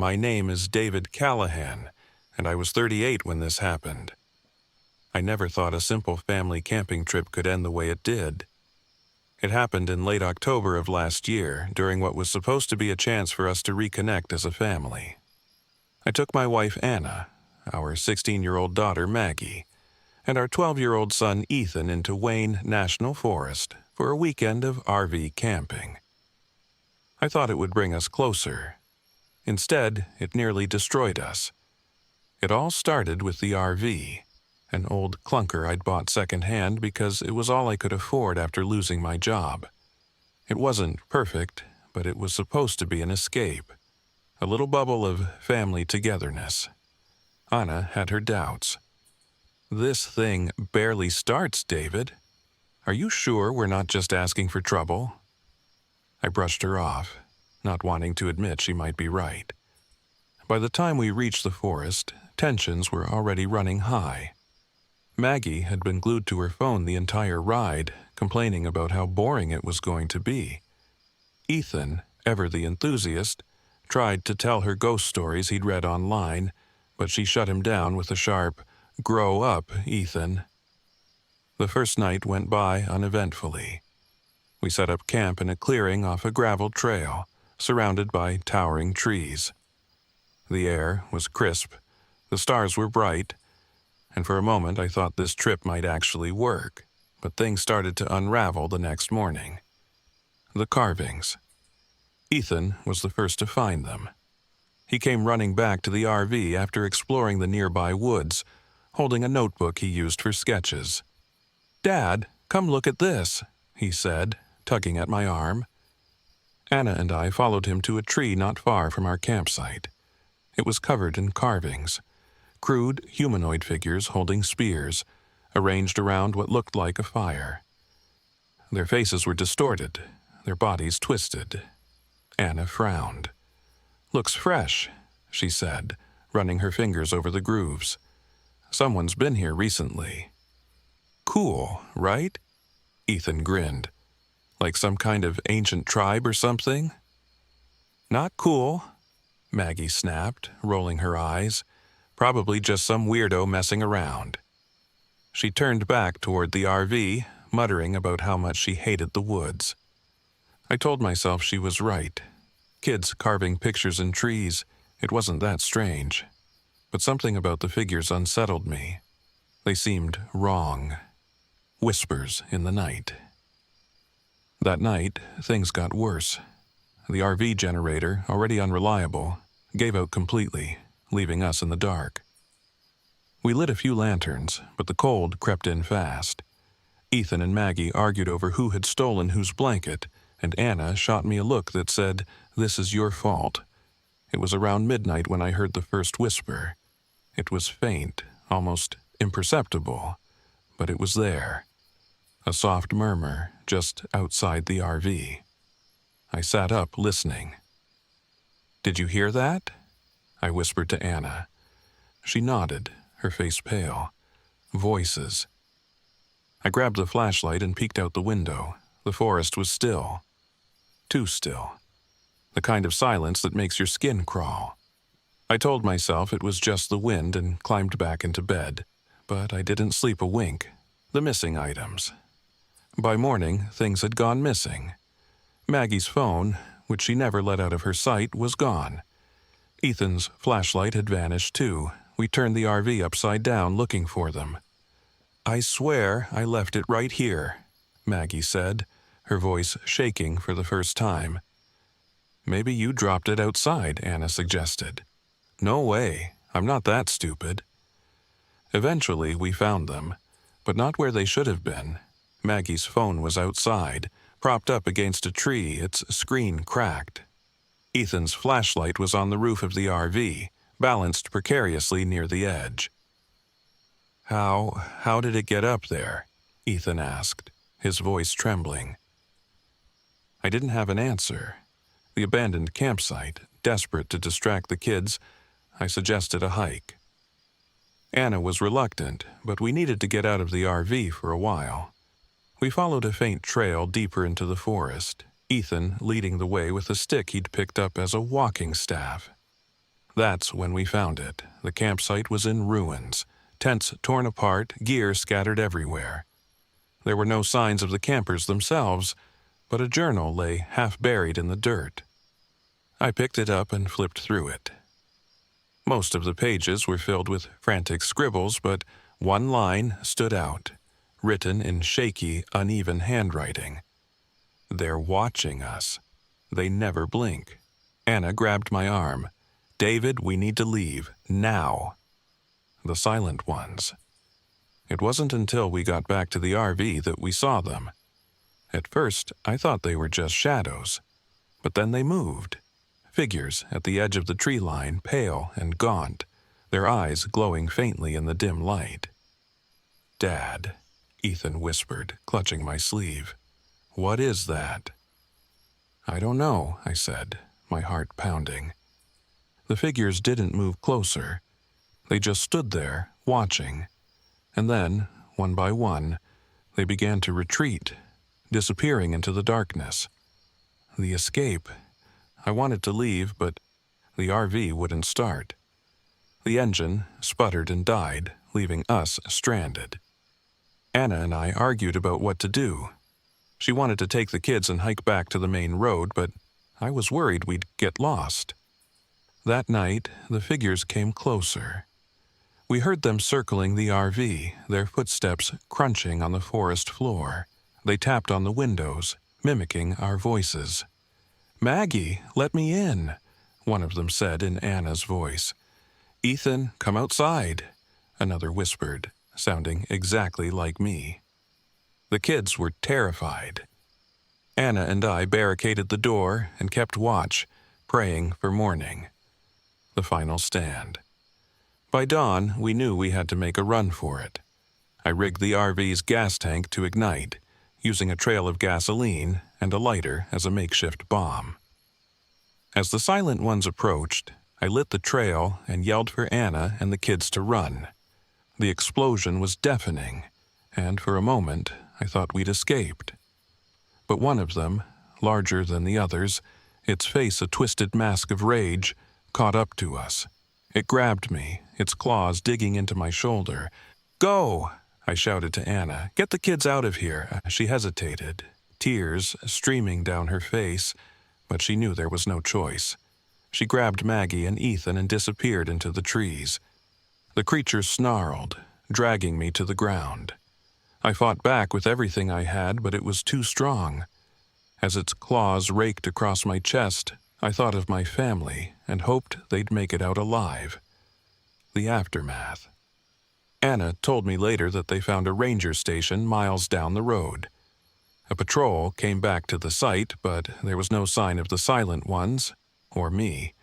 my name is David Callahan, and I was 38 when this happened. I never thought a simple family camping trip could end the way it did. It happened in late October of last year, during what was supposed to be a chance for us to reconnect as a family. I took my wife Anna, our 16-year-old daughter Maggie, and our 12-year-old son Ethan into Wayne National Forest for a weekend of RV camping. I thought it would bring us closer. Instead, it nearly destroyed us. It all started with the RV, an old clunker I'd bought secondhand because it was all I could afford after losing my job. It wasn't perfect, but it was supposed to be an escape, a little bubble of family togetherness. Anna had her doubts. "This thing barely starts, David. Are you sure we're not just asking for trouble?" I brushed her off, not wanting to admit she might be right. By the time we reached the forest, tensions were already running high. Maggie had been glued to her phone the entire ride, complaining about how boring it was going to be. Ethan, ever the enthusiast, tried to tell her ghost stories he'd read online, but she shut him down with a sharp, "Grow up, Ethan." The first night went by uneventfully. We set up camp in a clearing off a gravel trail, surrounded by towering trees. The air was crisp, the stars were bright, and for a moment I thought this trip might actually work, but things started to unravel the next morning. The carvings. Ethan was the first to find them. He came running back to the RV after exploring the nearby woods, holding a notebook he used for sketches. "Dad, come look at this," he said, tugging at my arm. Anna and I followed him to a tree not far from our campsite. It was covered in carvings, crude humanoid figures holding spears, arranged around what looked like a fire. Their faces were distorted, their bodies twisted. Anna frowned. "Looks fresh," she said, running her fingers over the grooves. "Someone's been here recently." "Cool, right?" Ethan grinned. "Like some kind of ancient tribe or something?" "Not cool," Maggie snapped, rolling her eyes. "Probably just some weirdo messing around." She turned back toward the RV, muttering about how much she hated the woods. I told myself she was right. Kids carving pictures in trees, it wasn't that strange. But something about the figures unsettled me. They seemed wrong. Whispers in the night. That night, things got worse. The RV generator, already unreliable, gave out completely, leaving us in the dark. We lit a few lanterns, but the cold crept in fast. Ethan and Maggie argued over who had stolen whose blanket, and Anna shot me a look that said, "This is your fault." It was around midnight when I heard the first whisper. It was faint, almost imperceptible, but it was there. A soft murmur just outside the RV. I sat up, listening. "Did you hear that?" I whispered to Anna. She nodded, her face pale. Voices. I grabbed the flashlight and peeked out the window. The forest was still. Too still. The kind of silence that makes your skin crawl. I told myself it was just the wind and climbed back into bed, but I didn't sleep a wink. The missing items. By morning, things had gone missing. Maggie's phone, which she never let out of her sight, was gone. Ethan's flashlight had vanished too. We turned the RV upside down looking for them. "I swear I left it right here," Maggie said, her voice shaking for the first time. "Maybe you dropped it outside," Anna suggested. "No way. I'm not that stupid." Eventually, we found them, but not where they should have been. Maggie's phone was outside, propped up against a tree, its screen cracked. Ethan's flashlight was on the roof of the RV, balanced precariously near the edge. How did it get up there?" Ethan asked, his voice trembling. I didn't have an answer. The abandoned campsite, desperate to distract the kids, I suggested a hike. Anna was reluctant, but we needed to get out of the RV for a while. We followed a faint trail deeper into the forest, Ethan leading the way with a stick he'd picked up as a walking staff. That's when we found it. The campsite was in ruins, tents torn apart, gear scattered everywhere. There were no signs of the campers themselves, but a journal lay half buried in the dirt. I picked it up and flipped through it. Most of the pages were filled with frantic scribbles, but one line stood out, written in shaky, uneven handwriting. "They're watching us. They never blink." Anna grabbed my arm. "David, we need to leave, now." The silent ones. It wasn't until we got back to the RV that we saw them. At first, I thought they were just shadows, but then they moved. Figures at the edge of the tree line, pale and gaunt, their eyes glowing faintly in the dim light. "Dad," Ethan whispered, clutching my sleeve. "What is that?" "I don't know," I said, my heart pounding. The figures didn't move closer. They just stood there, watching. And then, one by one, they began to retreat, disappearing into the darkness. The escape. I wanted to leave, but the RV wouldn't start. The engine sputtered and died, leaving us stranded. Anna and I argued about what to do. She wanted to take the kids and hike back to the main road, but I was worried we'd get lost. That night, the figures came closer. We heard them circling the RV, their footsteps crunching on the forest floor. They tapped on the windows, mimicking our voices. "Maggie, let me in," one of them said in Anna's voice. "Ethan, come outside," another whispered, sounding exactly like me. The kids were terrified. Anna and I barricaded the door and kept watch, praying for morning. The final stand. By dawn, we knew we had to make a run for it. I rigged the RV's gas tank to ignite, using a trail of gasoline and a lighter as a makeshift bomb. As the silent ones approached, I lit the trail and yelled for Anna and the kids to run. The explosion was deafening, and for a moment, I thought we'd escaped. But one of them, larger than the others, its face a twisted mask of rage, caught up to us. It grabbed me, its claws digging into my shoulder. "Go!" I shouted to Anna. "Get the kids out of here." She hesitated, tears streaming down her face, but she knew there was no choice. She grabbed Maggie and Ethan and disappeared into the trees. The creature snarled, dragging me to the ground. I fought back with everything I had, but it was too strong. As its claws raked across my chest, I thought of my family and hoped they'd make it out alive. The aftermath. Anna told me later that they found a ranger station miles down the road. A patrol came back to the site, but there was no sign of the silent ones, or me.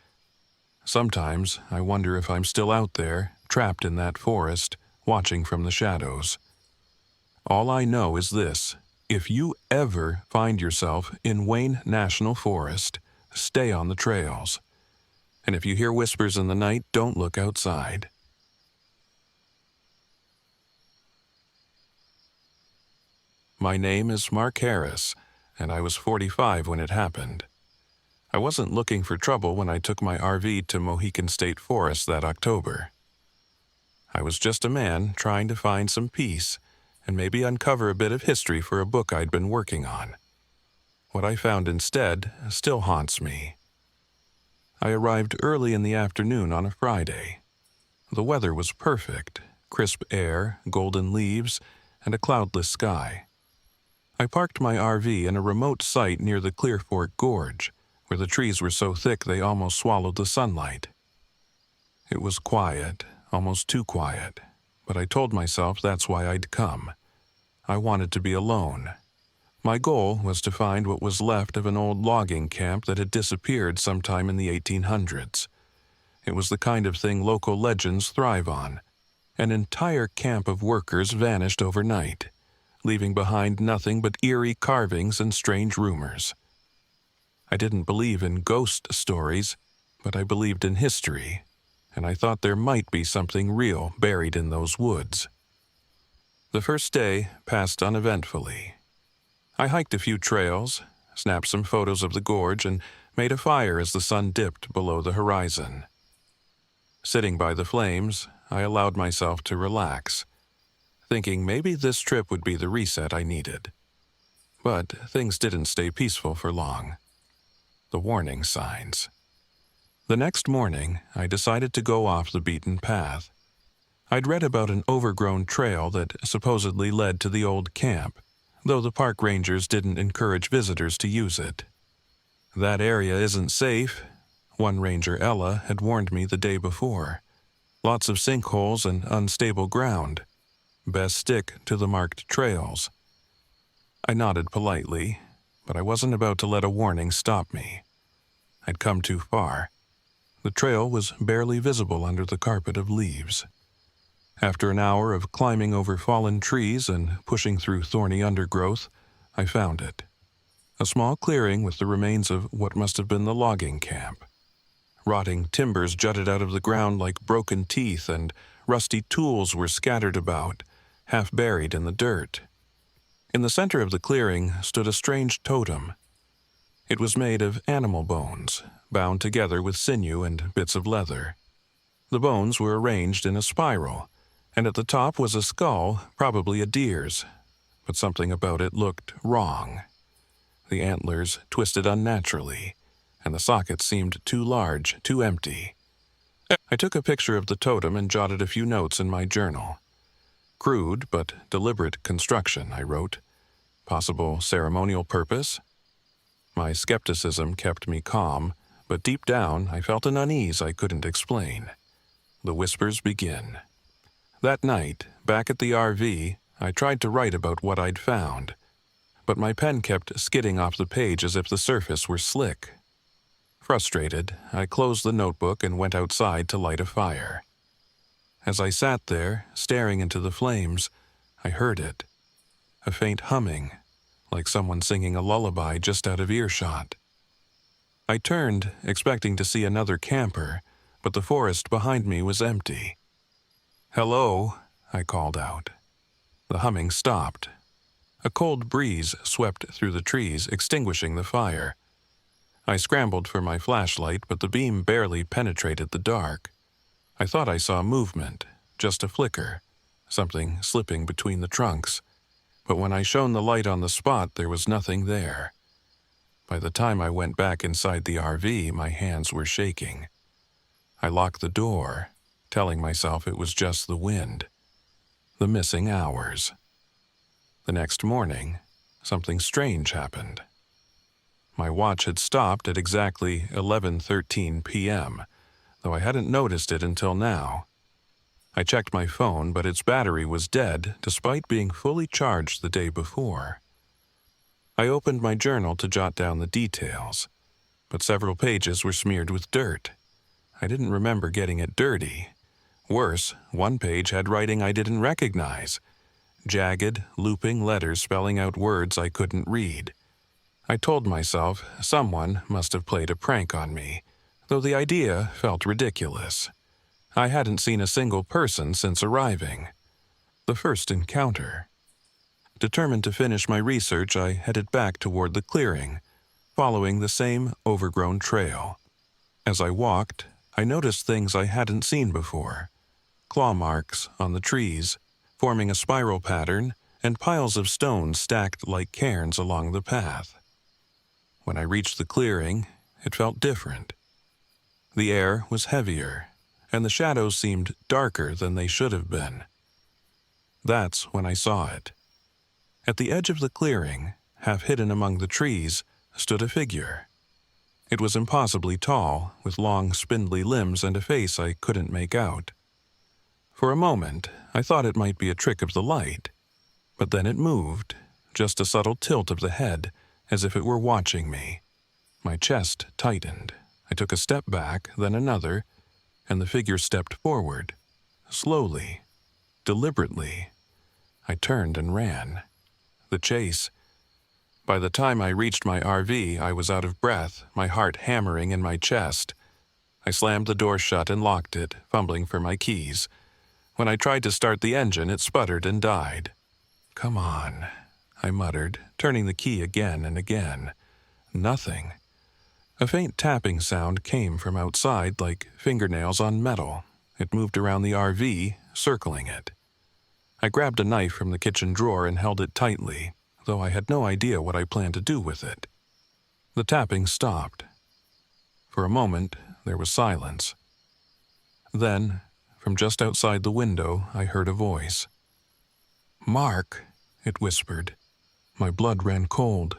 Sometimes I wonder if I'm still out there, trapped in that forest, watching from the shadows. All I know is this: if you ever find yourself in Wayne National Forest, stay on the trails. And if you hear whispers in the night, don't look outside. My name is Mark Harris, and I was 45 when it happened. I wasn't looking for trouble when I took my RV to Mohen State Forest that October. I was just a man trying to find some peace and maybe uncover a bit of history for a book I'd been working on. What I found instead still haunts me. I arrived early in the afternoon on a Friday. The weather was perfect, crisp air, golden leaves, and a cloudless sky. I parked my RV in a remote site near the Clear Fork Gorge, where the trees were so thick they almost swallowed the sunlight. It was quiet, almost too quiet, but I told myself that's why I'd come. I wanted to be alone. My goal was to find what was left of an old logging camp that had disappeared sometime in the 1800s. It was the kind of thing local legends thrive on. An entire camp of workers vanished overnight, leaving behind nothing but eerie carvings and strange rumors. I didn't believe in ghost stories, but I believed in history, and I thought there might be something real buried in those woods. The first day passed uneventfully. I hiked a few trails, snapped some photos of the gorge, and made a fire as the sun dipped below the horizon. Sitting by the flames, I allowed myself to relax, thinking maybe this trip would be the reset I needed. But things didn't stay peaceful for long. The warning signs. The next morning, I decided to go off the beaten path. I'd read about an overgrown trail that supposedly led to the old camp, though the park rangers didn't encourage visitors to use it. "That area isn't safe," one ranger, Ella, had warned me the day before. "Lots of sinkholes and unstable ground. Best stick to the marked trails." I nodded politely, but I wasn't about to let a warning stop me. I'd come too far. The trail was barely visible under the carpet of leaves. After an hour of climbing over fallen trees and pushing through thorny undergrowth, I found it. A small clearing with the remains of what must have been the logging camp. Rotting timbers jutted out of the ground like broken teeth, and rusty tools were scattered about, half buried in the dirt. In the center of the clearing stood a strange totem. It was made of animal bones, bound together with sinew and bits of leather. The bones were arranged in a spiral, and at the top was a skull, probably a deer's, but something about it looked wrong. The antlers twisted unnaturally, and the sockets seemed too large, too empty. I took a picture of the totem and jotted a few notes in my journal. "Crude but deliberate construction," I wrote. "Possible ceremonial purpose?" My skepticism kept me calm, but deep down I felt an unease I couldn't explain. The whispers begin. That night, back at the RV, I tried to write about what I'd found, but my pen kept skidding off the page as if the surface were slick. Frustrated, I closed the notebook and went outside to light a fire. As I sat there, staring into the flames, I heard it. A faint humming, like someone singing a lullaby just out of earshot. I turned, expecting to see another camper, but the forest behind me was empty. "Hello," I called out. The humming stopped. A cold breeze swept through the trees, extinguishing the fire. I scrambled for my flashlight, but the beam barely penetrated the dark. I thought I saw movement, just a flicker, something slipping between the trunks. But when I shone the light on the spot, there was nothing there. By the time I went back inside the RV, my hands were shaking. I locked the door, telling myself it was just the wind. The missing hours. The next morning, something strange happened. My watch had stopped at exactly 11:13 p.m., though I hadn't noticed it until now. I checked my phone, but its battery was dead despite being fully charged the day before. I opened my journal to jot down the details, but several pages were smeared with dirt. I didn't remember getting it dirty. Worse, one page had writing I didn't recognize. Jagged, looping letters spelling out words I couldn't read. I told myself someone must have played a prank on me, though the idea felt ridiculous. I hadn't seen a single person since arriving. The first encounter. Determined to finish my research, I headed back toward the clearing, following the same overgrown trail. As I walked, I noticed things I hadn't seen before. Claw marks on the trees, forming a spiral pattern, and piles of stones stacked like cairns along the path. When I reached the clearing, it felt different. The air was heavier, and the shadows seemed darker than they should have been. That's when I saw it. At the edge of the clearing, half hidden among the trees, stood a figure. It was impossibly tall, with long, spindly limbs and a face I couldn't make out. For a moment, I thought it might be a trick of the light, but then it moved, just a subtle tilt of the head, as if it were watching me. My chest tightened. I took a step back, then another, and the figure stepped forward. Slowly, deliberately. I turned and ran. The chase. By the time I reached my RV, I was out of breath, my heart hammering in my chest. I slammed the door shut and locked it, fumbling for my keys. When I tried to start the engine, it sputtered and died. "Come on," I muttered, turning the key again and again. Nothing. A faint tapping sound came from outside like fingernails on metal, It moved around the RV, circling it. I grabbed a knife from the kitchen drawer and held it tightly, though I had no idea what I planned to do with it. The tapping stopped. For a moment, there was silence. Then, from just outside the window, I heard a voice. "Mark," it whispered. My blood ran cold.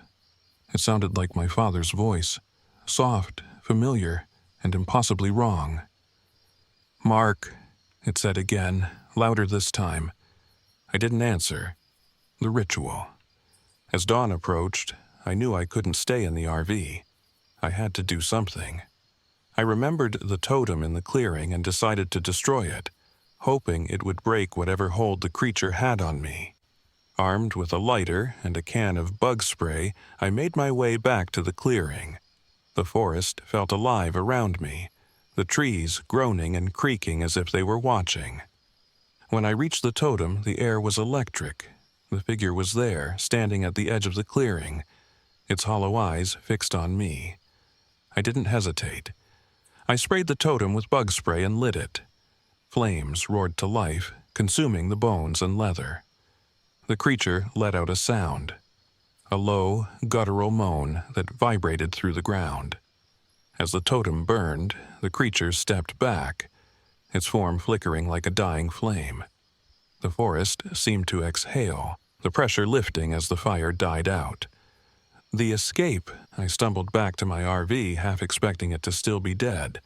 It sounded like my father's voice, soft, familiar, and impossibly wrong. "Mark," it said again, louder this time. I didn't answer. The ritual. As dawn approached, I knew I couldn't stay in the RV. I had to do something. I remembered the totem in the clearing and decided to destroy it, hoping it would break whatever hold the creature had on me. Armed with a lighter and a can of bug spray, I made my way back to the clearing. The forest felt alive around me, the trees groaning and creaking as if they were watching. When I reached the totem, the air was electric. The figure was there, standing at the edge of the clearing, its hollow eyes fixed on me. I didn't hesitate. I sprayed the totem with bug spray and lit it. Flames roared to life, consuming the bones and leather. The creature let out a sound, a low, guttural moan that vibrated through the ground. As the totem burned, the creature stepped back, its form flickering like a dying flame. The forest seemed to exhale, the pressure lifting as the fire died out. The escape, I stumbled back to my RV, half expecting it to still be dead.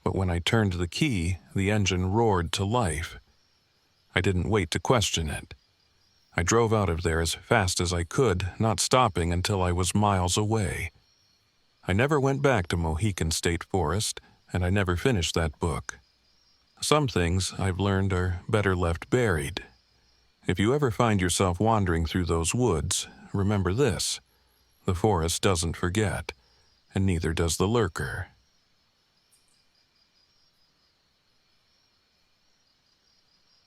But when I turned the key, the engine roared to life. I didn't wait to question it. I drove out of there as fast as I could, not stopping until I was miles away. I never went back to Mohen State Forest, and I never finished that book. Some things I've learned are better left buried. If you ever find yourself wandering through those woods, remember this: the forest doesn't forget, and neither does the lurker.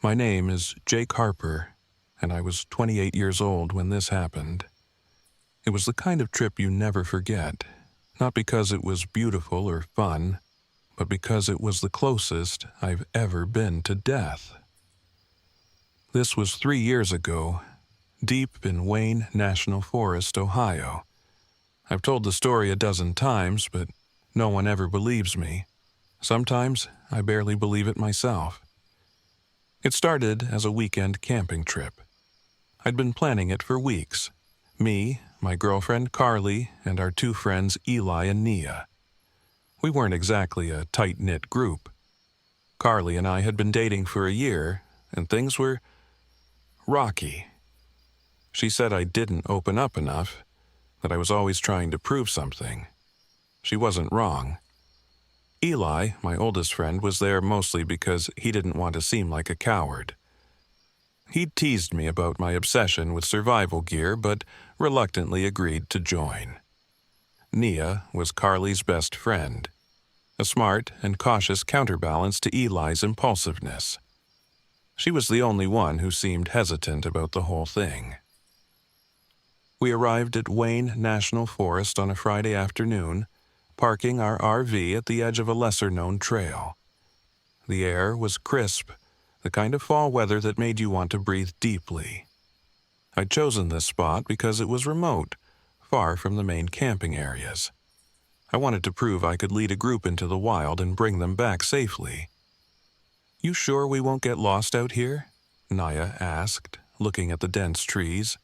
My name is Jake Harper, and I was 28 years old when this happened. It was the kind of trip you never forget, not because it was beautiful or fun, but because it was the closest I've ever been to death. This was 3 years ago, deep in Wayne National Forest, Ohio. I've told the story a dozen times, but no one ever believes me. Sometimes I barely believe it myself. It started as a weekend camping trip. I'd been planning it for weeks. Me, my girlfriend Carly, and our 2 friends Eli and Nia. We weren't exactly a tight-knit group. Carly and I had been dating for a year, and things were rocky. She said I didn't open up enough, that I was always trying to prove something. She wasn't wrong. Eli, my oldest friend, was there mostly because he didn't want to seem like a coward. He'd teased me about my obsession with survival gear, but reluctantly agreed to join. Nia was Carly's best friend, a smart and cautious counterbalance to Eli's impulsiveness. She was the only one who seemed hesitant about the whole thing. We arrived at Wayne National Forest on a Friday afternoon, parking our RV at the edge of a lesser-known trail. The air was crisp, the kind of fall weather that made you want to breathe deeply. I'd chosen this spot because it was remote, far from the main camping areas. I wanted to prove I could lead a group into the wild and bring them back safely. "You sure we won't get lost out here?" Nia asked, looking at the dense trees.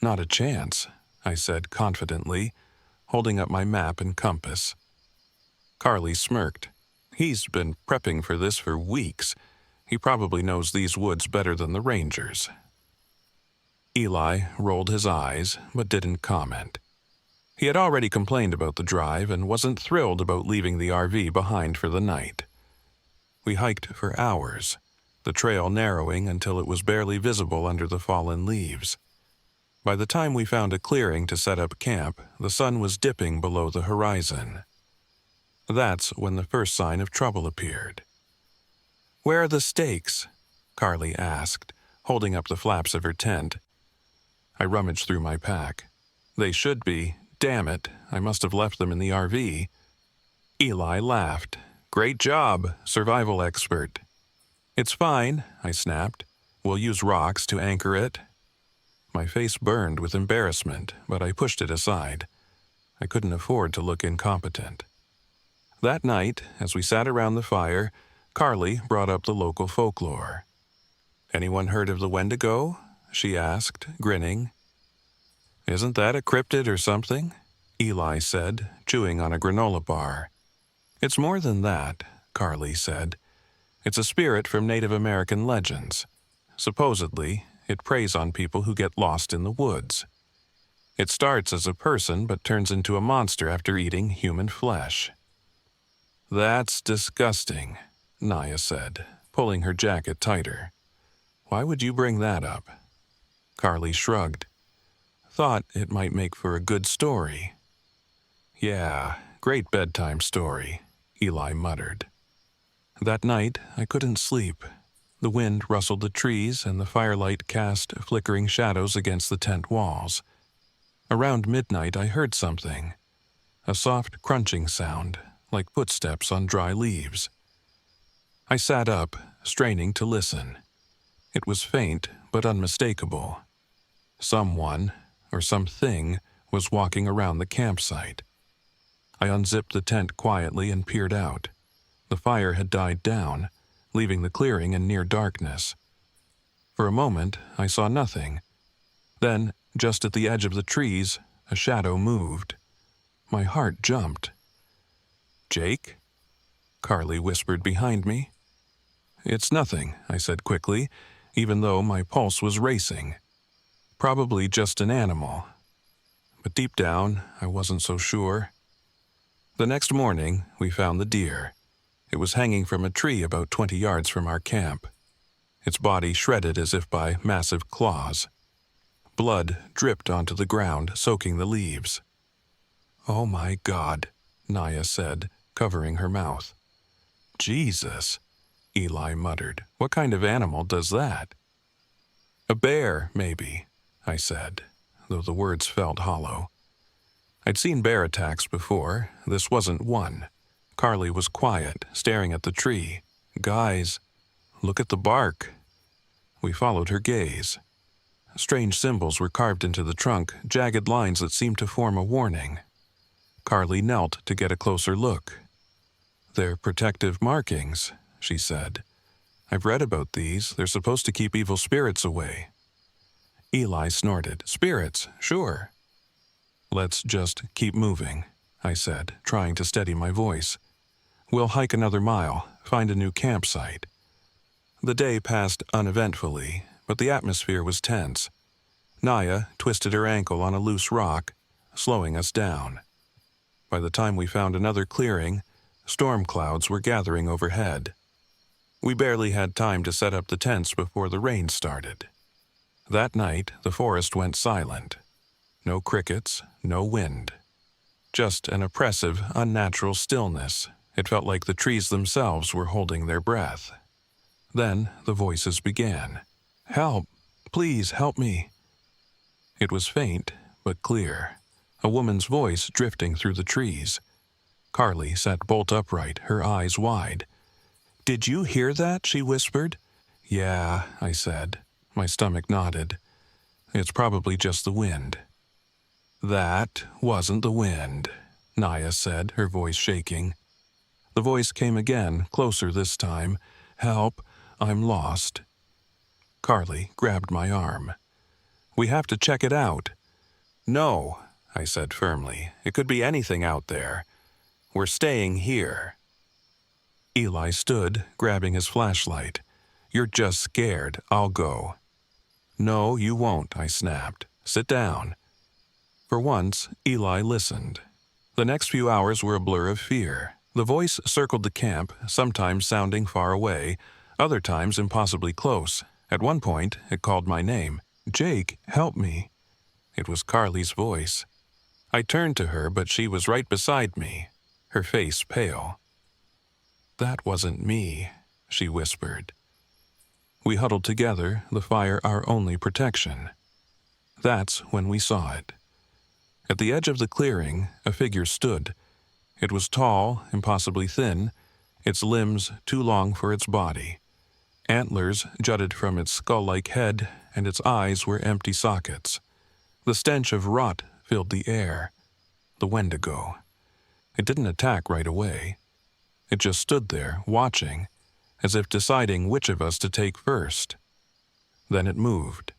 "Not a chance," I said confidently, holding up my map and compass. Carly smirked. "He's been prepping for this for weeks. He probably knows these woods better than the rangers." Eli rolled his eyes, but didn't comment. He had already complained about the drive and wasn't thrilled about leaving the RV behind for the night. We hiked for hours, the trail narrowing until it was barely visible under the fallen leaves. By the time we found a clearing to set up camp, the sun was dipping below the horizon. That's when the first sign of trouble appeared. "Where are the stakes?" Carly asked, holding up the flaps of her tent. I rummaged through my pack. "They should be. Damn it, I must have left them in the RV." Eli laughed, Great job, survival expert. It's fine, I snapped. We'll use rocks to anchor it. My face burned with embarrassment, but I pushed it aside. I couldn't afford to look incompetent. That night, as we sat around the fire, Carly brought up the local folklore. Anyone heard of the wendigo? She asked, grinning. Isn't that a cryptid or something? Eli said, chewing on a granola bar. It's more than that, Carly said. It's a spirit from Native American legends. Supposedly, it preys on people who get lost in the woods. It starts as a person but turns into a monster after eating human flesh. That's disgusting, Naya said, pulling her jacket tighter. Why would you bring that up? Carly shrugged. Thought it might make for a good story. Yeah, great bedtime story, Eli muttered. That night, I couldn't sleep. The wind rustled the trees and the firelight cast flickering shadows against the tent walls. Around midnight, I heard something. A soft crunching sound, like footsteps on dry leaves. I sat up, straining to listen. It was faint, but unmistakable. Someone, or something, was walking around the campsite. I unzipped the tent quietly and peered out. The fire had died down, leaving the clearing in near darkness. For a moment, I saw nothing. Then, just at the edge of the trees, a shadow moved. My heart jumped. Jake? Carly whispered behind me. It's nothing, I said quickly, even though my pulse was racing. Probably just an animal. But deep down, I wasn't so sure. The next morning, we found the deer. It was hanging from a tree about 20 yards from our camp. Its body shredded as if by massive claws. Blood dripped onto the ground, soaking the leaves. Oh my God, Naya said, covering her mouth. Jesus, Eli muttered. What kind of animal does that? A bear, maybe, I said, though the words felt hollow. I'd seen bear attacks before. This wasn't one. Carly was quiet, staring at the tree. Guys, look at the bark. We followed her gaze. Strange symbols were carved into the trunk, jagged lines that seemed to form a warning. Carly knelt to get a closer look. They're protective markings, she said. I've read about these. They're supposed to keep evil spirits away. Eli snorted. Spirits, sure. Let's just keep moving, I said, trying to steady my voice. We'll hike another mile, find a new campsite. The day passed uneventfully, but the atmosphere was tense. Naya twisted her ankle on a loose rock, slowing us down. By the time we found another clearing, storm clouds were gathering overhead. We barely had time to set up the tents before the rain started. That night, the forest went silent. No crickets, no wind. Just an oppressive, unnatural stillness. It felt like the trees themselves were holding their breath. Then the voices began. Help! Please help me! It was faint, but clear. A woman's voice drifting through the trees. Carly sat bolt upright, her eyes wide. Did you hear that? She whispered. Yeah, I said. My stomach nodded. It's probably just the wind. That wasn't the wind, Naya said, her voice shaking. The voice came again, closer this time. Help, I'm lost. Carly grabbed my arm. We have to check it out. No, I said firmly. It could be anything out there. We're staying here. Eli stood, grabbing his flashlight. You're just scared. I'll go. No, you won't, I snapped. Sit down. For once, Eli listened. The next few hours were a blur of fear. The voice circled the camp, sometimes sounding far away, other times impossibly close. At one point, it called my name. Jake, help me. It was Carly's voice. I turned to her, but she was right beside me, her face pale. That wasn't me, she whispered. We huddled together, the fire our only protection. That's when we saw it. At the edge of the clearing, a figure stood. It was tall, impossibly thin. its limbs too long for its body. Antlers jutted from its skull-like head, and its eyes were empty sockets. The stench of rot filled the air. The wendigo. It didn't attack right away. It just stood there, watching, as if deciding which of us to take first. Then it moved.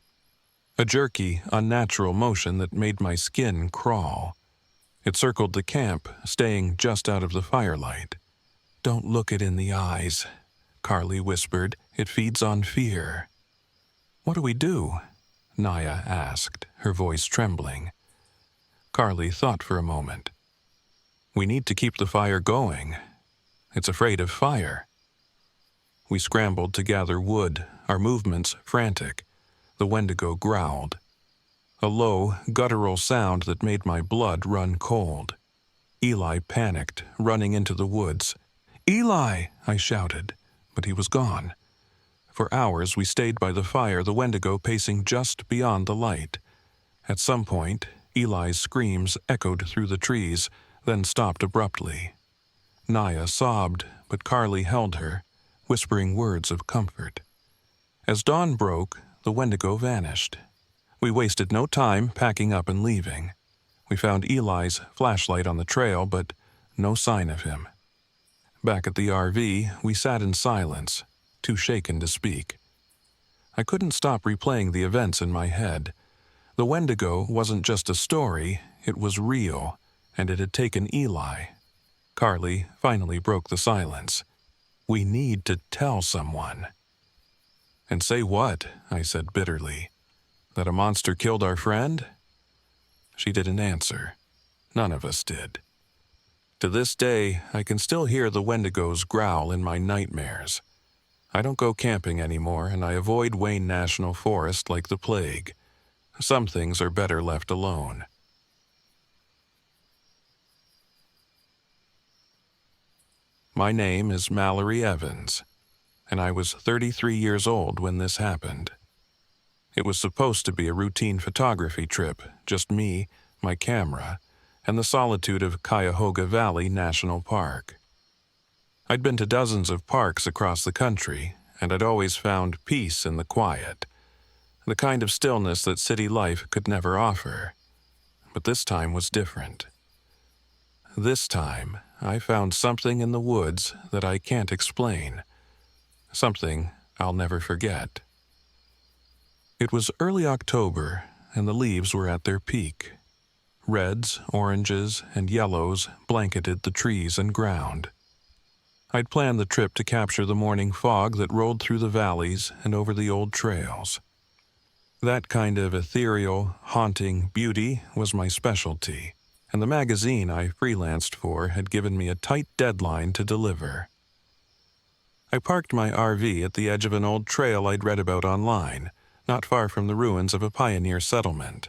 A jerky, unnatural motion that made my skin crawl. It circled the camp, staying just out of the firelight. "Don't look it in the eyes," Carly whispered. "It feeds on fear." "What do we do?" Naya asked, her voice trembling. Carly thought for a moment. "We need to keep the fire going. It's afraid of fire." We scrambled to gather wood, our movements frantic. The wendigo growled. A low, guttural sound that made my blood run cold. Eli panicked, running into the woods. "Eli!" I shouted, but he was gone. For hours we stayed by the fire, the wendigo pacing just beyond the light. At some point, Eli's screams echoed through the trees, then stopped abruptly. Naya sobbed, but Carly held her, whispering words of comfort. As dawn broke, the wendigo vanished. We wasted no time packing up and leaving. We found Eli's flashlight on the trail, but no sign of him. Back at the RV, we sat in silence, too shaken to speak. I couldn't stop replaying the events in my head. The wendigo wasn't just a story, it was real, and it had taken Eli. Carly finally broke the silence. "We need to tell someone." "And say what?" I said bitterly. "That a monster killed our friend?" She didn't answer. None of us did. To this day, I can still hear the wendigo's growl in my nightmares. I don't go camping anymore, and I avoid Wayne National Forest like the plague. Some things are better left alone. My name is Mallory Evans, and I was 33 years old when this happened. It was supposed to be a routine photography trip, just me, my camera, and the solitude of Cuyahoga Valley National Park. I'd been to dozens of parks across the country, and I'd always found peace in the quiet, the kind of stillness that city life could never offer. But this time was different. This time, I found something in the woods that I can't explain, something I'll never forget. It was early October, and the leaves were at their peak. Reds, oranges, and yellows blanketed the trees and ground. I'd planned the trip to capture the morning fog that rolled through the valleys and over the old trails. That kind of ethereal, haunting beauty was my specialty, and the magazine I freelanced for had given me a tight deadline to deliver. I parked my RV at the edge of an old trail I'd read about online, not far from the ruins of a pioneer settlement.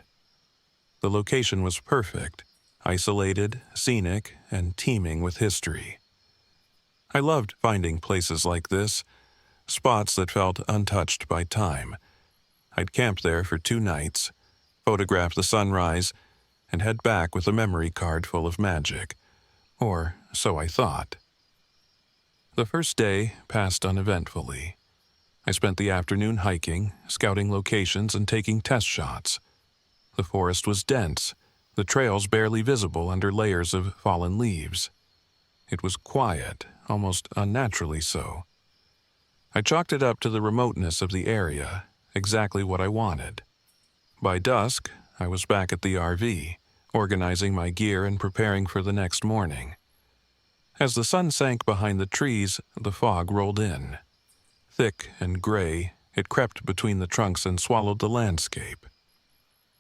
The location was perfect, isolated, scenic, and teeming with history. I loved finding places like this, spots that felt untouched by time. I'd camp there for 2 nights, photograph the sunrise, and head back with a memory card full of magic. Or so I thought. The first day passed uneventfully. I spent the afternoon hiking, scouting locations, and taking test shots. The forest was dense, the trails barely visible under layers of fallen leaves. It was quiet, almost unnaturally so. I chalked it up to the remoteness of the area, exactly what I wanted. By dusk, I was back at the RV, organizing my gear and preparing for the next morning. As the sun sank behind the trees, the fog rolled in. Thick and gray, it crept between the trunks and swallowed the landscape.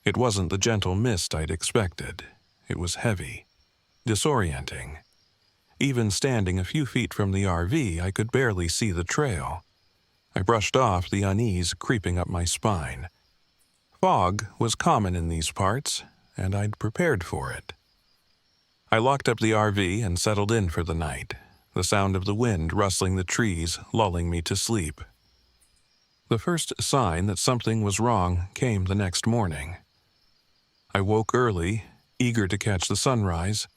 It wasn't the gentle mist I'd expected. It was heavy, disorienting. Even standing a few feet from the RV, I could barely see the trail. I brushed off the unease creeping up my spine. Fog was common in these parts, and I'd prepared for it. I locked up the RV and settled in for the night, the sound of the wind rustling the trees lulling me to sleep. The first sign that something was wrong came the next morning. I woke early, eager to catch the sunrise,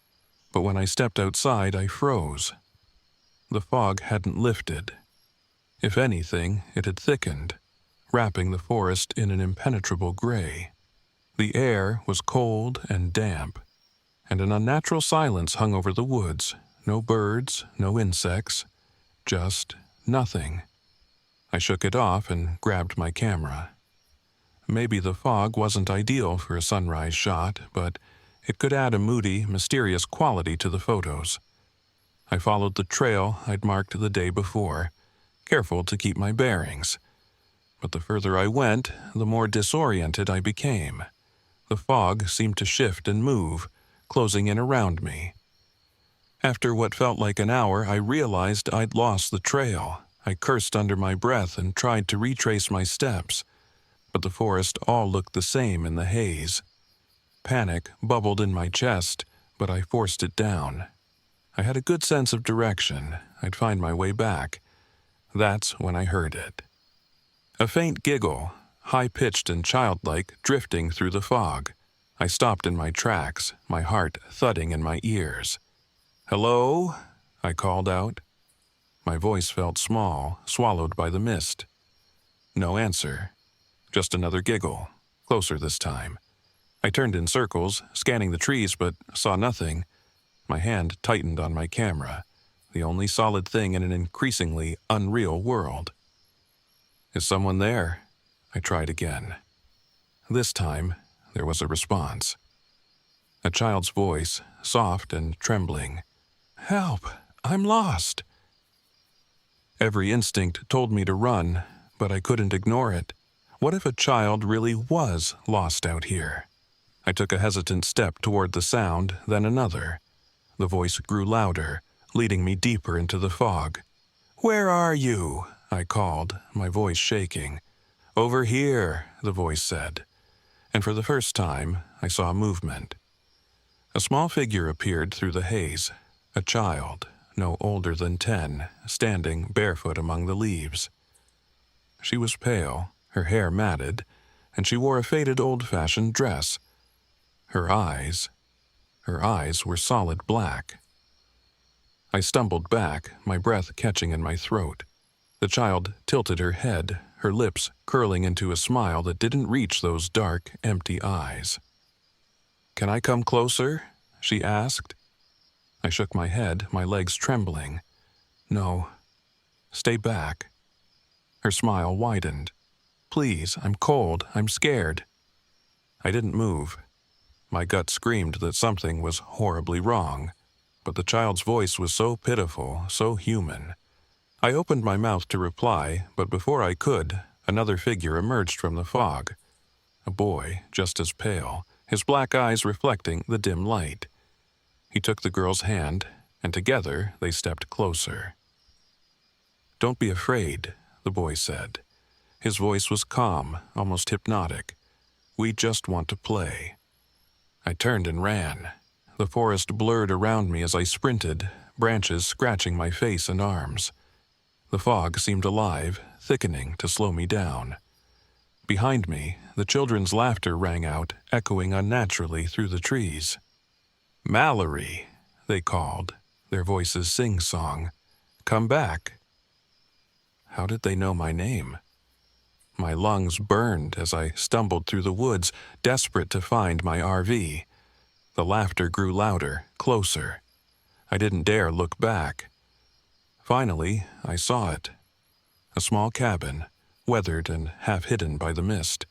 but when I stepped outside, I froze. the fog hadn't lifted. If anything, it had thickened, wrapping the forest in an impenetrable gray. The air was cold and damp, and an unnatural silence hung over the woods. No birds, no insects, just nothing. I shook it off and grabbed my camera. Maybe the fog wasn't ideal for a sunrise shot, but it could add a moody, mysterious quality to the photos. I followed the trail I'd marked the day before, careful to keep my bearings. But the further I went, the more disoriented I became. The fog seemed to shift and move, closing in around me. After what felt like an hour, I realized I'd lost the trail. I cursed under my breath and tried to retrace my steps, but the forest all looked the same in the haze. Panic bubbled in my chest, but I forced it down. I had a good sense of direction. I'd find my way back. That's when I heard it. A faint giggle, high-pitched and childlike, drifting through the fog. I stopped in my tracks, my heart thudding in my ears. "Hello?" I called out. My voice felt small, swallowed by the mist. No answer. Just another giggle, closer this time. I turned in circles, scanning the trees, but saw nothing. My hand tightened on my camera, the only solid thing in an increasingly unreal world. "Is someone there?" I tried again. This time, there was a response. A child's voice, soft and trembling. "Help! I'm lost!" Every instinct told me to run, but I couldn't ignore it. What if a child really was lost out here? I took a hesitant step toward the sound, then another. The voice grew louder, leading me deeper into the fog. "Where are you?" I called, my voice shaking. "Over here," the voice said. And for the first time, I saw movement. A small figure appeared through the haze, a child, no older than 10, standing barefoot among the leaves. She was pale, her hair matted, and she wore a faded old-fashioned dress. Her eyes were solid black. I stumbled back, my breath catching in my throat. The child tilted her head, her lips curling into a smile that didn't reach those dark, empty eyes. "Can I come closer?" she asked. I shook my head, my legs trembling. "No. Stay back." Her smile widened. "Please, I'm cold, I'm scared." I didn't move. My gut screamed that something was horribly wrong, but the child's voice was so pitiful, so human. I opened my mouth to reply, but before I could, another figure emerged from the fog. A boy, just as pale, his black eyes reflecting the dim light. He took the girl's hand, and together they stepped closer. "Don't be afraid," the boy said. His voice was calm, almost hypnotic. "We just want to play." I turned and ran. The forest blurred around me as I sprinted, branches scratching my face and arms. The fog seemed alive, thickening to slow me down. Behind me, the children's laughter rang out, echoing unnaturally through the trees. "Mallory," they called, their voices sing-song. "Come back." How did they know my name? My lungs burned as I stumbled through the woods, desperate to find my RV. The laughter grew louder, closer. I didn't dare look back. Finally, I saw it. A small cabin, weathered and half hidden by the mist.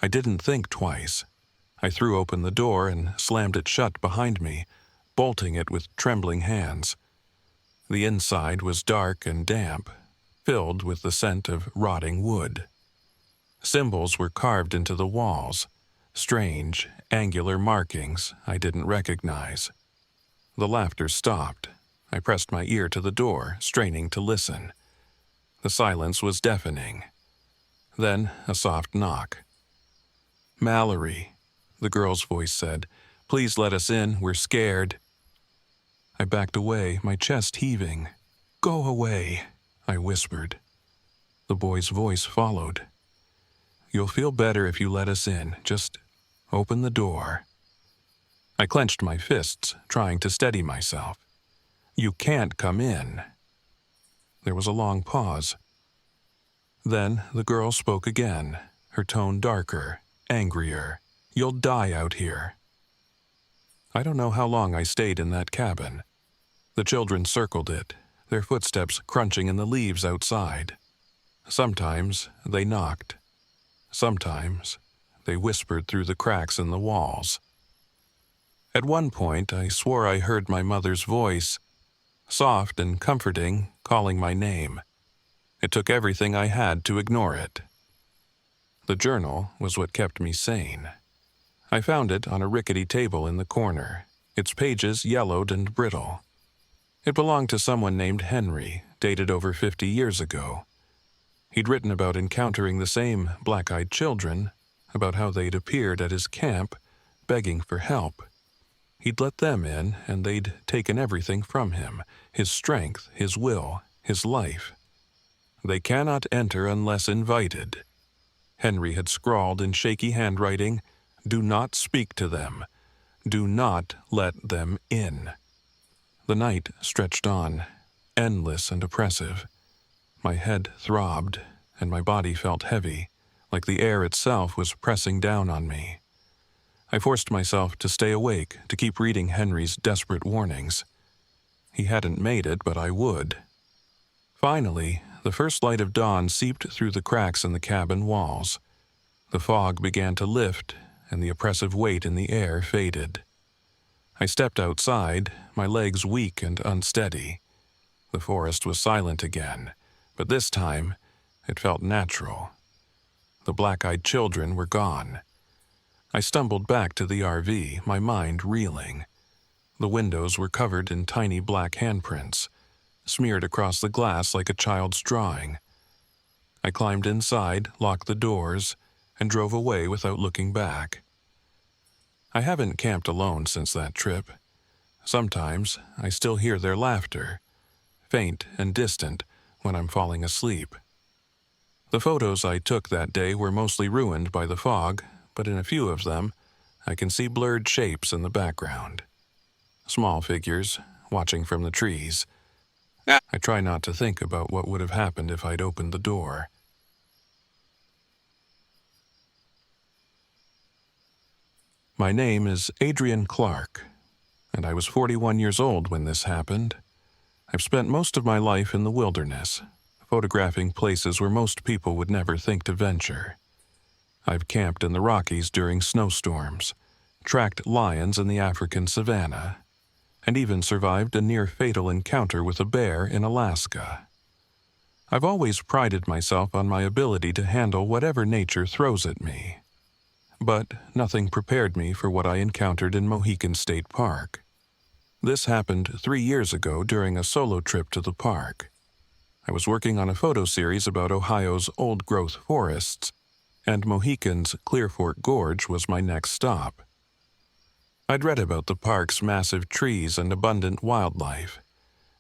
I didn't think twice. I threw open the door and slammed it shut behind me, bolting it with trembling hands. The inside was dark and damp, filled with the scent of rotting wood. Symbols were carved into the walls, strange, angular markings I didn't recognize. The laughter stopped. I pressed my ear to the door, straining to listen. The silence was deafening. Then a soft knock. "Mallory," the girl's voice said. "Please let us in, we're scared." I backed away, my chest heaving. "Go away," I whispered. The boy's voice followed. "You'll feel better if you let us in. Just open the door." I clenched my fists, trying to steady myself. "You can't come in." There was a long pause. Then the girl spoke again, her tone darker, angrier. "You'll die out here." I don't know how long I stayed in that cabin. The children circled it, their footsteps crunching in the leaves outside. Sometimes they knocked. Sometimes they whispered through the cracks in the walls. At one point, I swore I heard my mother's voice, soft and comforting, calling my name. It took everything I had to ignore it. The journal was what kept me sane. I found it on a rickety table in the corner, its pages yellowed and brittle. It belonged to someone named Henry, dated over 50 years ago. He'd written about encountering the same black-eyed children, about how they'd appeared at his camp, begging for help. He'd let them in, and they'd taken everything from him, his strength, his will, his life. They cannot enter unless invited. Henry had scrawled in shaky handwriting, "Do not speak to them. Do not let them in." The night stretched on, endless and oppressive. My head throbbed, and my body felt heavy, like the air itself was pressing down on me. I forced myself to stay awake, to keep reading Henry's desperate warnings. He hadn't made it, but I would. Finally, the first light of dawn seeped through the cracks in the cabin walls. The fog began to lift, and the oppressive weight in the air faded. I stepped outside, my legs weak and unsteady. The forest was silent again, but this time it felt natural. The black-eyed children were gone. I stumbled back to the RV, my mind reeling. The windows were covered in tiny black handprints, smeared across the glass like a child's drawing. I climbed inside, locked the doors, and drove away without looking back. I haven't camped alone since that trip. Sometimes I still hear their laughter, faint and distant, when I'm falling asleep. The photos I took that day were mostly ruined by the fog, but in a few of them, I can see blurred shapes in the background. Small figures, watching from the trees. I try not to think about what would have happened if I'd opened the door. My name is Adrian Clark, and I was 41 years old when this happened. I've spent most of my life in the wilderness, photographing places where most people would never think to venture. I've camped in the Rockies during snowstorms, tracked lions in the African savanna, and even survived a near-fatal encounter with a bear in Alaska. I've always prided myself on my ability to handle whatever nature throws at me. But nothing prepared me for what I encountered in Mohen State Park. This happened 3 years ago during a solo trip to the park. I was working on a photo series about Ohio's old-growth forests, and Mohican's Clear Fork Gorge was my next stop. I'd read about the park's massive trees and abundant wildlife,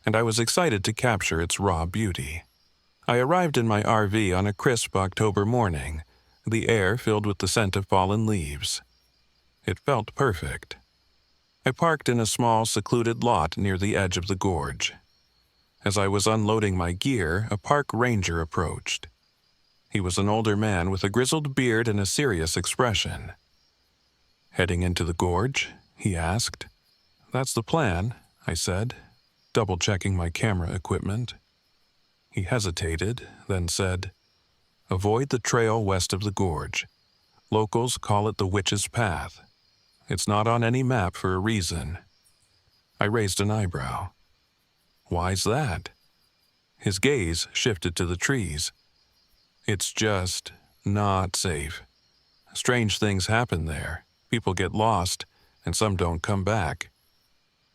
and I was excited to capture its raw beauty. I arrived in my RV on a crisp October morning, the air filled with the scent of fallen leaves. It felt perfect. I parked in a small, secluded lot near the edge of the gorge. As I was unloading my gear, a park ranger approached. He was an older man with a grizzled beard and a serious expression. "Heading into the gorge?" he asked. "That's the plan," I said, double-checking my camera equipment. He hesitated, then said, "Avoid the trail west of the gorge. Locals call it the Witch's Path. It's not on any map for a reason." I raised an eyebrow. "Why's that?" His gaze shifted to the trees. "It's just not safe. Strange things happen there. People get lost, and some don't come back.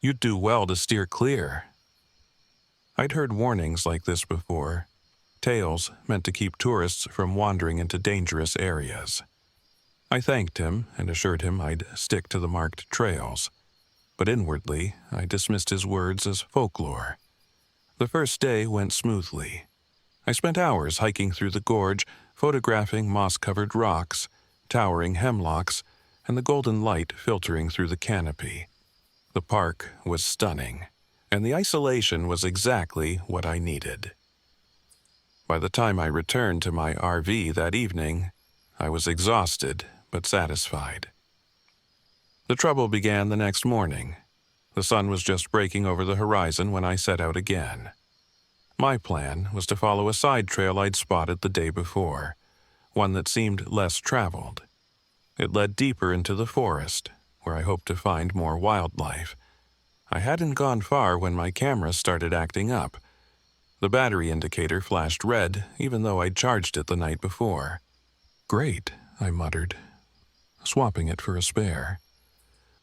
You'd do well to steer clear." I'd heard warnings like this before, tales meant to keep tourists from wandering into dangerous areas. I thanked him and assured him I'd stick to the marked trails, but inwardly I dismissed his words as folklore. The first day went smoothly. I spent hours hiking through the gorge, photographing moss-covered rocks, towering hemlocks, and the golden light filtering through the canopy. The park was stunning, and the isolation was exactly what I needed. By the time I returned to my RV that evening, I was exhausted but satisfied. The trouble began the next morning. The sun was just breaking over the horizon when I set out again. My plan was to follow a side trail I'd spotted the day before, one that seemed less traveled. It led deeper into the forest, where I hoped to find more wildlife. I hadn't gone far when my camera started acting up. The battery indicator flashed red, even though I'd charged it the night before. "Great," I muttered, swapping it for a spare.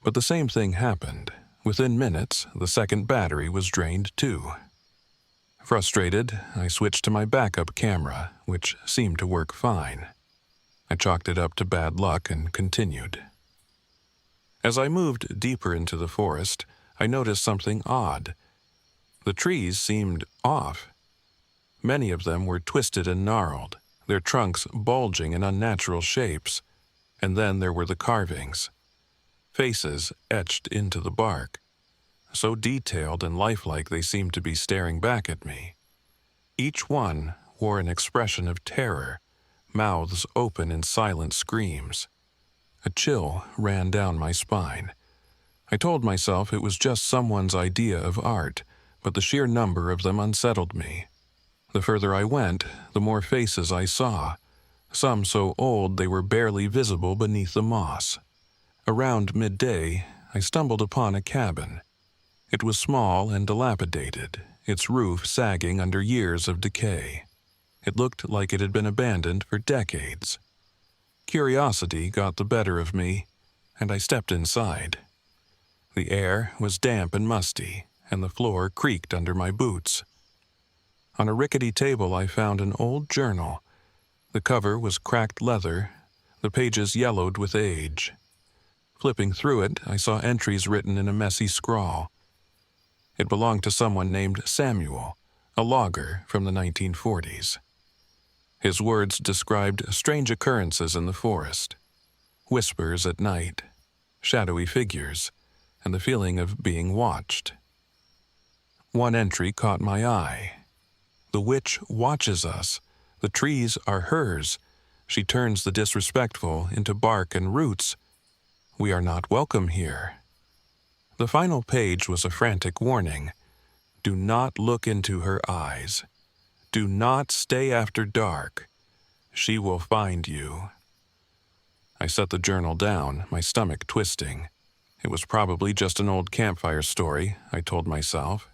But the same thing happened. Within minutes, the second battery was drained too. Frustrated, I switched to my backup camera, which seemed to work fine. I chalked it up to bad luck and continued. As I moved deeper into the forest, I noticed something odd. The trees seemed off. Many of them were twisted and gnarled, their trunks bulging in unnatural shapes. And then there were the carvings. Faces etched into the bark. So detailed and lifelike they seemed to be staring back at me. Each one wore an expression of terror, mouths open in silent screams. A chill ran down my spine. I told myself it was just someone's idea of art, but the sheer number of them unsettled me. The further I went, the more faces I saw, some so old they were barely visible beneath the moss. Around midday, I stumbled upon a cabin. It was small and dilapidated, its roof sagging under years of decay. It looked like it had been abandoned for decades. Curiosity got the better of me, and I stepped inside. The air was damp and musty, and the floor creaked under my boots. On a rickety table I found an old journal. The cover was cracked leather, the pages yellowed with age. Flipping through it, I saw entries written in a messy scrawl. It belonged to someone named Samuel, a logger from the 1940s. His words described strange occurrences in the forest, whispers at night, shadowy figures, and the feeling of being watched. One entry caught my eye. "The witch watches us. The trees are hers. She turns the disrespectful into bark and roots. We are not welcome here." The final page was a frantic warning. "Do not look into her eyes. Do not stay after dark. She will find you." I set the journal down, my stomach twisting. It was probably just an old campfire story, I told myself.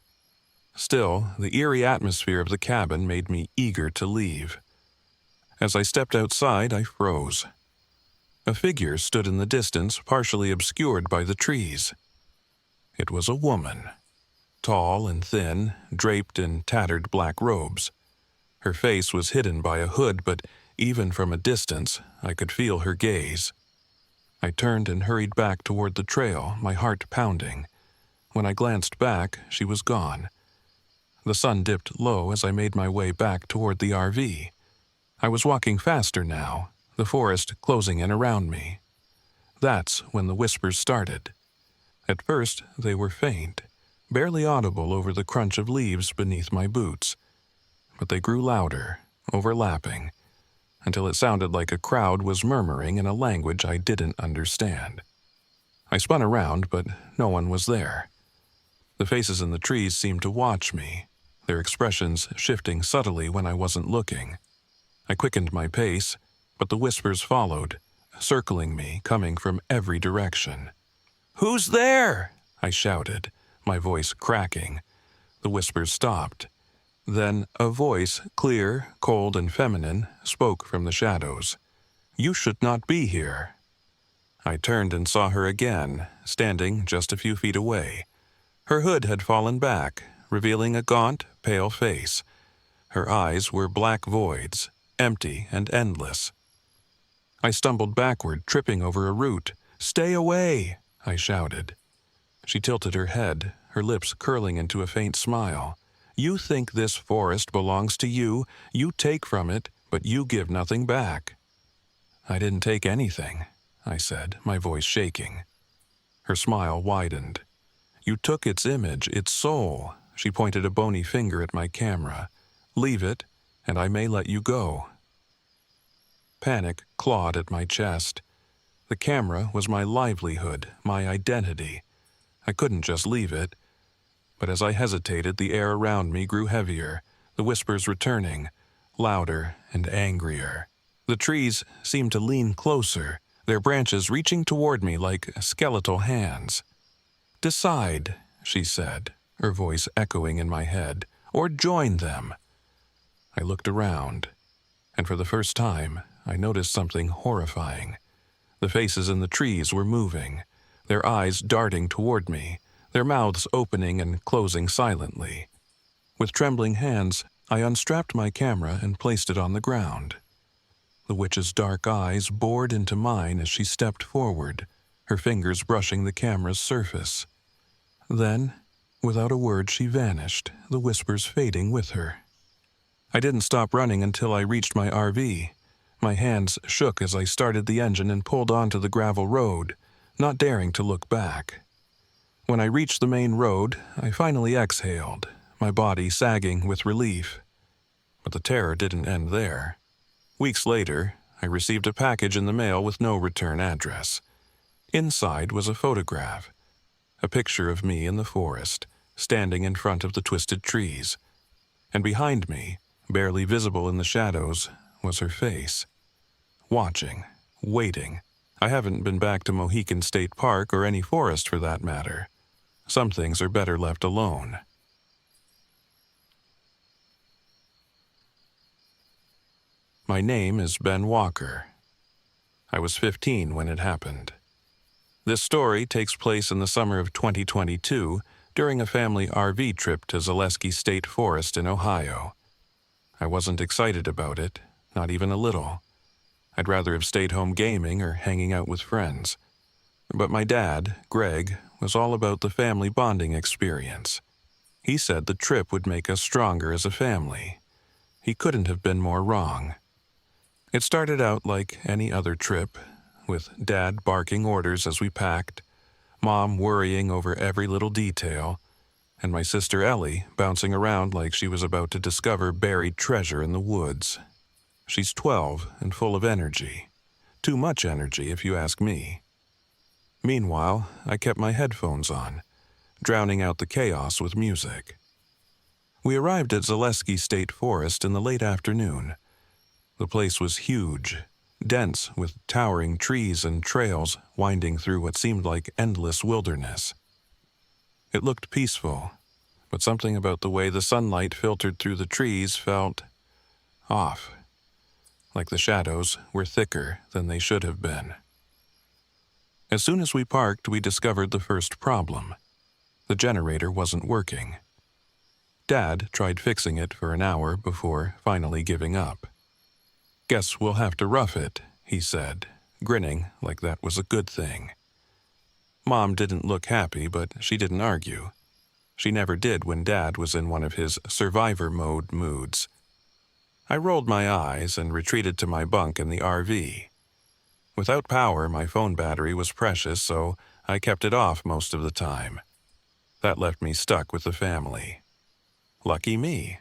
Still, the eerie atmosphere of the cabin made me eager to leave. As I stepped outside, I froze. A figure stood in the distance, partially obscured by the trees. It was a woman, tall and thin, draped in tattered black robes. Her face was hidden by a hood, but even from a distance, I could feel her gaze. I turned and hurried back toward the trail, my heart pounding. When I glanced back, she was gone. The sun dipped low as I made my way back toward the RV. I was walking faster now, the forest closing in around me. That's when the whispers started. At first, they were faint, barely audible over the crunch of leaves beneath my boots. But they grew louder, overlapping, until it sounded like a crowd was murmuring in a language I didn't understand. I spun around, but no one was there. The faces in the trees seemed to watch me, their expressions shifting subtly when I wasn't looking. I quickened my pace, but the whispers followed, circling me, coming from every direction. "Who's there?" I shouted, my voice cracking. The whispers stopped. Then a voice, clear, cold, and feminine, spoke from the shadows. "You should not be here." I turned and saw her again, standing just a few feet away. Her hood had fallen back, revealing a gaunt, pale face. Her eyes were black voids, empty and endless. I stumbled backward, tripping over a root. "Stay away!" I shouted. She tilted her head, her lips curling into a faint smile. "You think this forest belongs to you. You take from it, but you give nothing back." "I didn't take anything," I said, my voice shaking. Her smile widened. "You took its image, its soul." She pointed a bony finger at my camera. "Leave it, and I may let you go." Panic clawed at my chest. The camera was my livelihood, my identity. I couldn't just leave it. But as I hesitated, the air around me grew heavier, the whispers returning, louder and angrier. The trees seemed to lean closer, their branches reaching toward me like skeletal hands. "Decide," she said, her voice echoing in my head, "or join them." I looked around, and for the first time, I noticed something horrifying. The faces in the trees were moving, their eyes darting toward me, their mouths opening and closing silently. With trembling hands, I unstrapped my camera and placed it on the ground. The witch's dark eyes bored into mine as she stepped forward, her fingers brushing the camera's surface. Then, without a word, she vanished, the whispers fading with her. I didn't stop running until I reached my RV. My hands shook as I started the engine and pulled onto the gravel road, not daring to look back. When I reached the main road, I finally exhaled, my body sagging with relief. But the terror didn't end there. Weeks later, I received a package in the mail with no return address. Inside was a photograph, a picture of me in the forest, standing in front of the twisted trees. And behind me, barely visible in the shadows, was her face. Watching, waiting. I haven't been back to Mohen State Park or any forest for that matter. Some things are better left alone. My name is Ben Walker. I was 15 when it happened. This story takes place in the summer of 2022 during a family RV trip to Zaleski State Forest in Ohio. I wasn't excited about it, not even a little. I'd rather have stayed home gaming or hanging out with friends. But my dad, Greg, was all about the family bonding experience. He said the trip would make us stronger as a family. He couldn't have been more wrong. It started out like any other trip, with Dad barking orders as we packed, Mom worrying over every little detail, and my sister Ellie bouncing around like she was about to discover buried treasure in the woods. She's 12 and full of energy. Too much energy, if you ask me. Meanwhile, I kept my headphones on, drowning out the chaos with music. We arrived at Zaleski State Forest in the late afternoon. The place was huge, dense with towering trees and trails winding through what seemed like endless wilderness. It looked peaceful, but something about the way the sunlight filtered through the trees felt off, like the shadows were thicker than they should have been. As soon as we parked, we discovered the first problem. The generator wasn't working. Dad tried fixing it for an hour before finally giving up. "Guess we'll have to rough it," he said, grinning like that was a good thing. Mom didn't look happy, but she didn't argue. She never did when Dad was in one of his survivor mode moods. I rolled my eyes and retreated to my bunk in the RV. Without power, my phone battery was precious, so I kept it off most of the time. That left me stuck with the family. Lucky me.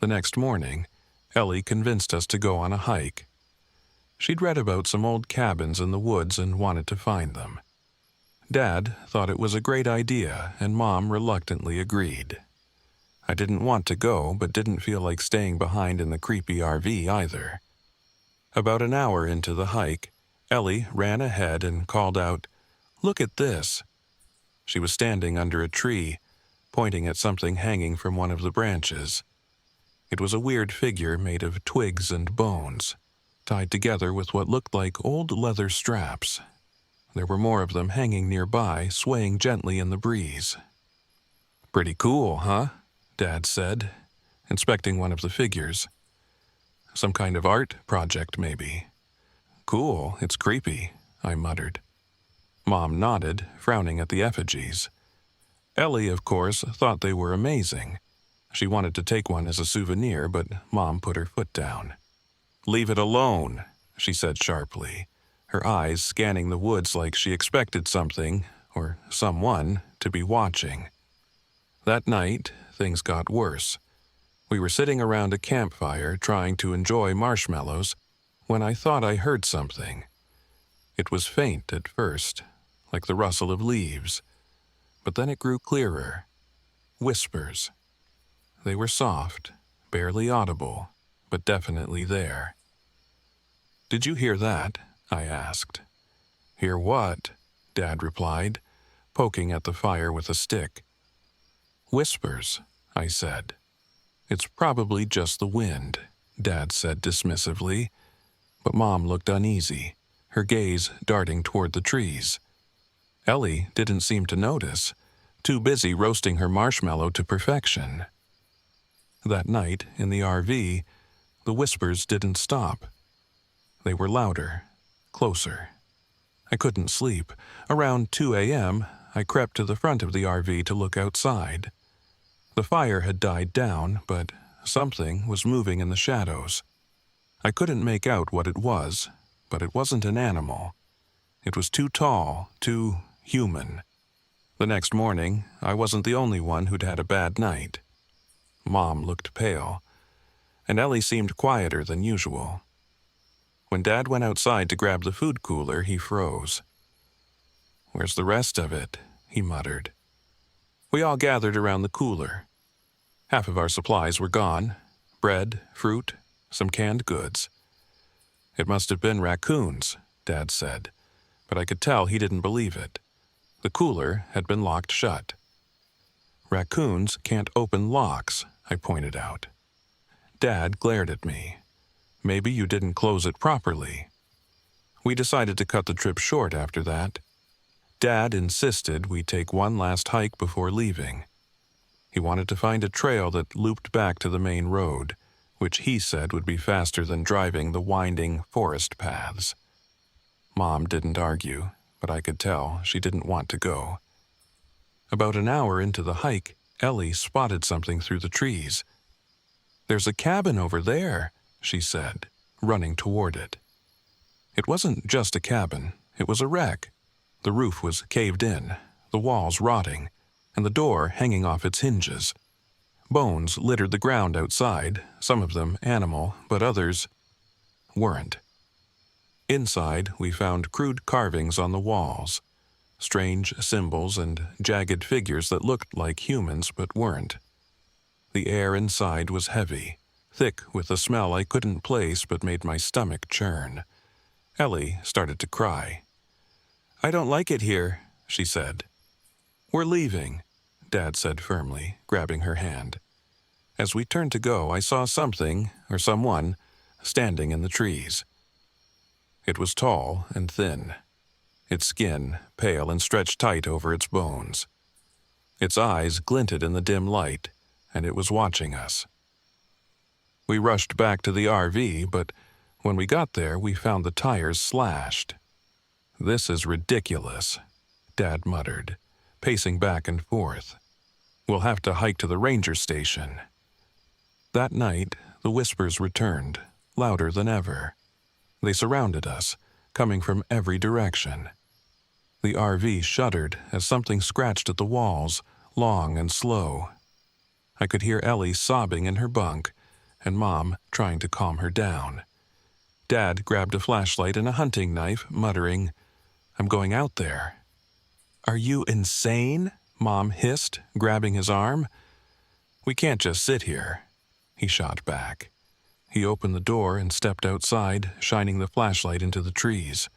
The next morning, Ellie convinced us to go on a hike. She'd read about some old cabins in the woods and wanted to find them. Dad thought it was a great idea, and Mom reluctantly agreed. I didn't want to go, but didn't feel like staying behind in the creepy RV either. About an hour into the hike, Ellie ran ahead and called out, "Look at this." She was standing under a tree, pointing at something hanging from one of the branches. It was a weird figure made of twigs and bones, tied together with what looked like old leather straps. There were more of them hanging nearby, swaying gently in the breeze. "Pretty cool, huh?" Dad said, inspecting one of the figures. "Some kind of art project, maybe." "Cool, it's creepy," I muttered. Mom nodded, frowning at the effigies. Ellie, of course, thought they were amazing. She wanted to take one as a souvenir, but Mom put her foot down. "Leave it alone," she said sharply, her eyes scanning the woods like she expected something, or someone, to be watching. That night, things got worse. We were sitting around a campfire trying to enjoy marshmallows when I thought I heard something. It was faint at first, like the rustle of leaves, but then it grew clearer. Whispers. They were soft, barely audible, but definitely there. "Did you hear that?" I asked. "Hear what?" Dad replied, poking at the fire with a stick. "Whispers," I said. "It's probably just the wind," Dad said dismissively, but Mom looked uneasy, her gaze darting toward the trees. Ellie didn't seem to notice, too busy roasting her marshmallow to perfection. That night, in the RV, the whispers didn't stop. They were louder, closer. I couldn't sleep. Around 2 a.m., I crept to the front of the RV to look outside. The fire had died down, but something was moving in the shadows. I couldn't make out what it was, but it wasn't an animal. It was too tall, too human. The next morning, I wasn't the only one who'd had a bad night. Mom looked pale, and Ellie seemed quieter than usual. When Dad went outside to grab the food cooler, he froze. "Where's the rest of it?" he muttered. We all gathered around the cooler. Half of our supplies were gone: bread, fruit, some canned goods. "It must have been raccoons," Dad said, but I could tell he didn't believe it. The cooler had been locked shut. "Raccoons can't open locks," I pointed out. Dad glared at me. "Maybe you didn't close it properly." We decided to cut the trip short after that. Dad insisted we take one last hike before leaving. He wanted to find a trail that looped back to the main road, which he said would be faster than driving the winding forest paths. Mom didn't argue, but I could tell she didn't want to go. About an hour into the hike, Ellie spotted something through the trees. "There's a cabin over there," she said, running toward it. It wasn't just a cabin, it was a wreck. The roof was caved in, the walls rotting, and the door hanging off its hinges. Bones littered the ground outside, some of them animal, but others weren't. Inside, we found crude carvings on the walls, strange symbols and jagged figures that looked like humans but weren't. The air inside was heavy, thick with a smell I couldn't place but made my stomach churn. Ellie started to cry. "I don't like it here," she said. "We're leaving," Dad said firmly, grabbing her hand. As we turned to go, I saw something, or someone, standing in the trees. It was tall and thin, its skin pale and stretched tight over its bones. Its eyes glinted in the dim light, and it was watching us. We rushed back to the RV, but when we got there, we found the tires slashed. "This is ridiculous," Dad muttered, pacing back and forth. "We'll have to hike to the ranger station." That night, the whispers returned, louder than ever. They surrounded us, coming from every direction. The RV shuddered as something scratched at the walls, long and slow. I could hear Ellie sobbing in her bunk, and Mom trying to calm her down. Dad grabbed a flashlight and a hunting knife, muttering, "I'm going out there." "Are you insane?" Mom hissed, grabbing his arm. "We can't just sit here," he shot back. He opened the door and stepped outside, shining the flashlight into the trees.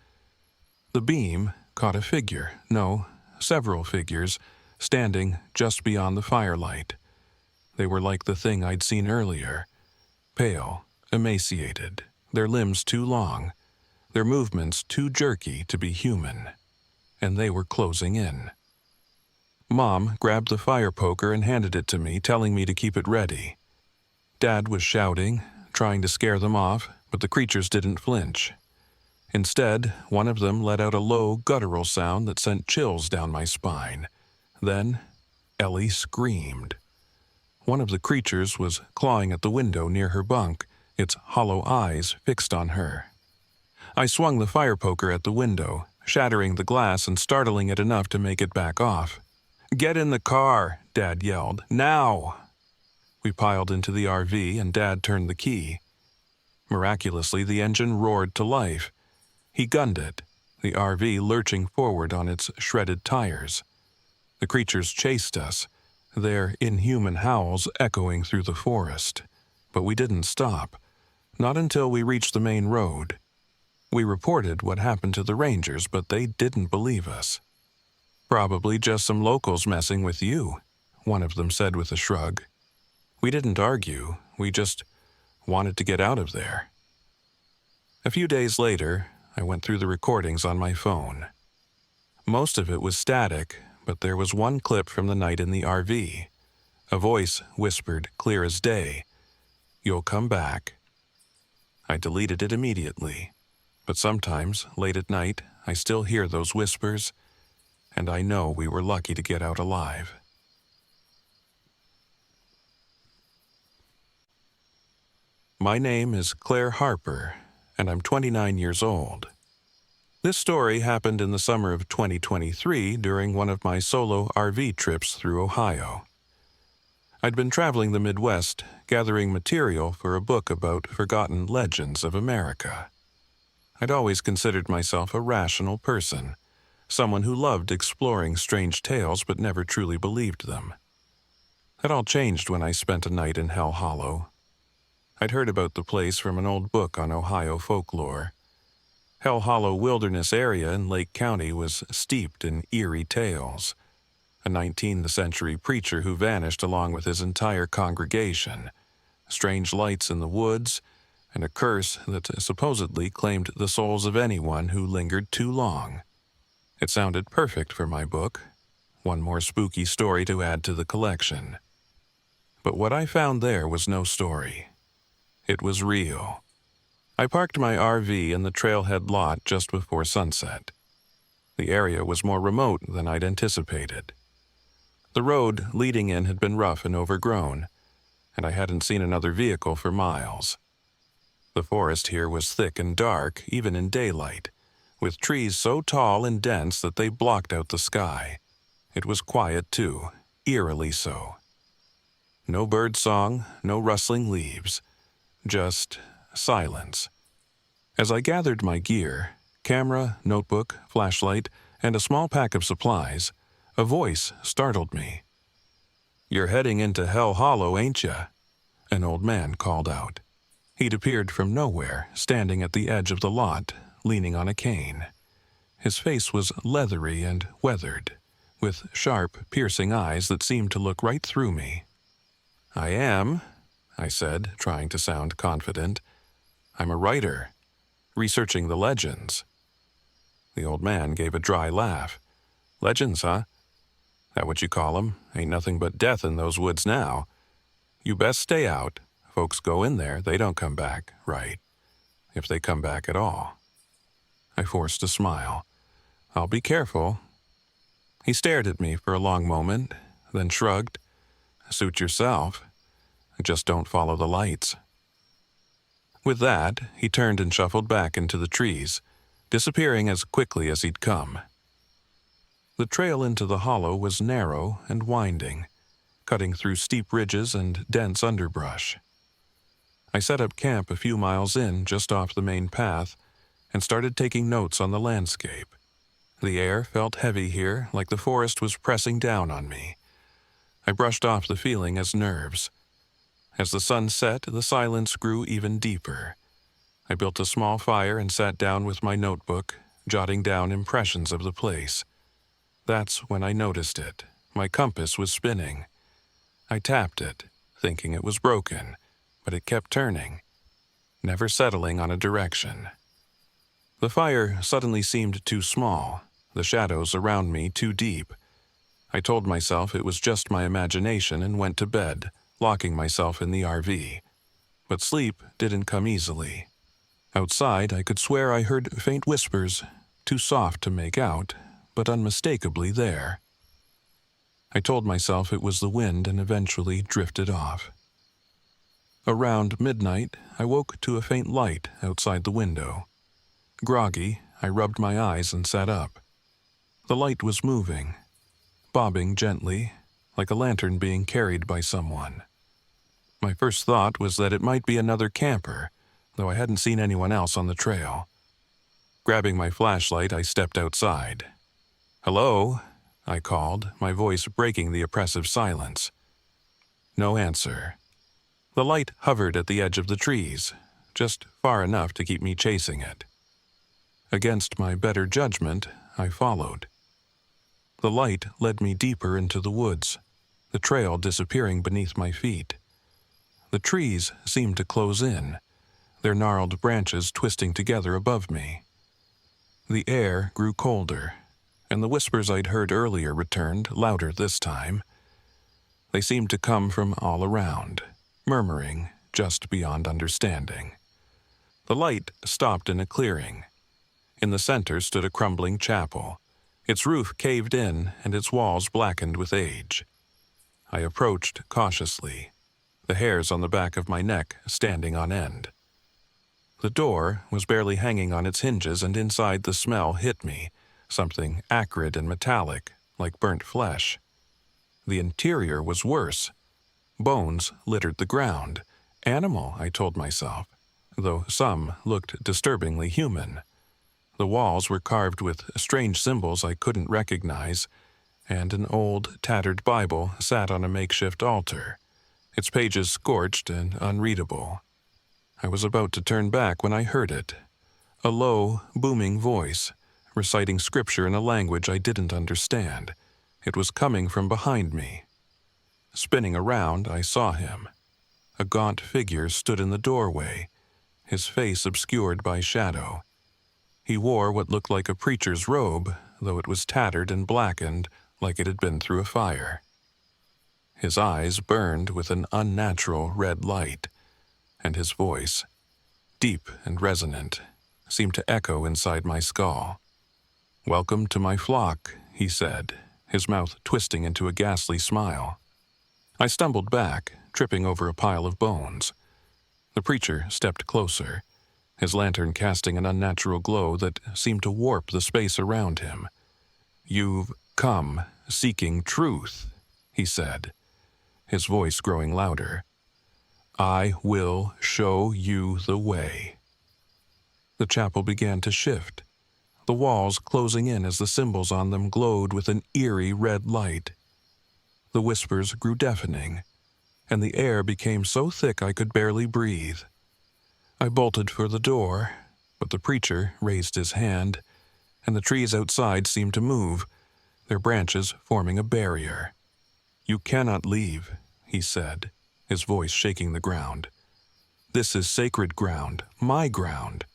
The beam caught a figure, no, several figures, standing just beyond the firelight. They were like the thing I'd seen earlier, pale, emaciated, their limbs too long, their movements too jerky to be human, and they were closing in. Mom grabbed the fire poker and handed it to me, telling me to keep it ready. Dad was shouting, trying to scare them off, but the creatures didn't flinch. Instead, one of them let out a low, guttural sound that sent chills down my spine. Then, Ellie screamed. One of the creatures was clawing at the window near her bunk, its hollow eyes fixed on her. I swung the fire poker at the window, shattering the glass and startling it enough to make it back off. "Get in the car," Dad yelled. "Now!" We piled into the RV and Dad turned the key. Miraculously, the engine roared to life. He gunned it, the RV lurching forward on its shredded tires. The creatures chased us, their inhuman howls echoing through the forest. But we didn't stop, not until we reached the main road. We reported what happened to the rangers, but they didn't believe us. "Probably just some locals messing with you," one of them said with a shrug. We didn't argue, we just wanted to get out of there. A few days later, I went through the recordings on my phone. Most of it was static, but there was one clip from the night in the RV. A voice whispered, clear as day, "You'll come back." I deleted it immediately, but sometimes, late at night, I still hear those whispers, and I know we were lucky to get out alive. My name is Claire Harper, and I'm 29 years old. This story happened in the summer of 2023 during one of my solo RV trips through Ohio. I'd been traveling the Midwest, gathering material for a book about forgotten legends of America. I'd always considered myself a rational person, someone who loved exploring strange tales but never truly believed them. That all changed when I spent a night in Hell Hollow. I'd heard about the place from an old book on Ohio folklore. Hell Hollow Wilderness area in Lake County was steeped in eerie tales. A 19th century preacher who vanished along with his entire congregation, strange lights in the woods, and a curse that supposedly claimed the souls of anyone who lingered too long. It sounded perfect for my book, one more spooky story to add to the collection. But what I found there was no story. It was real. I parked my RV in the trailhead lot just before sunset. The area was more remote than I'd anticipated. The road leading in had been rough and overgrown, and I hadn't seen another vehicle for miles. The forest here was thick and dark, even in daylight, with trees so tall and dense that they blocked out the sky. It was quiet, too, eerily so. No bird song, no rustling leaves, just silence. As I gathered my gear, camera, notebook, flashlight, and a small pack of supplies, a voice startled me. "You're heading into Hell Hollow, ain't ya?" An old man called out. He'd appeared from nowhere, standing at the edge of the lot, leaning on a cane. His face was leathery and weathered, with sharp, piercing eyes that seemed to look right through me. "I am," I said, trying to sound confident. "I'm a writer, researching the legends." The old man gave a dry laugh. "Legends, huh? That what you call 'em? Ain't nothing but death in those woods now. You best stay out. Folks go in there, they don't come back, right? If they come back at all." I forced a smile. "I'll be careful." He stared at me for a long moment, then shrugged. "Suit yourself. Just don't follow the lights." With that, he turned and shuffled back into the trees, disappearing as quickly as he'd come. The trail into the hollow was narrow and winding, cutting through steep ridges and dense underbrush. I set up camp a few miles in, just off the main path, and started taking notes on the landscape. The air felt heavy here, like the forest was pressing down on me. I brushed off the feeling as nerves. As the sun set, the silence grew even deeper. I built a small fire and sat down with my notebook, jotting down impressions of the place. That's when I noticed it. My compass was spinning. I tapped it, thinking it was broken, but it kept turning, never settling on a direction. The fire suddenly seemed too small, the shadows around me too deep. I told myself it was just my imagination and went to bed, locking myself in the RV. But sleep didn't come easily. Outside, I could swear I heard faint whispers, too soft to make out, but unmistakably there. I told myself it was the wind and eventually drifted off. Around midnight, I woke to a faint light outside the window. Groggy, I rubbed my eyes and sat up. The light was moving, bobbing gently, like a lantern being carried by someone. My first thought was that it might be another camper, though I hadn't seen anyone else on the trail. Grabbing my flashlight, I stepped outside. "Hello?" I called, my voice breaking the oppressive silence. No answer. The light hovered at the edge of the trees, just far enough to keep me chasing it. Against my better judgment, I followed. The light led me deeper into the woods, the trail disappearing beneath my feet. The trees seemed to close in, their gnarled branches twisting together above me. The air grew colder, and the whispers I'd heard earlier returned, louder this time. They seemed to come from all around, murmuring just beyond understanding. The light stopped in a clearing. In the center stood a crumbling chapel, its roof caved in and its walls blackened with age. I approached cautiously, the hairs on the back of my neck standing on end. The door was barely hanging on its hinges, and inside the smell hit me, something acrid and metallic, like burnt flesh. The interior was worse. Bones littered the ground. Animal, I told myself, though some looked disturbingly human. The walls were carved with strange symbols I couldn't recognize, and an old, tattered Bible sat on a makeshift altar, its pages scorched and unreadable. I was about to turn back when I heard it, a low, booming voice, reciting scripture in a language I didn't understand. It was coming from behind me. Spinning around, I saw him. A gaunt figure stood in the doorway, his face obscured by shadow. He wore what looked like a preacher's robe, though it was tattered and blackened like it had been through a fire. His eyes burned with an unnatural red light, and his voice, deep and resonant, seemed to echo inside my skull. "Welcome to my flock," he said, his mouth twisting into a ghastly smile. I stumbled back, tripping over a pile of bones. The preacher stepped closer, his lantern casting an unnatural glow that seemed to warp the space around him. "You've come seeking truth," he said, his voice growing louder. "I will show you the way." The chapel began to shift, the walls closing in as the symbols on them glowed with an eerie red light. The whispers grew deafening, and the air became so thick I could barely breathe. I bolted for the door, but the preacher raised his hand, and the trees outside seemed to move, their branches forming a barrier. "You cannot leave," he said, his voice shaking the ground. "This is sacred ground, my ground."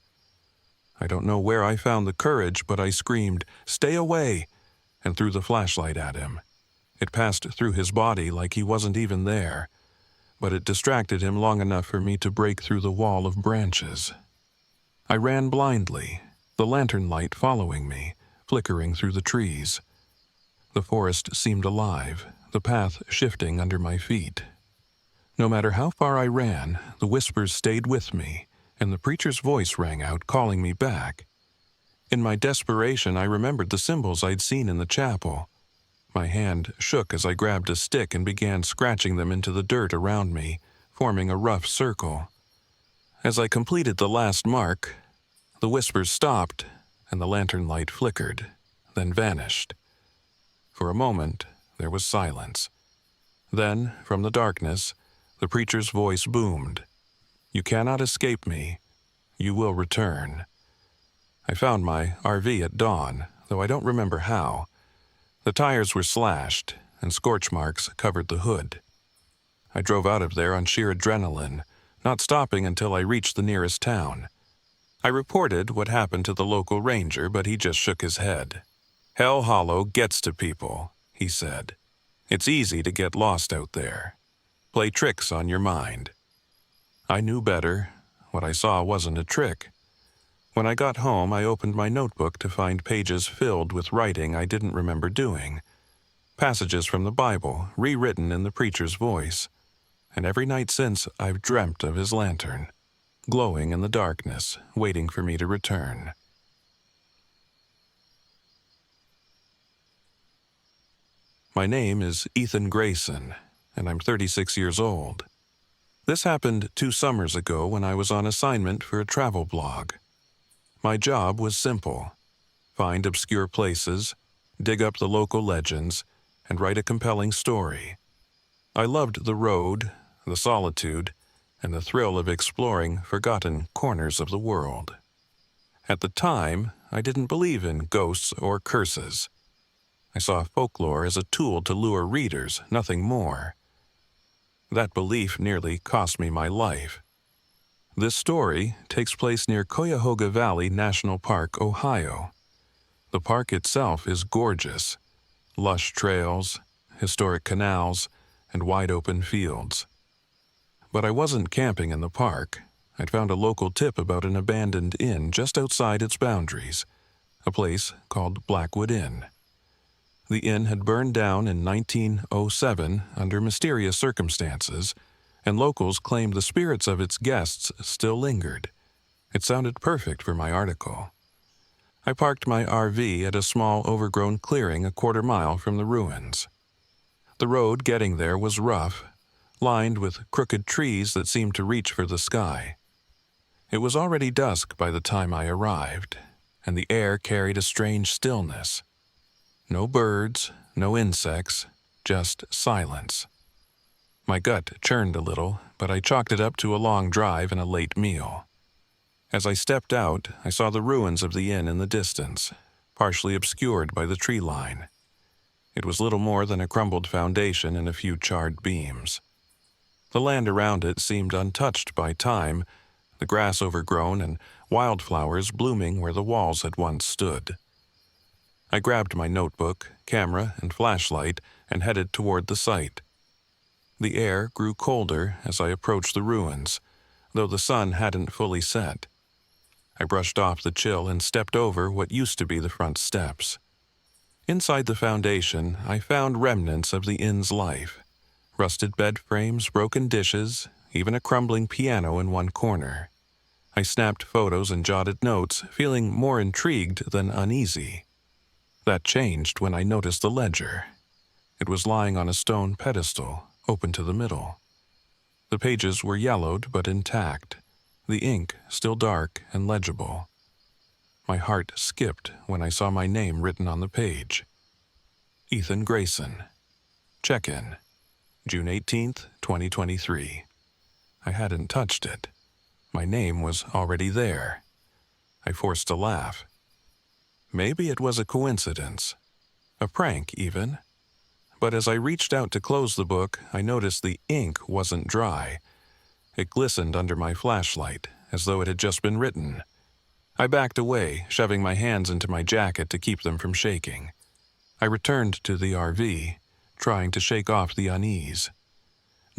I don't know where I found the courage, but I screamed, "Stay away!" and threw the flashlight at him. It passed through his body like he wasn't even there, but it distracted him long enough for me to break through the wall of branches. I ran blindly, the lantern light following me, flickering through the trees. The forest seemed alive, the path shifting under my feet. No matter how far I ran, the whispers stayed with me, and the preacher's voice rang out, calling me back. In my desperation, I remembered the symbols I'd seen in the chapel. My hand shook as I grabbed a stick and began scratching them into the dirt around me, forming a rough circle. As I completed the last mark, the whispers stopped, and the lantern light flickered, then vanished. For a moment, there was silence. Then, from the darkness, the preacher's voice boomed. "You cannot escape me. You will return." I found my RV at dawn, though I don't remember how. The tires were slashed, and scorch marks covered the hood. I drove out of there on sheer adrenaline, not stopping until I reached the nearest town. I reported what happened to the local ranger, but he just shook his head. "Hell Hollow gets to people," he said. "It's easy to get lost out there. Play tricks on your mind." I knew better. What I saw wasn't a trick. When I got home, I opened my notebook to find pages filled with writing I didn't remember doing. Passages from the Bible, rewritten in the preacher's voice. And every night since, I've dreamt of his lantern, glowing in the darkness, waiting for me to return. My name is Ethan Grayson, and I'm 36 years old. This happened 2 summers ago when I was on assignment for a travel blog. My job was simple: find obscure places, dig up the local legends, and write a compelling story. I loved the road, the solitude, and the thrill of exploring forgotten corners of the world. At the time, I didn't believe in ghosts or curses. I saw folklore as a tool to lure readers, nothing more. That belief nearly cost me my life. This story takes place near Cuyahoga Valley National Park, Ohio. The park itself is gorgeous: lush trails, historic canals, and wide-open fields. But I wasn't camping in the park. I'd found a local tip about an abandoned inn just outside its boundaries, a place called Blackwood Inn. The inn had burned down in 1907 under mysterious circumstances, and locals claimed the spirits of its guests still lingered. It sounded perfect for my article. I parked my RV at a small overgrown clearing a quarter mile from the ruins. The road getting there was rough, lined with crooked trees that seemed to reach for the sky. It was already dusk by the time I arrived, and the air carried a strange stillness. No birds, no insects, just silence. My gut churned a little, but I chalked it up to a long drive and a late meal. As I stepped out, I saw the ruins of the inn in the distance, partially obscured by the tree line. It was little more than a crumbled foundation and a few charred beams. The land around it seemed untouched by time, the grass overgrown and wildflowers blooming where the walls had once stood. I grabbed my notebook, camera, and flashlight and headed toward the site. The air grew colder as I approached the ruins, though the sun hadn't fully set. I brushed off the chill and stepped over what used to be the front steps. Inside the foundation, I found remnants of the inn's life: rusted bed frames, broken dishes, even a crumbling piano in one corner. I snapped photos and jotted notes, feeling more intrigued than uneasy. That changed when I noticed the ledger. It was lying on a stone pedestal, open to the middle. The pages were yellowed but intact, the ink still dark and legible. My heart skipped when I saw my name written on the page. Ethan Grayson. Check-in. June 18th, 2023. I hadn't touched it. My name was already there. I forced a laugh. Maybe it was a coincidence. A prank, even. But as I reached out to close the book, I noticed the ink wasn't dry. It glistened under my flashlight, as though it had just been written. I backed away, shoving my hands into my jacket to keep them from shaking. I returned to the RV, trying to shake off the unease.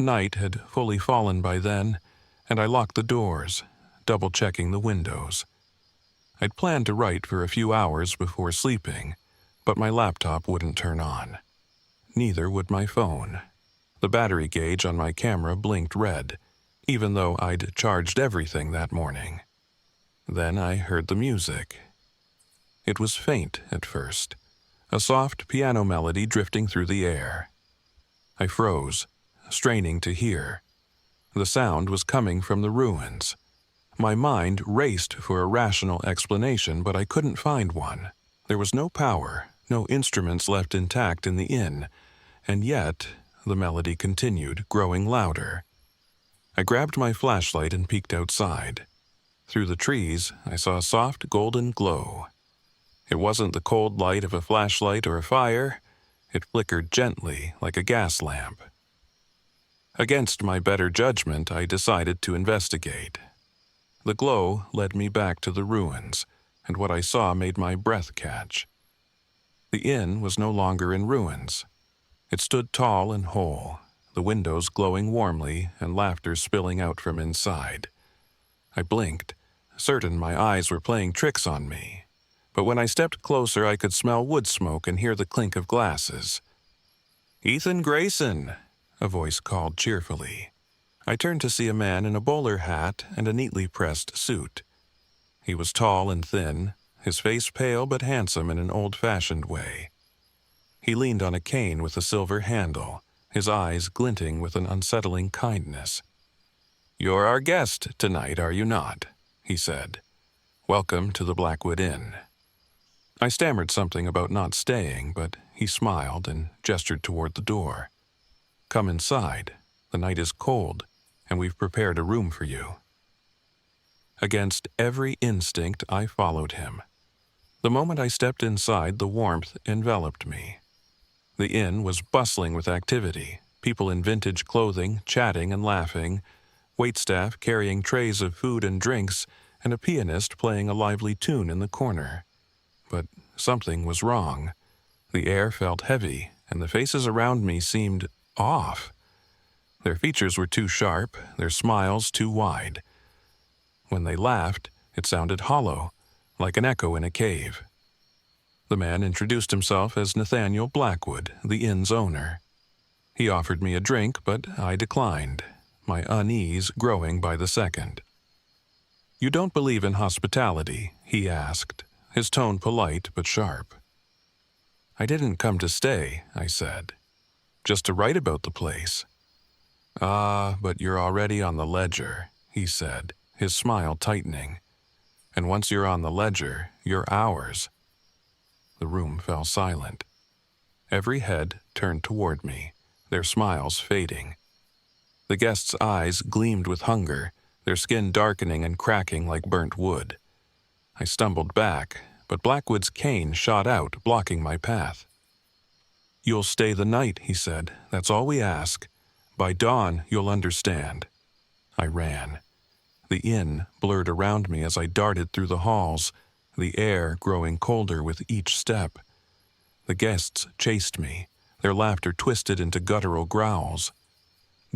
Night had fully fallen by then, and I locked the doors, double-checking the windows. I'd planned to write for a few hours before sleeping, but my laptop wouldn't turn on. Neither would my phone. The battery gauge on my camera blinked red, even though I'd charged everything that morning. Then I heard the music. It was faint at first, a soft piano melody drifting through the air. I froze, straining to hear. The sound was coming from the ruins. My mind raced for a rational explanation, but I couldn't find one. There was no power, no instruments left intact in the inn, and yet the melody continued, growing louder. I grabbed my flashlight and peeked outside. Through the trees, I saw a soft golden glow. It wasn't the cold light of a flashlight or a fire. It flickered gently like a gas lamp. Against my better judgment, I decided to investigate. The glow led me back to the ruins, and what I saw made my breath catch. The inn was no longer in ruins. It stood tall and whole, the windows glowing warmly and laughter spilling out from inside. I blinked, certain my eyes were playing tricks on me. But when I stepped closer, I could smell wood smoke and hear the clink of glasses. "Ethan Grayson," a voice called cheerfully. I turned to see a man in a bowler hat and a neatly pressed suit. He was tall and thin, his face pale but handsome in an old-fashioned way. He leaned on a cane with a silver handle, his eyes glinting with an unsettling kindness. "You're our guest tonight, are you not?" he said. "Welcome to the Blackwood Inn." I stammered something about not staying, but he smiled and gestured toward the door. "Come inside. The night is cold, and we've prepared a room for you." Against every instinct, I followed him. The moment I stepped inside, the warmth enveloped me. The inn was bustling with activity, people in vintage clothing, chatting and laughing, waitstaff carrying trays of food and drinks, and a pianist playing a lively tune in the corner. But something was wrong. The air felt heavy, and the faces around me seemed off. Their features were too sharp, their smiles too wide. When they laughed, it sounded hollow, like an echo in a cave. The man introduced himself as Nathaniel Blackwood, the inn's owner. He offered me a drink, but I declined, my unease growing by the second. "You don't believe in hospitality?" he asked, his tone polite but sharp. "I didn't come to stay," I said. "Just to write about the place." "Ah, but you're already on the ledger," he said, his smile tightening. "And once you're on the ledger, you're ours." The room fell silent. Every head turned toward me, their smiles fading. The guests' eyes gleamed with hunger, their skin darkening and cracking like burnt wood. I stumbled back, but Blackwood's cane shot out, blocking my path. "You'll stay the night," he said. "That's all we ask. By dawn, you'll understand." I ran. The inn blurred around me as I darted through the halls, the air growing colder with each step. The guests chased me, their laughter twisted into guttural growls.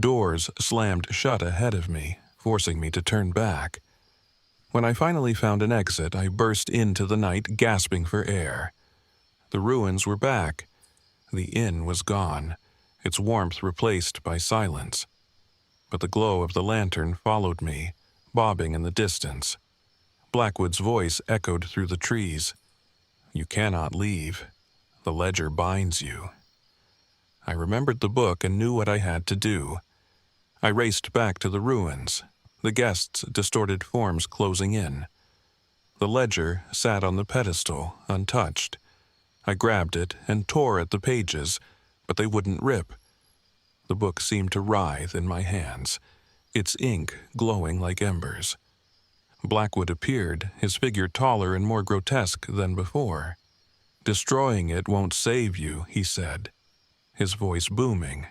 Doors slammed shut ahead of me, forcing me to turn back. When I finally found an exit, I burst into the night, gasping for air. The ruins were back. The inn was gone, its warmth replaced by silence. But the glow of the lantern followed me, bobbing in the distance. Blackwood's voice echoed through the trees. "You cannot leave. The ledger binds you." I remembered the book and knew what I had to do. I raced back to the ruins, the guests' distorted forms closing in. The ledger sat on the pedestal, untouched. I grabbed it and tore at the pages, but they wouldn't rip. The book seemed to writhe in my hands, its ink glowing like embers. Blackwood appeared, his figure taller and more grotesque than before. "Destroying it won't save you," he said, his voice booming.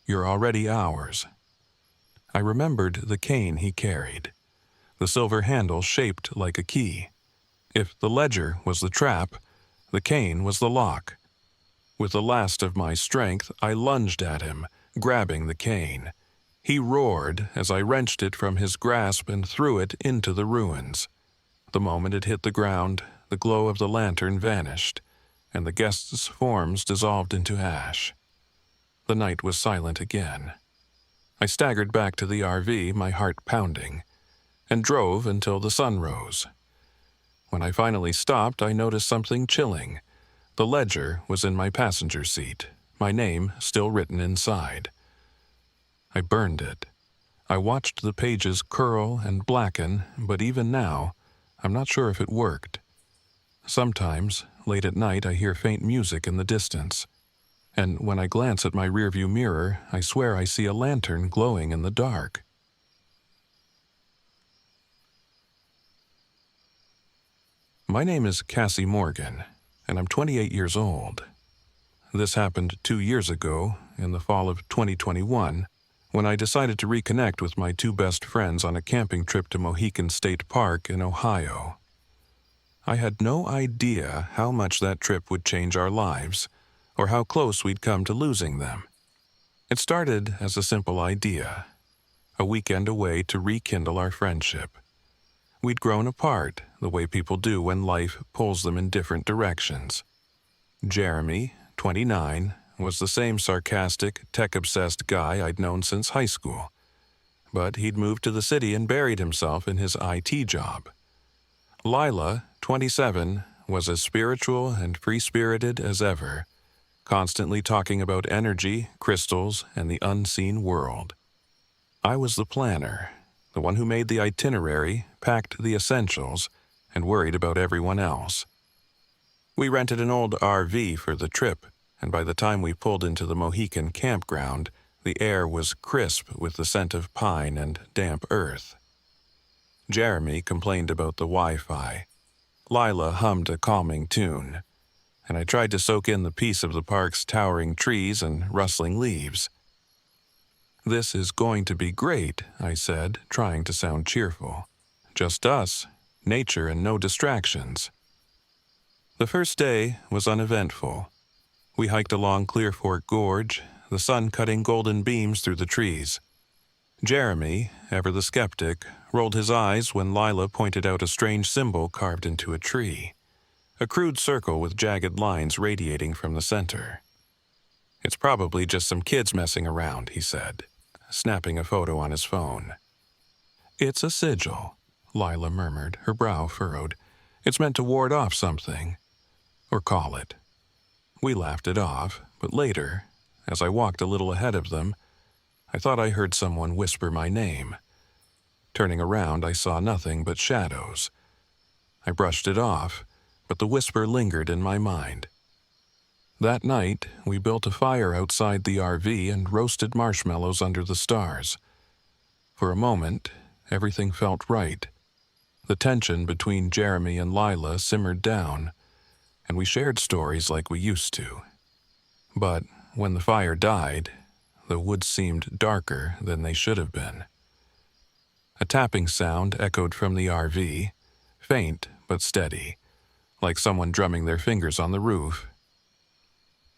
"You're already ours." I remembered the cane he carried, the silver handle shaped like a key. If the ledger was the trap, the cane was the lock. With the last of my strength, I lunged at him, grabbing the cane. He roared as I wrenched it from his grasp and threw it into the ruins. The moment it hit the ground, the glow of the lantern vanished, and the guests' forms dissolved into ash. The night was silent again. I staggered back to the RV, my heart pounding, and drove until the sun rose. When I finally stopped, I noticed something chilling. The ledger was in my passenger seat, my name still written inside. I burned it. I watched the pages curl and blacken, but even now, I'm not sure if it worked. Sometimes, late at night, I hear faint music in the distance. And when I glance at my rearview mirror, I swear I see a lantern glowing in the dark. My name is Cassie Morgan, and I'm 28 years old. This happened 2 years ago, in the fall of 2021, when I decided to reconnect with my two best friends on a camping trip to Mohen State Park in Ohio. I had no idea how much that trip would change our lives, or how close we'd come to losing them. It started as a simple idea, a weekend away to rekindle our friendship. We'd grown apart, the way people do when life pulls them in different directions. Jeremy, 29, was the same sarcastic, tech-obsessed guy I'd known since high school, but he'd moved to the city and buried himself in his IT job. Lila, 27, was as spiritual and free-spirited as ever, constantly talking about energy, crystals, and the unseen world. I was the planner, the one who made the itinerary, packed the essentials, and worried about everyone else. We rented an old RV for the trip, and by the time we pulled into the Mohican campground, the air was crisp with the scent of pine and damp earth. Jeremy complained about the Wi-Fi. Lila hummed a calming tune, and I tried to soak in the peace of the park's towering trees and rustling leaves. "This is going to be great," I said, trying to sound cheerful. "Just us, nature, and no distractions." The first day was uneventful. We hiked along Clear Fork Gorge, the sun cutting golden beams through the trees. Jeremy, ever the skeptic, rolled his eyes when Lila pointed out a strange symbol carved into a tree, a crude circle with jagged lines radiating from the center. "It's probably just some kids messing around," he said, snapping a photo on his phone. "It's a sigil," Lila murmured, her brow furrowed. "It's meant to ward off something. Or call it." We laughed it off, but later, as I walked a little ahead of them, I thought I heard someone whisper my name. Turning around, I saw nothing but shadows. I brushed it off, but the whisper lingered in my mind. That night, we built a fire outside the RV and roasted marshmallows under the stars. For a moment, everything felt right. The tension between Jeremy and Lila simmered down, and we shared stories like we used to. But when the fire died, the woods seemed darker than they should have been. A tapping sound echoed from the RV, faint but steady, like someone drumming their fingers on the roof.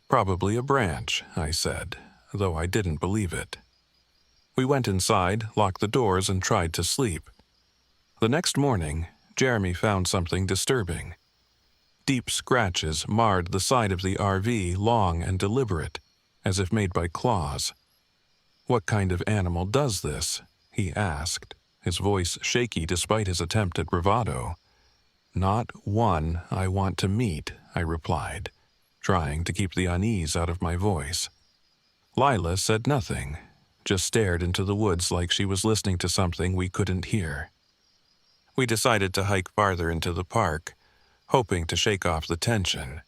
"Probably a branch," I said, though I didn't believe it. We went inside, locked the doors, and tried to sleep. The next morning, Jeremy found something disturbing. Deep scratches marred the side of the RV, long and deliberate, as if made by claws. "What kind of animal does this?" he asked, his voice shaky despite his attempt at bravado. "Not one I want to meet," I replied, trying to keep the unease out of my voice. Lila said nothing, just stared into the woods like she was listening to something we couldn't hear. We decided to hike farther into the park, hoping to shake off the tension.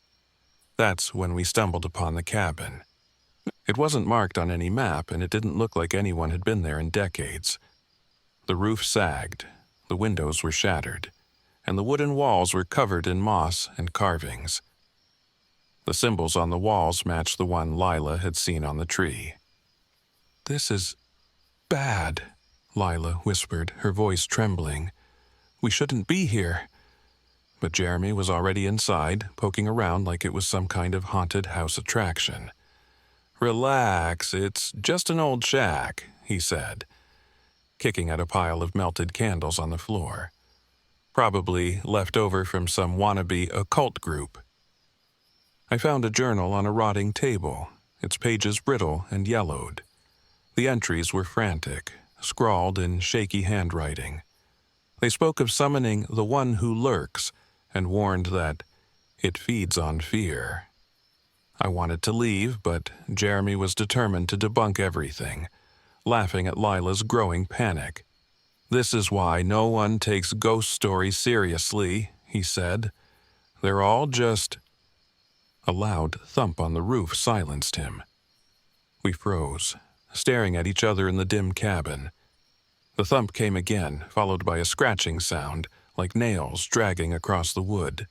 That's when we stumbled upon the cabin. It wasn't marked on any map, and it didn't look like anyone had been there in decades. The roof sagged, the windows were shattered, and the wooden walls were covered in moss and carvings. The symbols on the walls matched the one Lila had seen on the tree. "This is bad," Lila whispered, her voice trembling. "We shouldn't be here." But Jeremy was already inside, poking around like it was some kind of haunted house attraction. "Relax, it's just an old shack," he said, kicking at a pile of melted candles on the floor. "Probably left over from some wannabe occult group." I found a journal on a rotting table, its pages brittle and yellowed. The entries were frantic, scrawled in shaky handwriting. They spoke of summoning the one who lurks, and warned that it feeds on fear. I wanted to leave, but Jeremy was determined to debunk everything, laughing at Lila's growing panic. "This is why no one takes ghost stories seriously," he said. "They're all just—" A loud thump on the roof silenced him. We froze, staring at each other in the dim cabin. The thump came again, followed by a scratching sound, like nails dragging across the wood.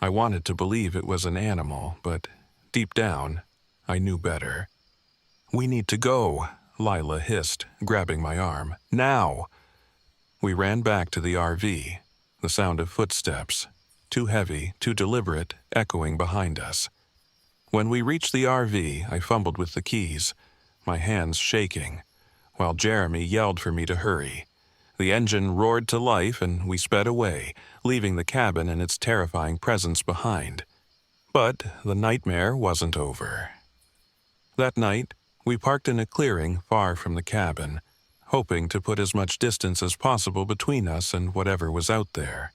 I wanted to believe it was an animal, but deep down, I knew better. "We need to go," Lila hissed, grabbing my arm. "Now!" We ran back to the RV, the sound of footsteps, too heavy, too deliberate, echoing behind us. When we reached the RV, I fumbled with the keys, my hands shaking, while Jeremy yelled for me to hurry. The engine roared to life, and we sped away, leaving the cabin and its terrifying presence behind. But the nightmare wasn't over. That night, we parked in a clearing far from the cabin, hoping to put as much distance as possible between us and whatever was out there.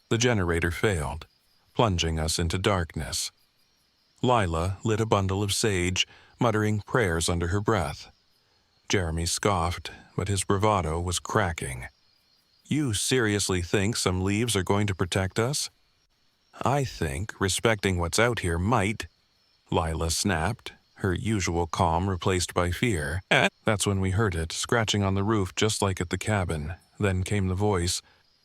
The generator failed, plunging us into darkness. Lila lit a bundle of sage, muttering prayers under her breath. Jeremy scoffed, but his bravado was cracking. You seriously think some leaves are going to protect us? I think respecting what's out here might, Lila snapped, her usual calm replaced by fear. That's when we heard it, scratching on the roof just like at the cabin. Then came the voice,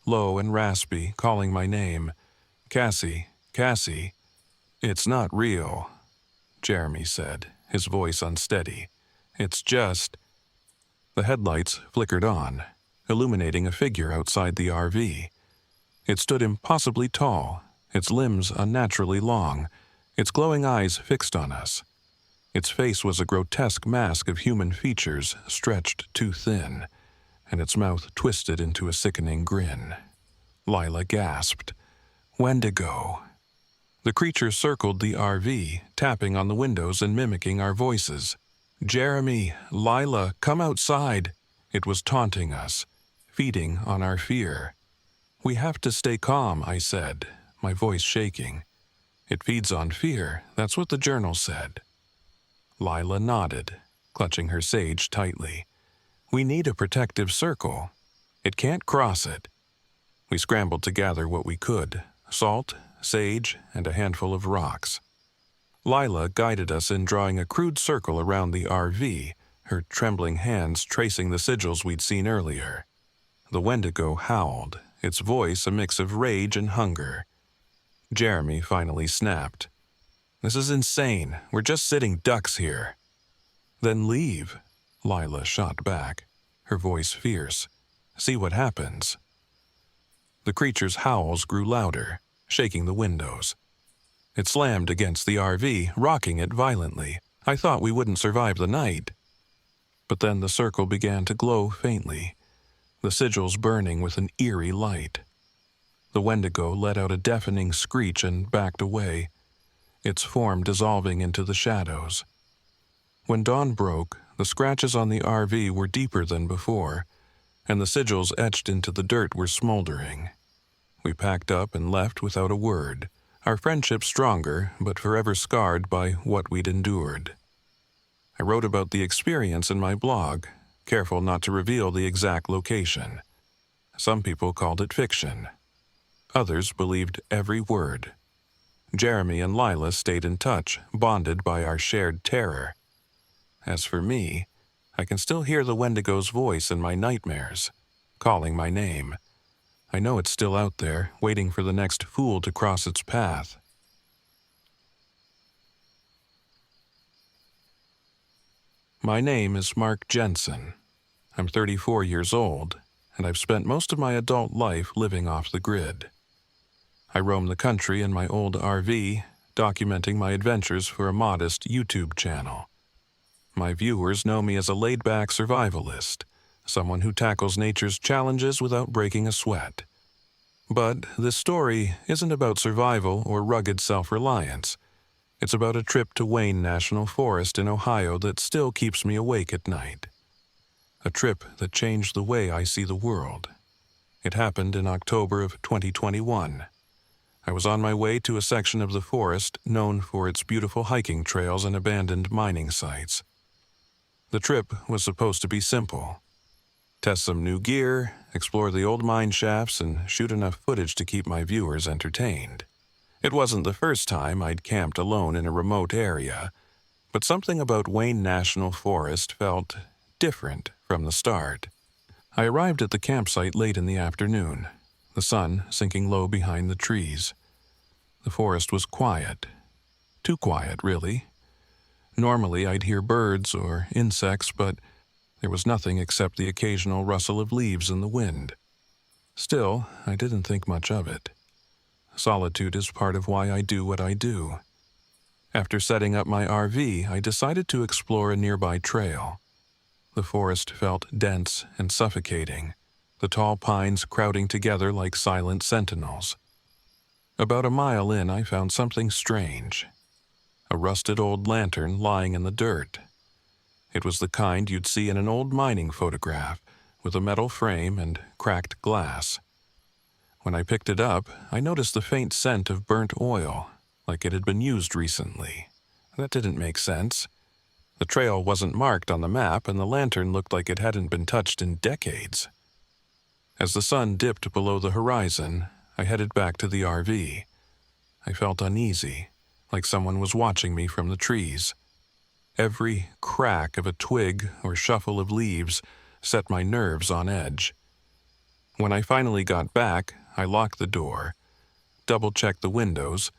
low and raspy, calling my name. Cassie, Cassie. It's not real, Jeremy said, his voice unsteady. It's just... The headlights flickered on, illuminating a figure outside the RV. It stood impossibly tall, its limbs unnaturally long, its glowing eyes fixed on us. Its face was a grotesque mask of human features stretched too thin, and its mouth twisted into a sickening grin. Lila gasped. Wendigo. The creature circled the RV, tapping on the windows and mimicking our voices. Jeremy, Lila, come outside. It was taunting us, feeding on our fear. We have to stay calm, I said, my voice shaking. It feeds on fear, that's what the journal said. Lila nodded, clutching her sage tightly. We need a protective circle. It can't cross it. We scrambled to gather what we could, salt, sage, and a handful of rocks. Lila guided us in drawing a crude circle around the RV, her trembling hands tracing the sigils we'd seen earlier. The Wendigo howled, its voice a mix of rage and hunger. Jeremy finally snapped. This is insane. We're just sitting ducks here. Then leave, Lila shot back, her voice fierce. See what happens. The creature's howls grew louder, shaking the windows. It slammed against the RV, rocking it violently. I thought we wouldn't survive the night. But then the circle began to glow faintly, the sigils burning with an eerie light. The Wendigo let out a deafening screech and backed away, its form dissolving into the shadows. When dawn broke, the scratches on the RV were deeper than before, and the sigils etched into the dirt were smoldering. We packed up and left without a word, our friendship stronger but forever scarred by what we'd endured. I wrote about the experience in my blog, careful not to reveal the exact location. Some people called it fiction. Others believed every word. Jeremy and Lila stayed in touch, bonded by our shared terror. As for me, I can still hear the Wendigo's voice in my nightmares, calling my name. I know it's still out there, waiting for the next fool to cross its path. My name is Mark Jensen. I'm 34 years old, and I've spent most of my adult life living off the grid. I roam the country in my old RV, documenting my adventures for a modest YouTube channel. My viewers know me as a laid-back survivalist, someone who tackles nature's challenges without breaking a sweat. But this story isn't about survival or rugged self-reliance. It's about a trip to Wayne National Forest in Ohio that still keeps me awake at night. A trip that changed the way I see the world. It happened in October of 2021. I was on my way to a section of the forest known for its beautiful hiking trails and abandoned mining sites. The trip was supposed to be simple. Test some new gear, explore the old mine shafts, and shoot enough footage to keep my viewers entertained. It wasn't the first time I'd camped alone in a remote area, but something about Wayne National Forest felt different from the start. I arrived at the campsite late in the afternoon, the sun sinking low behind the trees. The forest was quiet. Too quiet, really. Normally I'd hear birds or insects, but there was nothing except the occasional rustle of leaves in the wind. Still, I didn't think much of it. Solitude is part of why I do what I do. After setting up my RV, I decided to explore a nearby trail. The forest felt dense and suffocating, the tall pines crowding together like silent sentinels. About a mile in, I found something strange. A rusted old lantern lying in the dirt. It was the kind you'd see in an old mining photograph, with a metal frame and cracked glass. When I picked it up, I noticed the faint scent of burnt oil, like it had been used recently. That didn't make sense. The trail wasn't marked on the map, and the lantern looked like it hadn't been touched in decades. As the sun dipped below the horizon, I headed back to the RV. I felt uneasy, like someone was watching me from the trees. Every crack of a twig or shuffle of leaves set my nerves on edge. When I finally got back, I locked the door, double-checked the windows,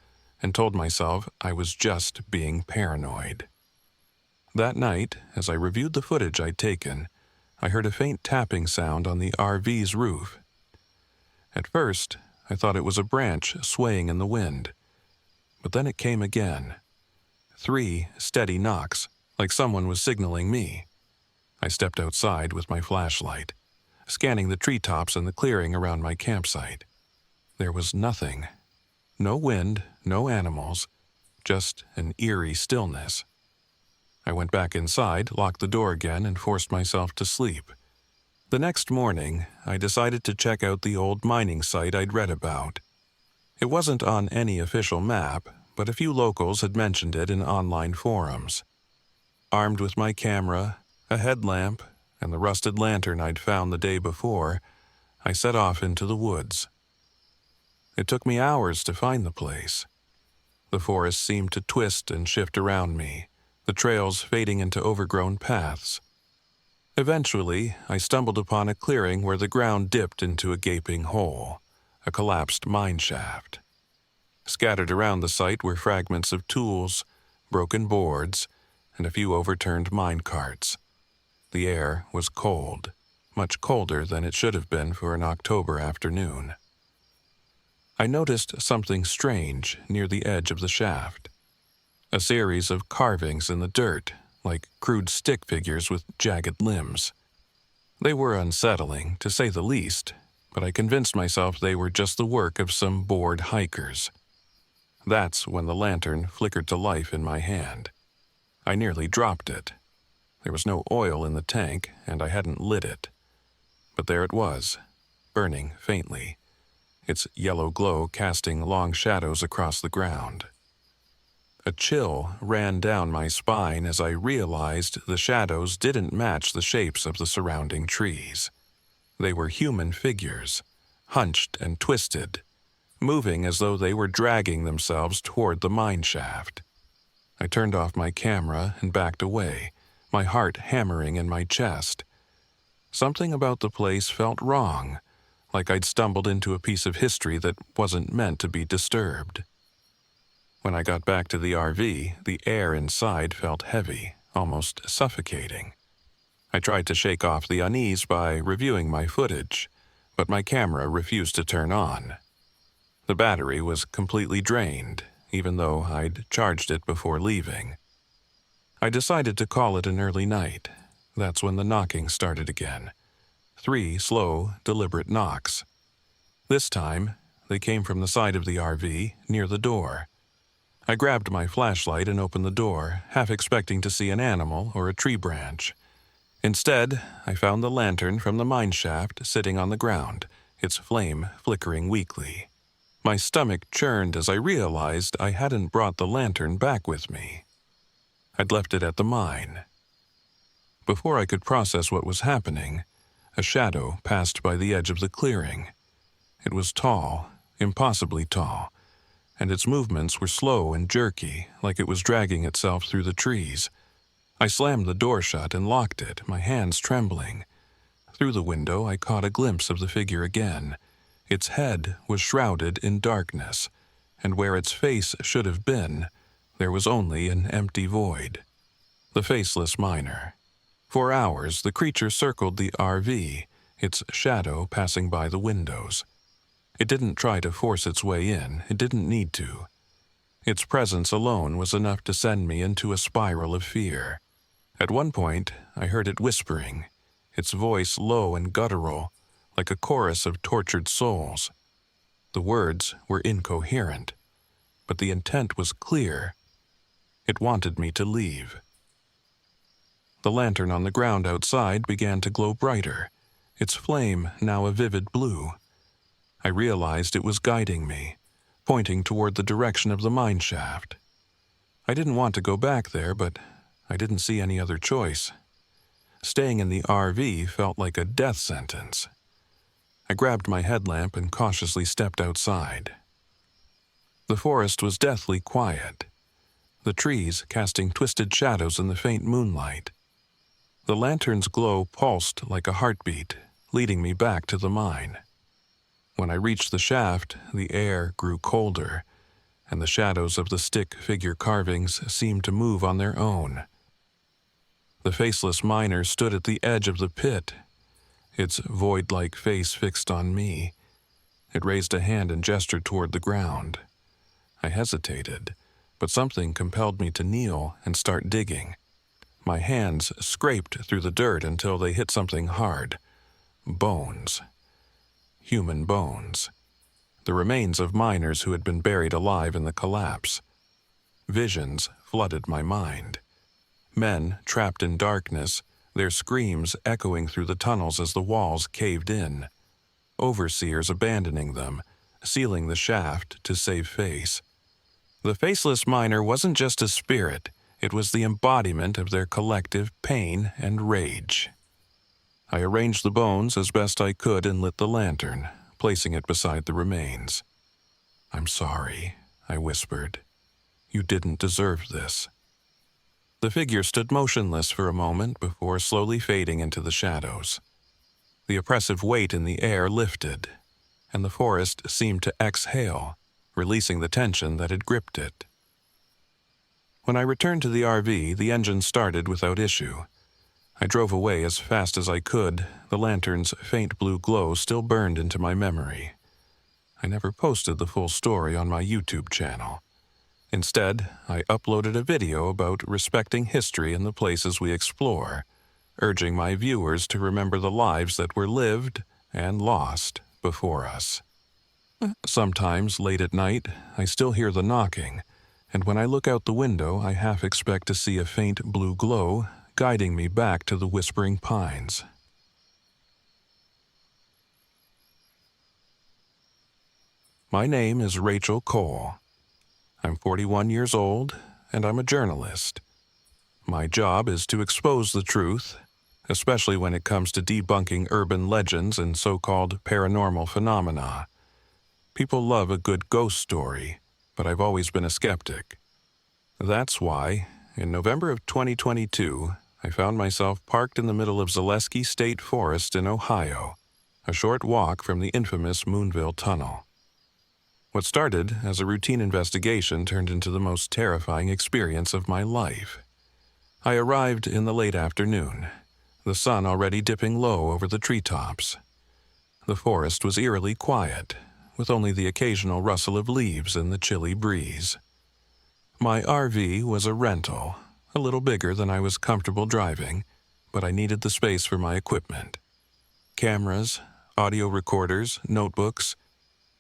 and told myself I was just being paranoid. That night, as I reviewed the footage I'd taken, I heard a faint tapping sound on the RV's roof. At first, I thought it was a branch swaying in the wind, but then it came again. 3 steady knocks, like someone was signaling me. I stepped outside with my flashlight, scanning the treetops and the clearing around my campsite. There was nothing. No wind, no animals, just an eerie stillness. I went back inside, locked the door again, and forced myself to sleep. The next morning, I decided to check out the old mining site I'd read about. It wasn't on any official map, but a few locals had mentioned it in online forums. Armed with my camera, a headlamp, and the rusted lantern I'd found the day before, I set off into the woods. It took me hours to find the place. The forest seemed to twist and shift around me, the trails fading into overgrown paths. Eventually, I stumbled upon a clearing where the ground dipped into a gaping hole, a collapsed mine shaft. Scattered around the site were fragments of tools, broken boards, and a few overturned mine carts. The air was cold, much colder than it should have been for an October afternoon. I noticed something strange near the edge of the shaft. A series of carvings in the dirt, like crude stick figures with jagged limbs. They were unsettling, to say the least, but I convinced myself they were just the work of some bored hikers. That's when the lantern flickered to life in my hand. I nearly dropped it. There was no oil in the tank, and I hadn't lit it. But there it was, burning faintly, its yellow glow casting long shadows across the ground. A chill ran down my spine as I realized the shadows didn't match the shapes of the surrounding trees. They were human figures, hunched and twisted, moving as though they were dragging themselves toward the mine shaft. I turned off my camera and backed away, my heart hammering in my chest. Something about the place felt wrong, like I'd stumbled into a piece of history that wasn't meant to be disturbed. When I got back to the RV, the air inside felt heavy, almost suffocating. I tried to shake off the unease by reviewing my footage, but my camera refused to turn on. The battery was completely drained, even though I'd charged it before leaving. I decided to call it an early night. That's when the knocking started again. 3 slow, deliberate knocks. This time, they came from the side of the RV, near the door. I grabbed my flashlight and opened the door, half expecting to see an animal or a tree branch. Instead, I found the lantern from the mine shaft sitting on the ground, its flame flickering weakly. My stomach churned as I realized I hadn't brought the lantern back with me. I'd left it at the mine. Before I could process what was happening, a shadow passed by the edge of the clearing. It was tall, impossibly tall, and its movements were slow and jerky, like it was dragging itself through the trees. I slammed the door shut and locked it, my hands trembling. Through the window, I caught a glimpse of the figure again. Its head was shrouded in darkness, and where its face should have been, there was only an empty void. The faceless miner. For hours, the creature circled the RV, its shadow passing by the windows. It didn't try to force its way in, it didn't need to. Its presence alone was enough to send me into a spiral of fear. At one point, I heard it whispering, its voice low and guttural, like a chorus of tortured souls. The words were incoherent, but the intent was clear. It wanted me to leave. The lantern on the ground outside began to glow brighter, its flame now a vivid blue. I realized it was guiding me, pointing toward the direction of the mine shaft. I didn't want to go back there, but I didn't see any other choice. Staying in the RV felt like a death sentence. I grabbed my headlamp and cautiously stepped outside. The forest was deathly quiet, the trees casting twisted shadows in the faint moonlight. The lantern's glow pulsed like a heartbeat, leading me back to the mine. When I reached the shaft, the air grew colder, and the shadows of the stick figure carvings seemed to move on their own. The faceless miner stood at the edge of the pit, its void-like face fixed on me. It raised a hand and gestured toward the ground. I hesitated, but something compelled me to kneel and start digging. My hands scraped through the dirt until they hit something hard. Bones. Human bones. The remains of miners who had been buried alive in the collapse. Visions flooded my mind. Men trapped in darkness, their screams echoing through the tunnels as the walls caved in. Overseers abandoning them, sealing the shaft to save face. The faceless miner wasn't just a spirit, it was the embodiment of their collective pain and rage. I arranged the bones as best I could and lit the lantern, placing it beside the remains. "I'm sorry," I whispered. "You didn't deserve this." The figure stood motionless for a moment before slowly fading into the shadows. The oppressive weight in the air lifted, and the forest seemed to exhale, releasing the tension that had gripped it. When I returned to the RV, the engine started without issue. I drove away as fast as I could, the lantern's faint blue glow still burned into my memory. I never posted the full story on my YouTube channel. Instead, I uploaded a video about respecting history in the places we explore, urging my viewers to remember the lives that were lived and lost before us. Sometimes, late at night, I still hear the knocking, and when I look out the window, I half expect to see a faint blue glow guiding me back to the whispering pines. My name is Rachel Cole. I'm 41 years old, and I'm a journalist. My job is to expose the truth, especially when it comes to debunking urban legends and so-called paranormal phenomena. People love a good ghost story, but I've always been a skeptic. That's why, in November of 2022, I found myself parked in the middle of Zaleski State Forest in Ohio, a short walk from the infamous Moonville Tunnel. What started as a routine investigation turned into the most terrifying experience of my life. I arrived in the late afternoon, the sun already dipping low over the treetops. The forest was eerily quiet, with only the occasional rustle of leaves in the chilly breeze. My RV was a rental, a little bigger than I was comfortable driving, but I needed the space for my equipment. Cameras, audio recorders, notebooks.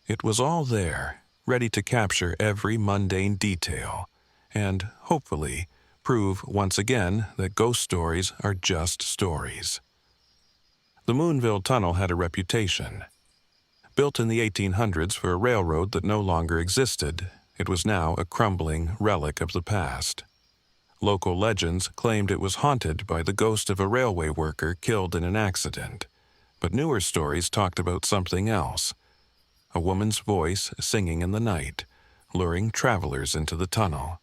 It was all there, ready to capture every mundane detail, and, hopefully, prove once again that ghost stories are just stories. The Moonville Tunnel had a reputation. Built in the 1800s for a railroad that no longer existed, it was now a crumbling relic of the past. Local legends claimed it was haunted by the ghost of a railway worker killed in an accident, but newer stories talked about something else. A woman's voice singing in the night, luring travelers into the tunnel.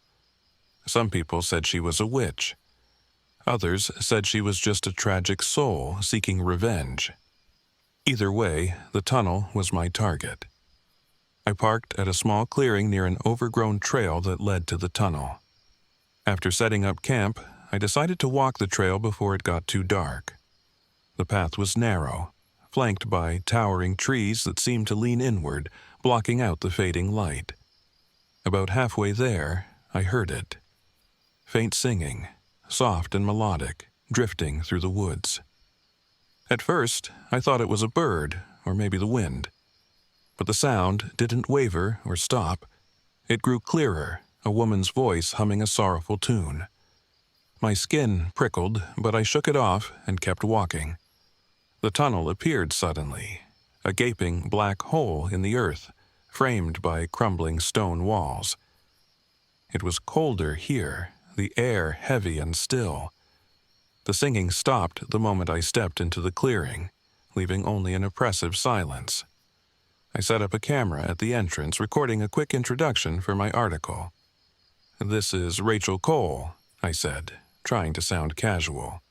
Some people said she was a witch. Others said she was just a tragic soul seeking revenge. Either way, the tunnel was my target. I parked at a small clearing near an overgrown trail that led to the tunnel. After setting up camp, I decided to walk the trail before it got too dark. The path was narrow, flanked by towering trees that seemed to lean inward, blocking out the fading light. About halfway there, I heard it. Faint singing, soft and melodic, drifting through the woods. At first, I thought it was a bird, or maybe the wind. But the sound didn't waver or stop. It grew clearer, a woman's voice humming a sorrowful tune. My skin prickled, but I shook it off and kept walking. The tunnel appeared suddenly, a gaping black hole in the earth, framed by crumbling stone walls. It was colder here the air heavy and still. The singing stopped the moment I stepped into the clearing, leaving only an oppressive silence. I set up a camera at the entrance, recording a quick introduction for my article. "This is Rachel Cole," I said, trying to sound casual.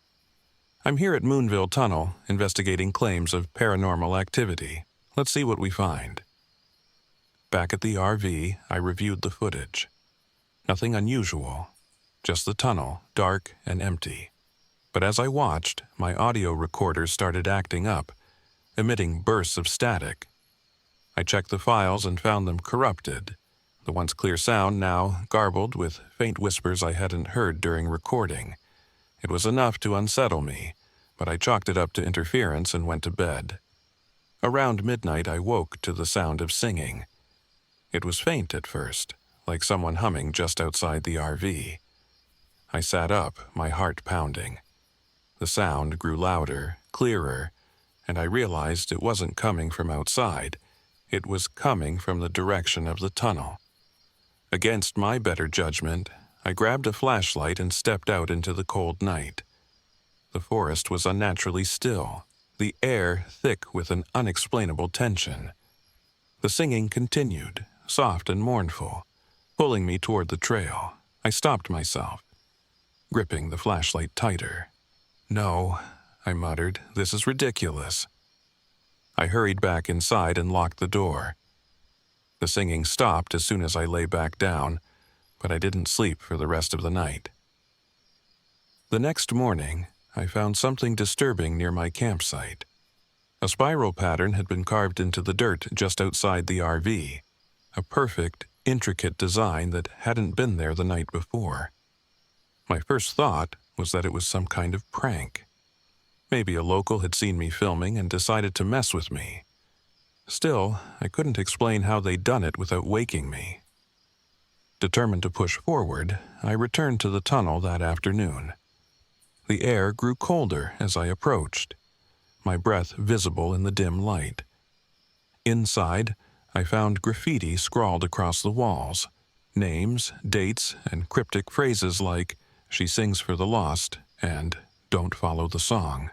"I'm here at Moonville Tunnel, investigating claims of paranormal activity. Let's see what we find." Back at the RV, I reviewed the footage. Nothing unusual, just the tunnel, dark and empty. But as I watched, my audio recorder started acting up, emitting bursts of static. I checked the files and found them corrupted, the once clear sound now garbled with faint whispers I hadn't heard during recording. It was enough to unsettle me, but I chalked it up to interference and went to bed. Around midnight, I woke to the sound of singing. It was faint at first, like someone humming just outside the RV. I sat up, my heart pounding. The sound grew louder, clearer, and I realized it wasn't coming from outside. It was coming from the direction of the tunnel. Against my better judgment, I grabbed a flashlight and stepped out into the cold night. The forest was unnaturally still, the air thick with an unexplainable tension. The singing continued, soft and mournful, pulling me toward the trail. I stopped myself, gripping the flashlight tighter. "No," I muttered, "this is ridiculous." I hurried back inside and locked the door. The singing stopped as soon as I lay back down, but I didn't sleep for the rest of the night. The next morning, I found something disturbing near my campsite. A spiral pattern had been carved into the dirt just outside the RV, a perfect, intricate design that hadn't been there the night before. My first thought was that it was some kind of prank. Maybe a local had seen me filming and decided to mess with me. Still, I couldn't explain how they'd done it without waking me. Determined to push forward, I returned to the tunnel that afternoon. The air grew colder as I approached, my breath visible in the dim light. Inside, I found graffiti scrawled across the walls, names, dates, and cryptic phrases like, "She sings for the lost," and "Don't follow the song."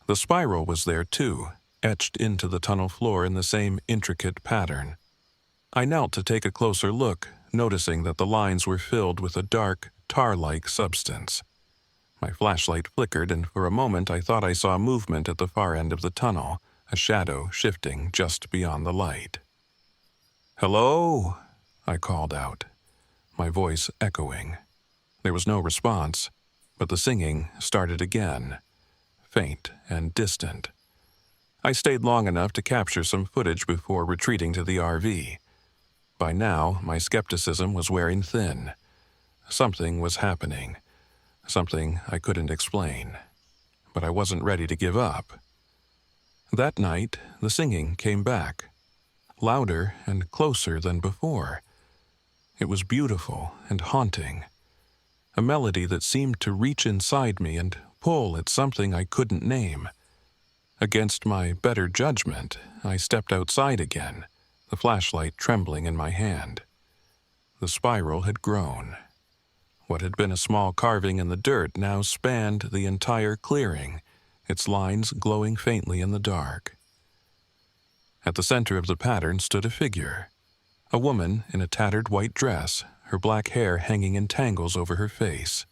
The spiral was there too, etched into the tunnel floor in the same intricate pattern. I knelt to take a closer look, noticing that the lines were filled with a dark, tar-like substance. My flashlight flickered, and for a moment I thought I saw movement at the far end of the tunnel, a shadow shifting just beyond the light. "Hello?" I called out, my voice echoing. There was no response, but the singing started again, faint and distant. I stayed long enough to capture some footage before retreating to the RV. By now, my skepticism was wearing thin. Something was happening, something I couldn't explain, but I wasn't ready to give up. That night, the singing came back, louder and closer than before. It was beautiful and haunting, a melody that seemed to reach inside me and pull at something I couldn't name. Against my better judgment, I stepped outside again, the flashlight trembling in my hand. The spiral had grown. What had been a small carving in the dirt now spanned the entire clearing, its lines glowing faintly in the dark. At the center of the pattern stood a figure, a woman in a tattered white dress, her black hair hanging in tangles over her face.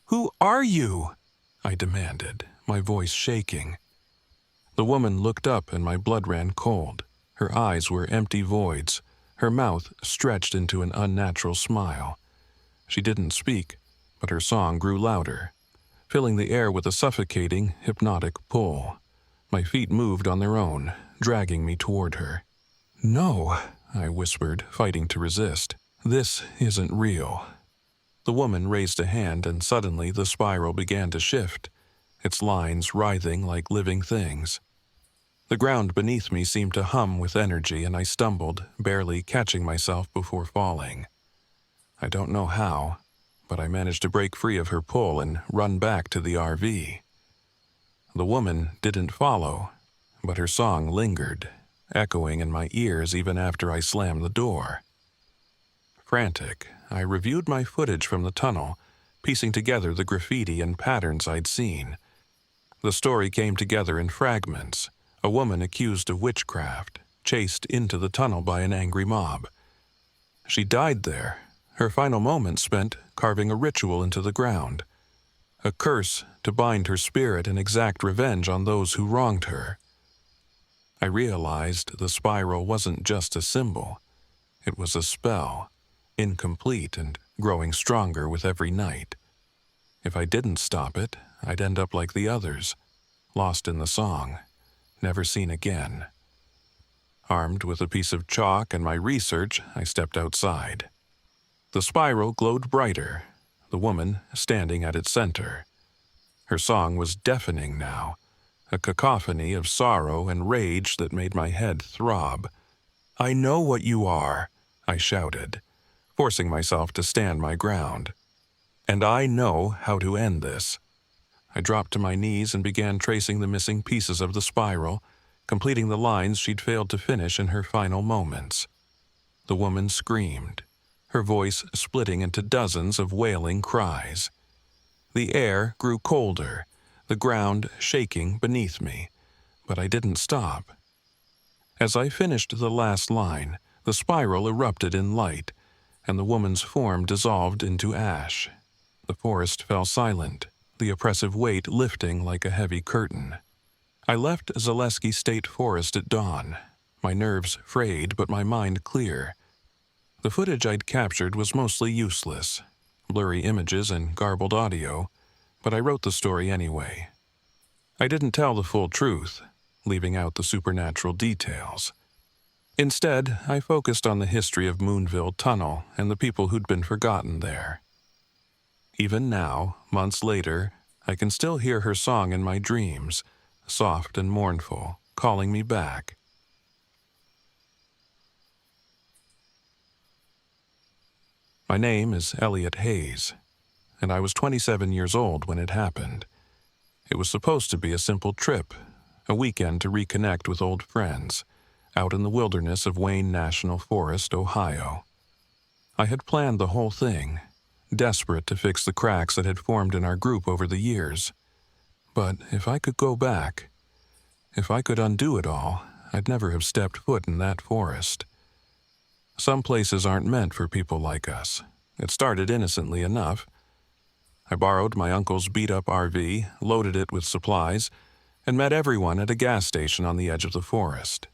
"Who are you?" I demanded, my voice shaking. The woman looked up and my blood ran cold. Her eyes were empty voids, her mouth stretched into an unnatural smile. She didn't speak, but her song grew louder, filling the air with a suffocating, hypnotic pull. My feet moved on their own, dragging me toward her. "No," I whispered, fighting to resist. "This isn't real." The woman raised a hand, and suddenly the spiral began to shift, its lines writhing like living things. The ground beneath me seemed to hum with energy, and I stumbled, barely catching myself before falling. I don't know how, but I managed to break free of her pull and run back to the RV. The woman didn't follow, but her song lingered, echoing in my ears even after I slammed the door. Frantic, I reviewed my footage from the tunnel, piecing together the graffiti and patterns I'd seen. The story came together in fragments. A woman accused of witchcraft, chased into the tunnel by an angry mob. She died there, her final moments spent carving a ritual into the ground, a curse to bind her spirit and exact revenge on those who wronged her. I realized the spiral wasn't just a symbol. It was a spell, incomplete and growing stronger with every night. If I didn't stop it, I'd end up like the others, lost in the song, never seen again. Armed with a piece of chalk and my research, I stepped outside. The spiral glowed brighter, the woman standing at its center. Her song was deafening now, a cacophony of sorrow and rage that made my head throb. "I know what you are," I shouted, forcing myself to stand my ground. "And I know how to end this." I dropped to my knees and began tracing the missing pieces of the spiral, completing the lines she'd failed to finish in her final moments. The woman screamed, her voice splitting into dozens of wailing cries. The air grew colder, the ground shaking beneath me, but I didn't stop. As I finished the last line, the spiral erupted in light, and the woman's form dissolved into ash. The forest fell silent, the oppressive weight lifting like a heavy curtain. I left Zaleski State Forest at dawn, my nerves frayed but my mind clear. The footage I'd captured was mostly useless, blurry images and garbled audio, but I wrote the story anyway. I didn't tell the full truth, leaving out the supernatural details. Instead, I focused on the history of Moonville Tunnel and the people who'd been forgotten there. Even now, months later, I can still hear her song in my dreams, soft and mournful, calling me back. My name is Elliot Hayes, and I was 27 years old when it happened. It was supposed to be a simple trip, a weekend to reconnect with old friends, out in the wilderness of Wayne National Forest, Ohio. I had planned the whole thing, desperate to fix the cracks that had formed in our group over the years. But if I could go back, if I could undo it all, I'd never have stepped foot in that forest. Some places aren't meant for people like us. It started innocently enough. I borrowed my uncle's beat-up RV, loaded it with supplies, and met everyone at a gas station on the edge of the forest.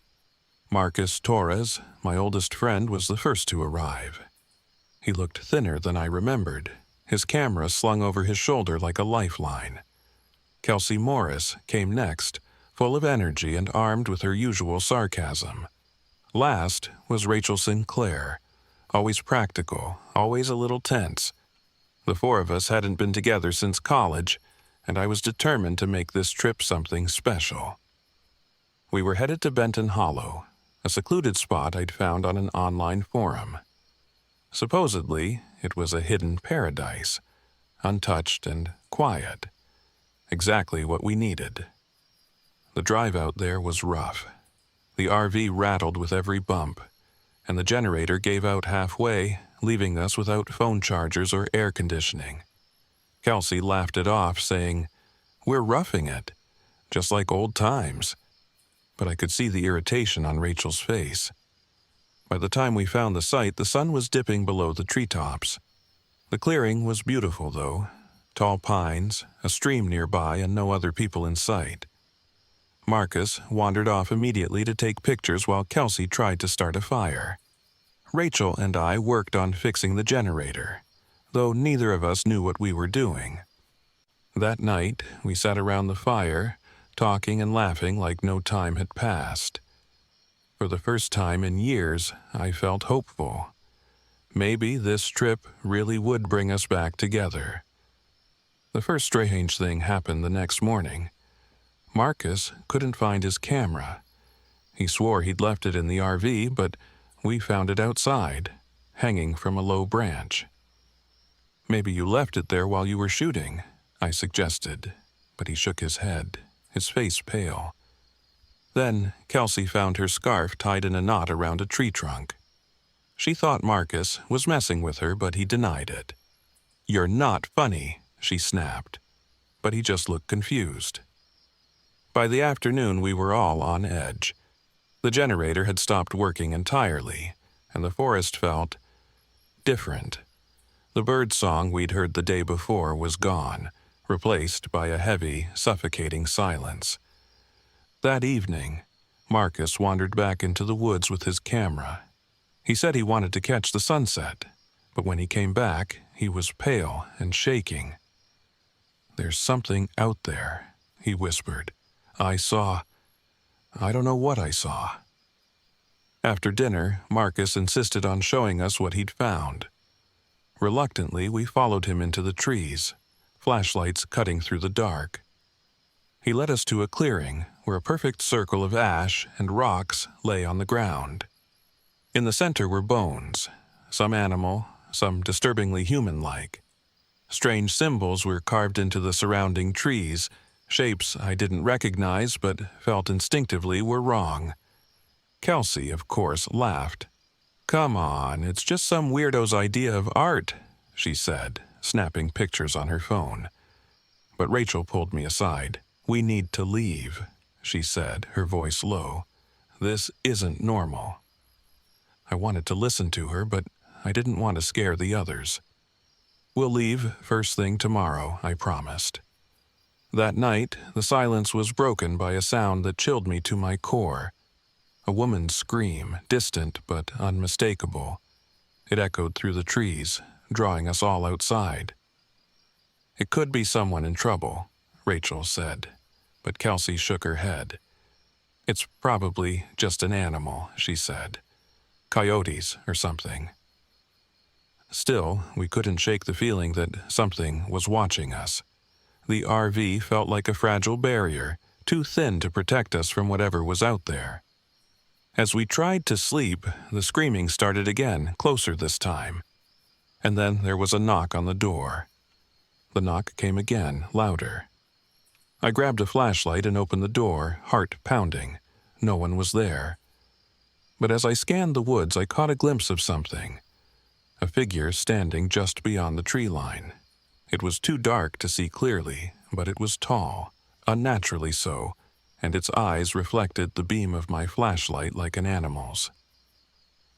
Marcus Torres, my oldest friend, was the first to arrive. He looked thinner than I remembered, his camera slung over his shoulder like a lifeline. Kelsey Morris came next, full of energy and armed with her usual sarcasm. Last was Rachel Sinclair, always practical, always a little tense. The four of us hadn't been together since college, and I was determined to make this trip something special. We were headed to Benton Hollow, a secluded spot I'd found on an online forum. Supposedly, it was a hidden paradise, untouched and quiet. Exactly what we needed. The drive out there was rough. The RV rattled with every bump, and the generator gave out halfway, leaving us without phone chargers or air conditioning. Kelsey laughed it off, saying, "We're roughing it, just like old times." But I could see the irritation on Rachel's face. By the time we found the site, the sun was dipping below the treetops. The clearing was beautiful, though. Tall pines, a stream nearby, and no other people in sight. Marcus wandered off immediately to take pictures while Kelsey tried to start a fire. Rachel and I worked on fixing the generator, though neither of us knew what we were doing. That night, we sat around the fire, talking and laughing like no time had passed. For the first time in years, I felt hopeful. Maybe this trip really would bring us back together. The first strange thing happened the next morning. Marcus couldn't find his camera. He swore he'd left it in the RV, but we found it outside, hanging from a low branch. "Maybe you left it there while you were shooting," I suggested, but he shook his head, his face pale. Then Kelsey found her scarf tied in a knot around a tree trunk. She thought Marcus was messing with her, but he denied it. "You're not funny," she snapped. But he just looked confused. By the afternoon, we were all on edge. The generator had stopped working entirely, and the forest felt different. The bird song we'd heard the day before was gone, replaced by a heavy, suffocating silence. That evening, Marcus wandered back into the woods with his camera. He said he wanted to catch the sunset, but when he came back, he was pale and shaking. "There's something out there," he whispered. I don't know what I saw." After dinner, Marcus insisted on showing us what he'd found. Reluctantly, we followed him into the trees, flashlights cutting through the dark. He led us to a clearing where a perfect circle of ash and rocks lay on the ground. In the center were bones, some animal, some disturbingly human-like. Strange symbols were carved into the surrounding trees, shapes I didn't recognize but felt instinctively were wrong. Kelsey, of course, laughed. "Come on, it's just some weirdo's idea of art," she said, snapping pictures on her phone. But Rachel pulled me aside. "We need to leave," she said, her voice low. "This isn't normal." I wanted to listen to her, but I didn't want to scare the others. "We'll leave first thing tomorrow," I promised. That night, the silence was broken by a sound that chilled me to my core. A woman's scream, distant but unmistakable. It echoed through the trees, drawing us all outside. "It could be someone in trouble," Rachel said, but Kelsey shook her head. "It's probably just an animal," she said. "Coyotes or something." Still, we couldn't shake the feeling that something was watching us. The RV felt like a fragile barrier, too thin to protect us from whatever was out there. As we tried to sleep, the screaming started again, closer this time. And then there was a knock on the door. The knock came again, louder. I grabbed a flashlight and opened the door, heart pounding. No one was there. But as I scanned the woods, I caught a glimpse of something. A figure standing just beyond the tree line. It was too dark to see clearly, but it was tall, unnaturally so, and its eyes reflected the beam of my flashlight like an animal's.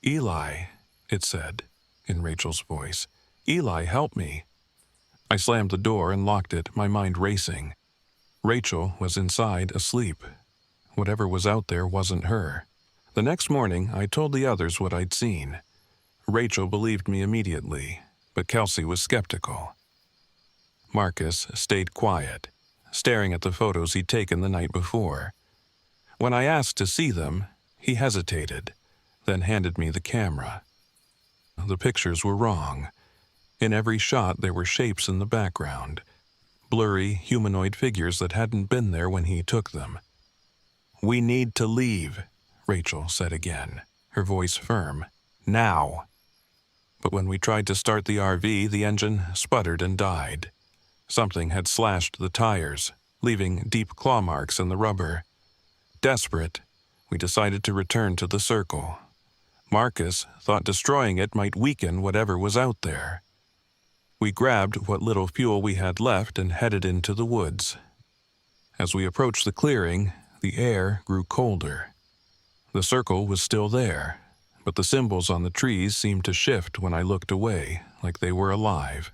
"Eli," it said, in Rachel's voice. "Eli, help me." I slammed the door and locked it, my mind racing. Rachel was inside, asleep. Whatever was out there wasn't her. The next morning, I told the others what I'd seen. Rachel believed me immediately, but Kelsey was skeptical. Marcus stayed quiet, staring at the photos he'd taken the night before. When I asked to see them, he hesitated, then handed me the camera. The pictures were wrong. In every shot there were shapes in the background, blurry humanoid figures that hadn't been there when he took them. "We need to leave," Rachel said again, her voice firm. "Now." But when we tried to start the RV, the engine sputtered and died. Something had slashed the tires, leaving deep claw marks in the rubber. Desperate, we decided to return to the circle. Marcus thought destroying it might weaken whatever was out there. We grabbed what little fuel we had left and headed into the woods. As we approached the clearing, the air grew colder. The circle was still there, but the symbols on the trees seemed to shift when I looked away, like they were alive.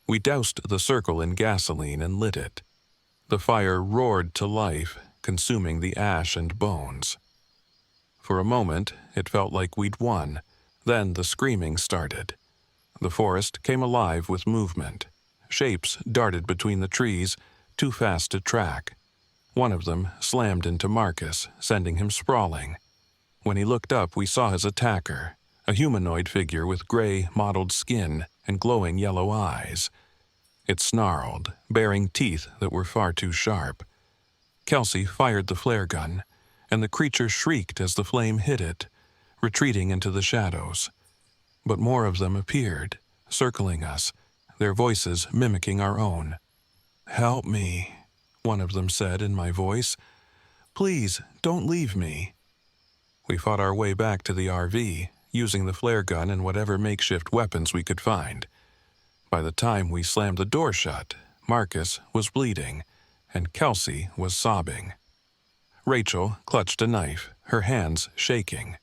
We doused the circle in gasoline and lit it. The fire roared to life, consuming the ash and bones. For a moment, it felt like we'd won. Then the screaming started. The forest came alive with movement. Shapes darted between the trees, too fast to track. One of them slammed into Marcus, sending him sprawling. When he looked up, we saw his attacker, a humanoid figure with gray, mottled skin and glowing yellow eyes. It snarled, baring teeth that were far too sharp. Kelsey fired the flare gun, and the creature shrieked as the flame hit it, retreating into the shadows. But more of them appeared, circling us, their voices mimicking our own. "Help me," one of them said in my voice. "Please, don't leave me." We fought our way back to the RV, using the flare gun and whatever makeshift weapons we could find. By the time we slammed the door shut, Marcus was bleeding, and Kelsey was sobbing. Rachel clutched a knife, her hands shaking.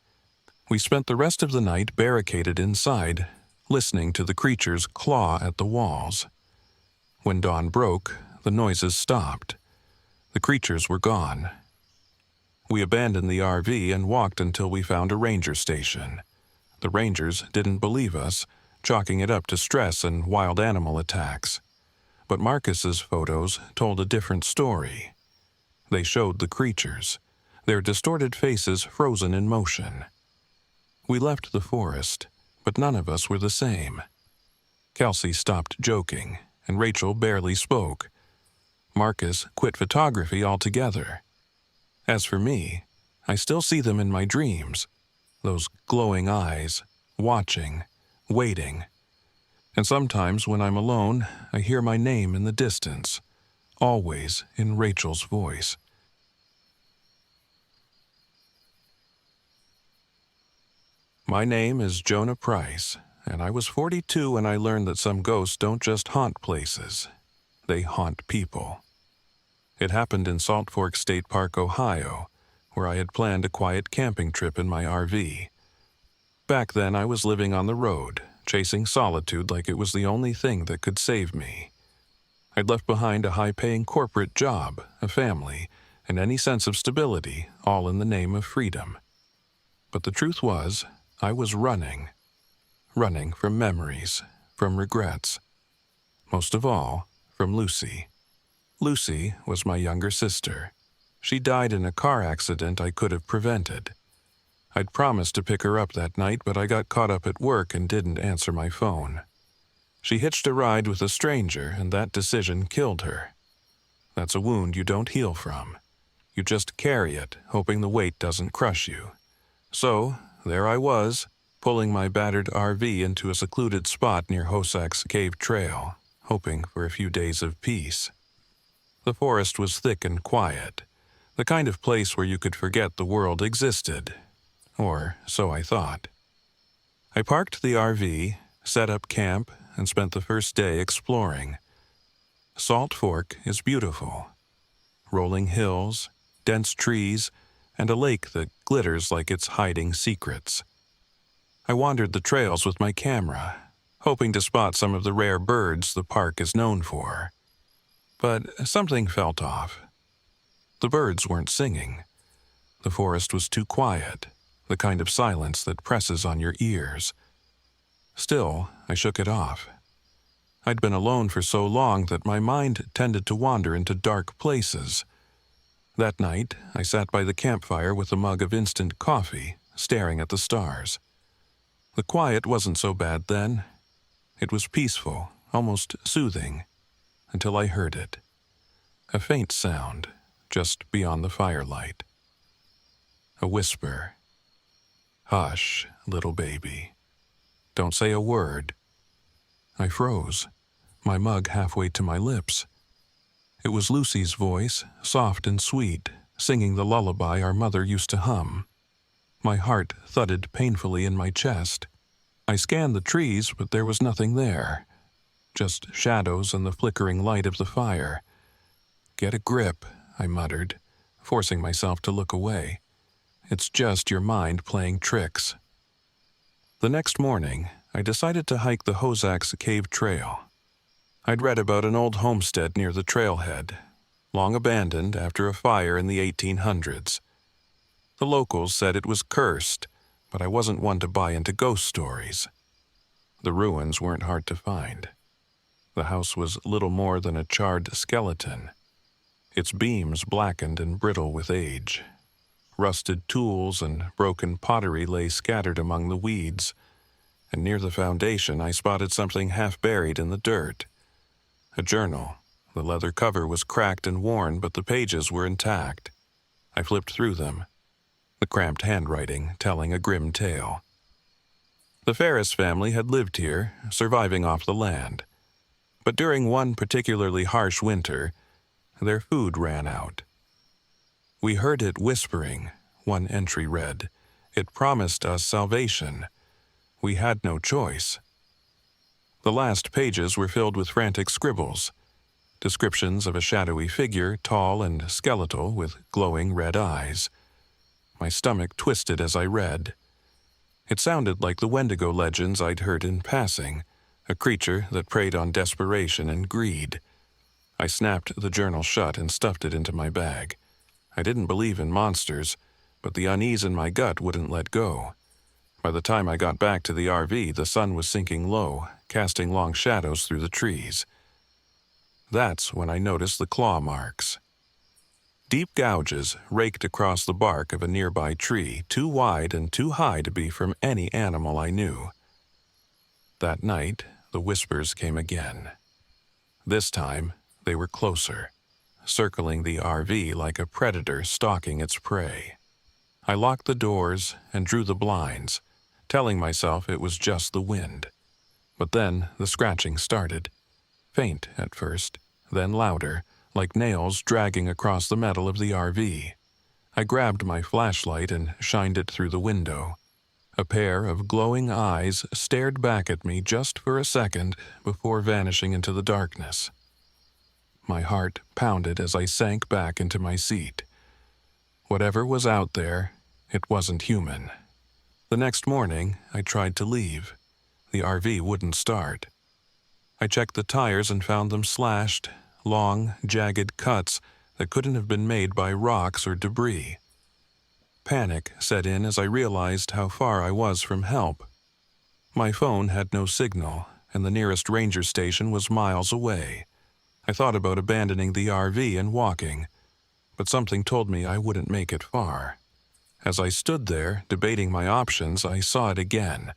We spent the rest of the night barricaded inside, listening to the creatures claw at the walls. When dawn broke, the noises stopped. The creatures were gone. We abandoned the RV and walked until we found a ranger station. The rangers didn't believe us, chalking it up to stress and wild animal attacks. But Marcus's photos told a different story. They showed the creatures, their distorted faces frozen in motion. We left the forest, but none of us were the same. Kelsey stopped joking, and Rachel barely spoke. Marcus quit photography altogether. As for me, I still see them in my dreams, those glowing eyes, watching, waiting. And sometimes when I'm alone, I hear my name in the distance, always in Rachel's voice. My name is Jonah Price, and I was 42 when I learned that some ghosts don't just haunt places, they haunt people. It happened in Salt Fork State Park, Ohio, where I had planned a quiet camping trip in my RV. Back then, I was living on the road, chasing solitude like it was the only thing that could save me. I'd left behind a high-paying corporate job, a family, and any sense of stability, all in the name of freedom. But the truth was, I was running from memories, from regrets. Most of all, from Lucy. Lucy was my younger sister. She died in a car accident I could have prevented. I'd promised to pick her up that night, but I got caught up at work and didn't answer my phone. She hitched a ride with a stranger, and that decision killed her. That's a wound you don't heal from. You just carry it, hoping the weight doesn't crush you. So, there I was, pulling my battered RV into a secluded spot near Hosak's Cave Trail, hoping for a few days of peace. The forest was thick and quiet, the kind of place where you could forget the world existed. Or so I thought. I parked the RV, set up camp, and spent the first day exploring. Salt Fork is beautiful. Rolling hills, dense trees, and a lake that glitters like it's hiding secrets. I wandered the trails with my camera, hoping to spot some of the rare birds the park is known for. But something felt off. The birds weren't singing. The forest was too quiet, the kind of silence that presses on your ears. Still, I shook it off. I'd been alone for so long that my mind tended to wander into dark places. That night, I sat by the campfire with a mug of instant coffee, staring at the stars. The quiet wasn't so bad then. It was peaceful, almost soothing, until I heard it. A faint sound, just beyond the firelight. A whisper. "Hush, little baby. Don't say a word." I froze, my mug halfway to my lips. It was Lucy's voice, soft and sweet, singing the lullaby our mother used to hum. My heart thudded painfully in my chest. I scanned the trees, but there was nothing there. Just shadows and the flickering light of the fire. "Get a grip," I muttered, forcing myself to look away. "It's just your mind playing tricks." The next morning, I decided to hike the Hosak's Cave Trail. I'd read about an old homestead near the trailhead, long abandoned after a fire in the 1800s. The locals said it was cursed, but I wasn't one to buy into ghost stories. The ruins weren't hard to find. The house was little more than a charred skeleton, its beams blackened and brittle with age. Rusted tools and broken pottery lay scattered among the weeds, and near the foundation I spotted something half buried in the dirt. A journal. The leather cover was cracked and worn, but the pages were intact. I flipped through them, the cramped handwriting telling a grim tale. The Ferris family had lived here, surviving off the land. But during one particularly harsh winter, their food ran out. "We heard it whispering," one entry read. "It promised us salvation. We had no choice." The last pages were filled with frantic scribbles, descriptions of a shadowy figure, tall and skeletal, with glowing red eyes. My stomach twisted as I read. It sounded like the wendigo legends I'd heard in passing, a creature that preyed on desperation and greed. I snapped the journal shut and stuffed it into my bag. I didn't believe in monsters, but the unease in my gut wouldn't let go. By the time I got back to the RV, the sun was sinking low, casting long shadows through the trees. That's when I noticed the claw marks. Deep gouges raked across the bark of a nearby tree, too wide and too high to be from any animal I knew. That night, the whispers came again. This time, they were closer, circling the RV like a predator stalking its prey. I locked the doors and drew the blinds, telling myself it was just the wind. But then the scratching started, faint at first, then louder, like nails dragging across the metal of the RV. I grabbed my flashlight and shined it through the window. A pair of glowing eyes stared back at me just for a second before vanishing into the darkness. My heart pounded as I sank back into my seat. Whatever was out there, it wasn't human. The next morning, I tried to leave. The RV wouldn't start. I checked the tires and found them slashed, long, jagged cuts that couldn't have been made by rocks or debris. Panic set in as I realized how far I was from help. My phone had no signal, and the nearest ranger station was miles away. I thought about abandoning the RV and walking, but something told me I wouldn't make it far. As I stood there, debating my options, I saw it again.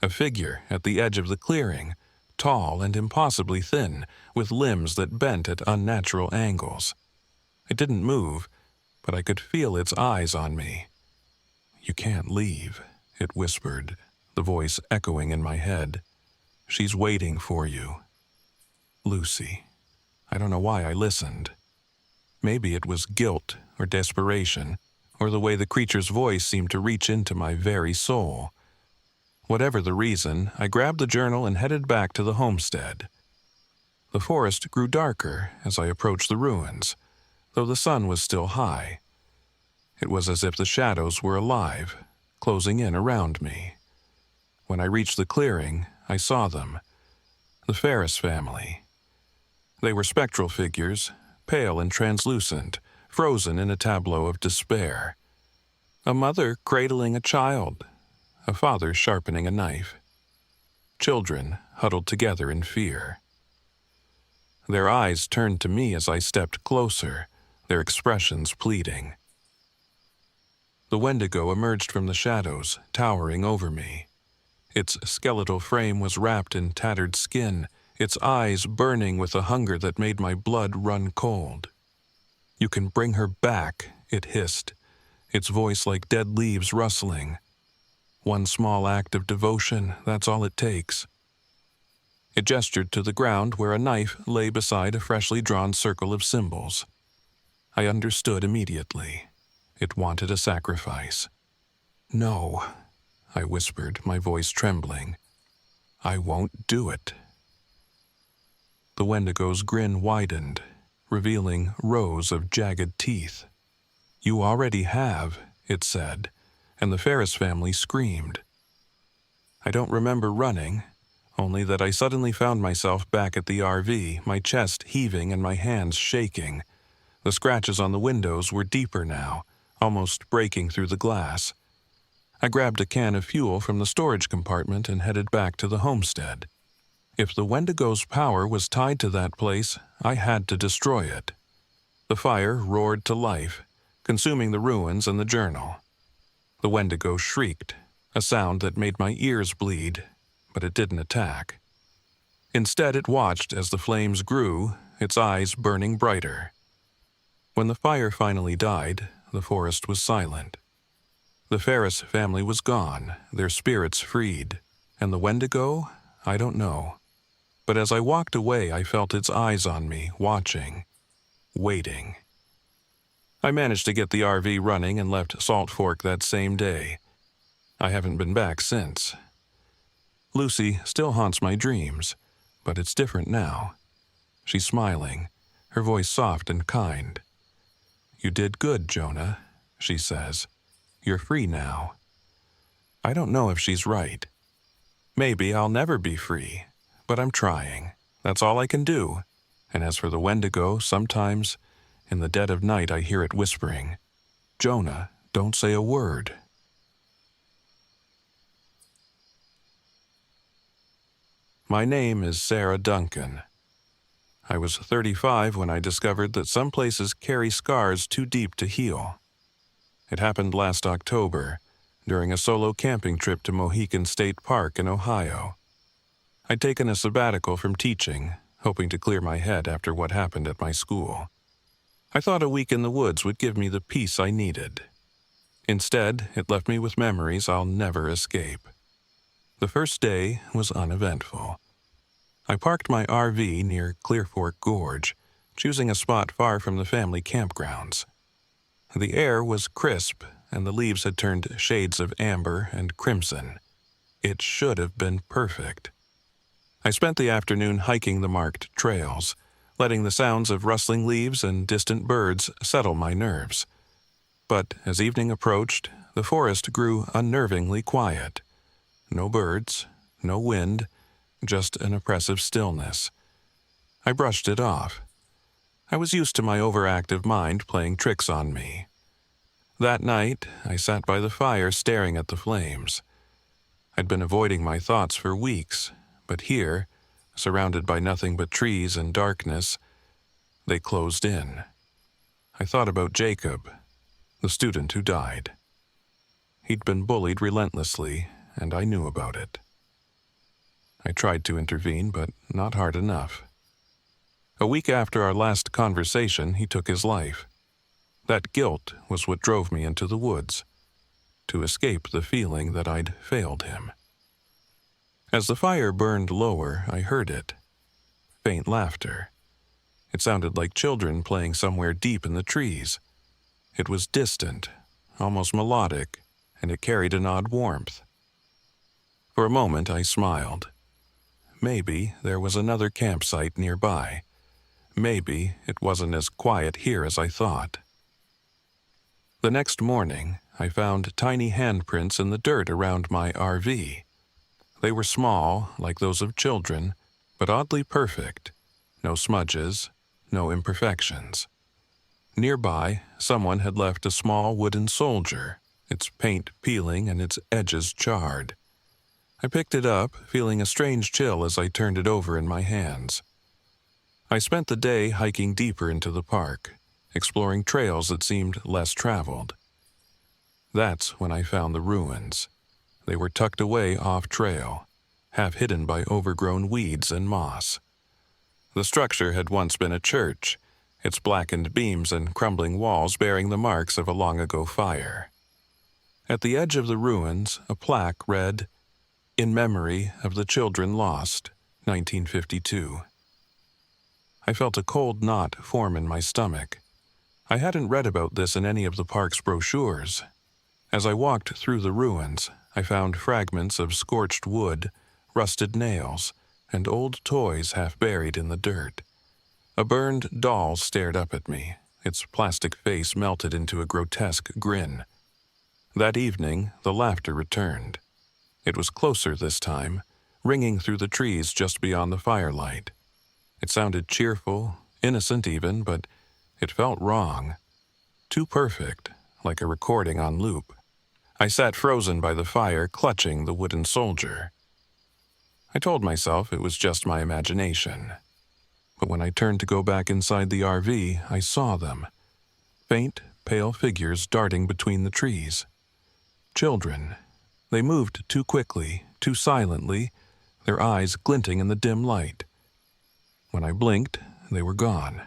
A figure at the edge of the clearing, tall and impossibly thin, with limbs that bent at unnatural angles. It didn't move, but I could feel its eyes on me. "You can't leave," it whispered, the voice echoing in my head. "She's waiting for you." Lucy. I don't know why I listened. Maybe it was guilt or desperation, or the way the creature's voice seemed to reach into my very soul. Whatever the reason, I grabbed the journal and headed back to the homestead. The forest grew darker as I approached the ruins, though the sun was still high. It was as if the shadows were alive, closing in around me. When I reached the clearing, I saw them. The Ferris family. They were spectral figures, pale and translucent, frozen in a tableau of despair. A mother cradling a child, a father sharpening a knife. Children huddled together in fear. Their eyes turned to me as I stepped closer, their expressions pleading. The wendigo emerged from the shadows, towering over me. Its skeletal frame was wrapped in tattered skin, its eyes burning with a hunger that made my blood run cold. "You can bring her back," it hissed, its voice like dead leaves rustling. "One small act of devotion, that's all it takes." It gestured to the ground where a knife lay beside a freshly drawn circle of symbols. I understood immediately. It wanted a sacrifice. "No," I whispered, my voice trembling. "I won't do it." The wendigo's grin widened, revealing rows of jagged teeth. "You already have," it said, and the Ferris family screamed. I don't remember running, only that I suddenly found myself back at the RV, my chest heaving and my hands shaking. The scratches on the windows were deeper now, almost breaking through the glass. I grabbed a can of fuel from the storage compartment and headed back to the homestead. If the wendigo's power was tied to that place, I had to destroy it. The fire roared to life, consuming the ruins and the journal. The wendigo shrieked, a sound that made my ears bleed, but it didn't attack. Instead, it watched as the flames grew, its eyes burning brighter. When the fire finally died, the forest was silent. The Ferris family was gone, their spirits freed, and the wendigo, I don't know. But as I walked away, I felt its eyes on me, watching, waiting. I managed to get the RV running and left Salt Fork that same day. I haven't been back since. Lucy still haunts my dreams, but it's different now. She's smiling, her voice soft and kind. "You did good, Jonah," she says. "You're free now." I don't know if she's right. Maybe I'll never be free, but I'm trying. That's all I can do. And as for the wendigo, sometimes, in the dead of night, I hear it whispering, "Jonah, don't say a word." My name is Sarah Duncan. I was 35 when I discovered that some places carry scars too deep to heal. It happened last October, during a solo camping trip to Mohen State Park in Ohio. I'd taken a sabbatical from teaching, hoping to clear my head after what happened at my school. I thought a week in the woods would give me the peace I needed. Instead, it left me with memories I'll never escape. The first day was uneventful. I parked my RV near Clear Fork Gorge, choosing a spot far from the family campgrounds. The air was crisp, and the leaves had turned shades of amber and crimson. It should have been perfect. I spent the afternoon hiking the marked trails, letting the sounds of rustling leaves and distant birds settle my nerves. But as evening approached, the forest grew unnervingly quiet. No birds, no wind, just an oppressive stillness. I brushed it off. I was used to my overactive mind playing tricks on me. That night, I sat by the fire staring at the flames. I'd been avoiding my thoughts for weeks, but here, surrounded by nothing but trees and darkness, they closed in. I thought about Jacob, the student who died. He'd been bullied relentlessly, and I knew about it. I tried to intervene, but not hard enough. A week after our last conversation, he took his life. That guilt was what drove me into the woods, to escape the feeling that I'd failed him. As the fire burned lower, I heard it. Faint laughter. It sounded like children playing somewhere deep in the trees. It was distant, almost melodic, and it carried an odd warmth. For a moment, I smiled. Maybe there was another campsite nearby. Maybe it wasn't as quiet here as I thought. The next morning, I found tiny handprints in the dirt around my RV. They were small, like those of children, but oddly perfect. No smudges, no imperfections. Nearby, someone had left a small wooden soldier, its paint peeling and its edges charred. I picked it up, feeling a strange chill as I turned it over in my hands. I spent the day hiking deeper into the park, exploring trails that seemed less traveled. That's when I found the ruins. They were tucked away off-trail, half hidden by overgrown weeds and moss. The structure had once been a church, its blackened beams and crumbling walls bearing the marks of a long-ago fire. At the edge of the ruins, a plaque read, "In memory of the children lost, 1952. I felt a cold knot form in my stomach. I hadn't read about this in any of the park's brochures. As I walked through the ruins, I found fragments of scorched wood, rusted nails, and old toys half buried in the dirt. A burned doll stared up at me, its plastic face melted into a grotesque grin. That evening, the laughter returned. It was closer this time, ringing through the trees just beyond the firelight. It sounded cheerful, innocent even, but it felt wrong. Too perfect, like a recording on loop. I sat frozen by the fire, clutching the wooden soldier. I told myself it was just my imagination. But when I turned to go back inside the RV, I saw them. Faint, pale figures darting between the trees. Children. They moved too quickly, too silently, their eyes glinting in the dim light. When I blinked, they were gone.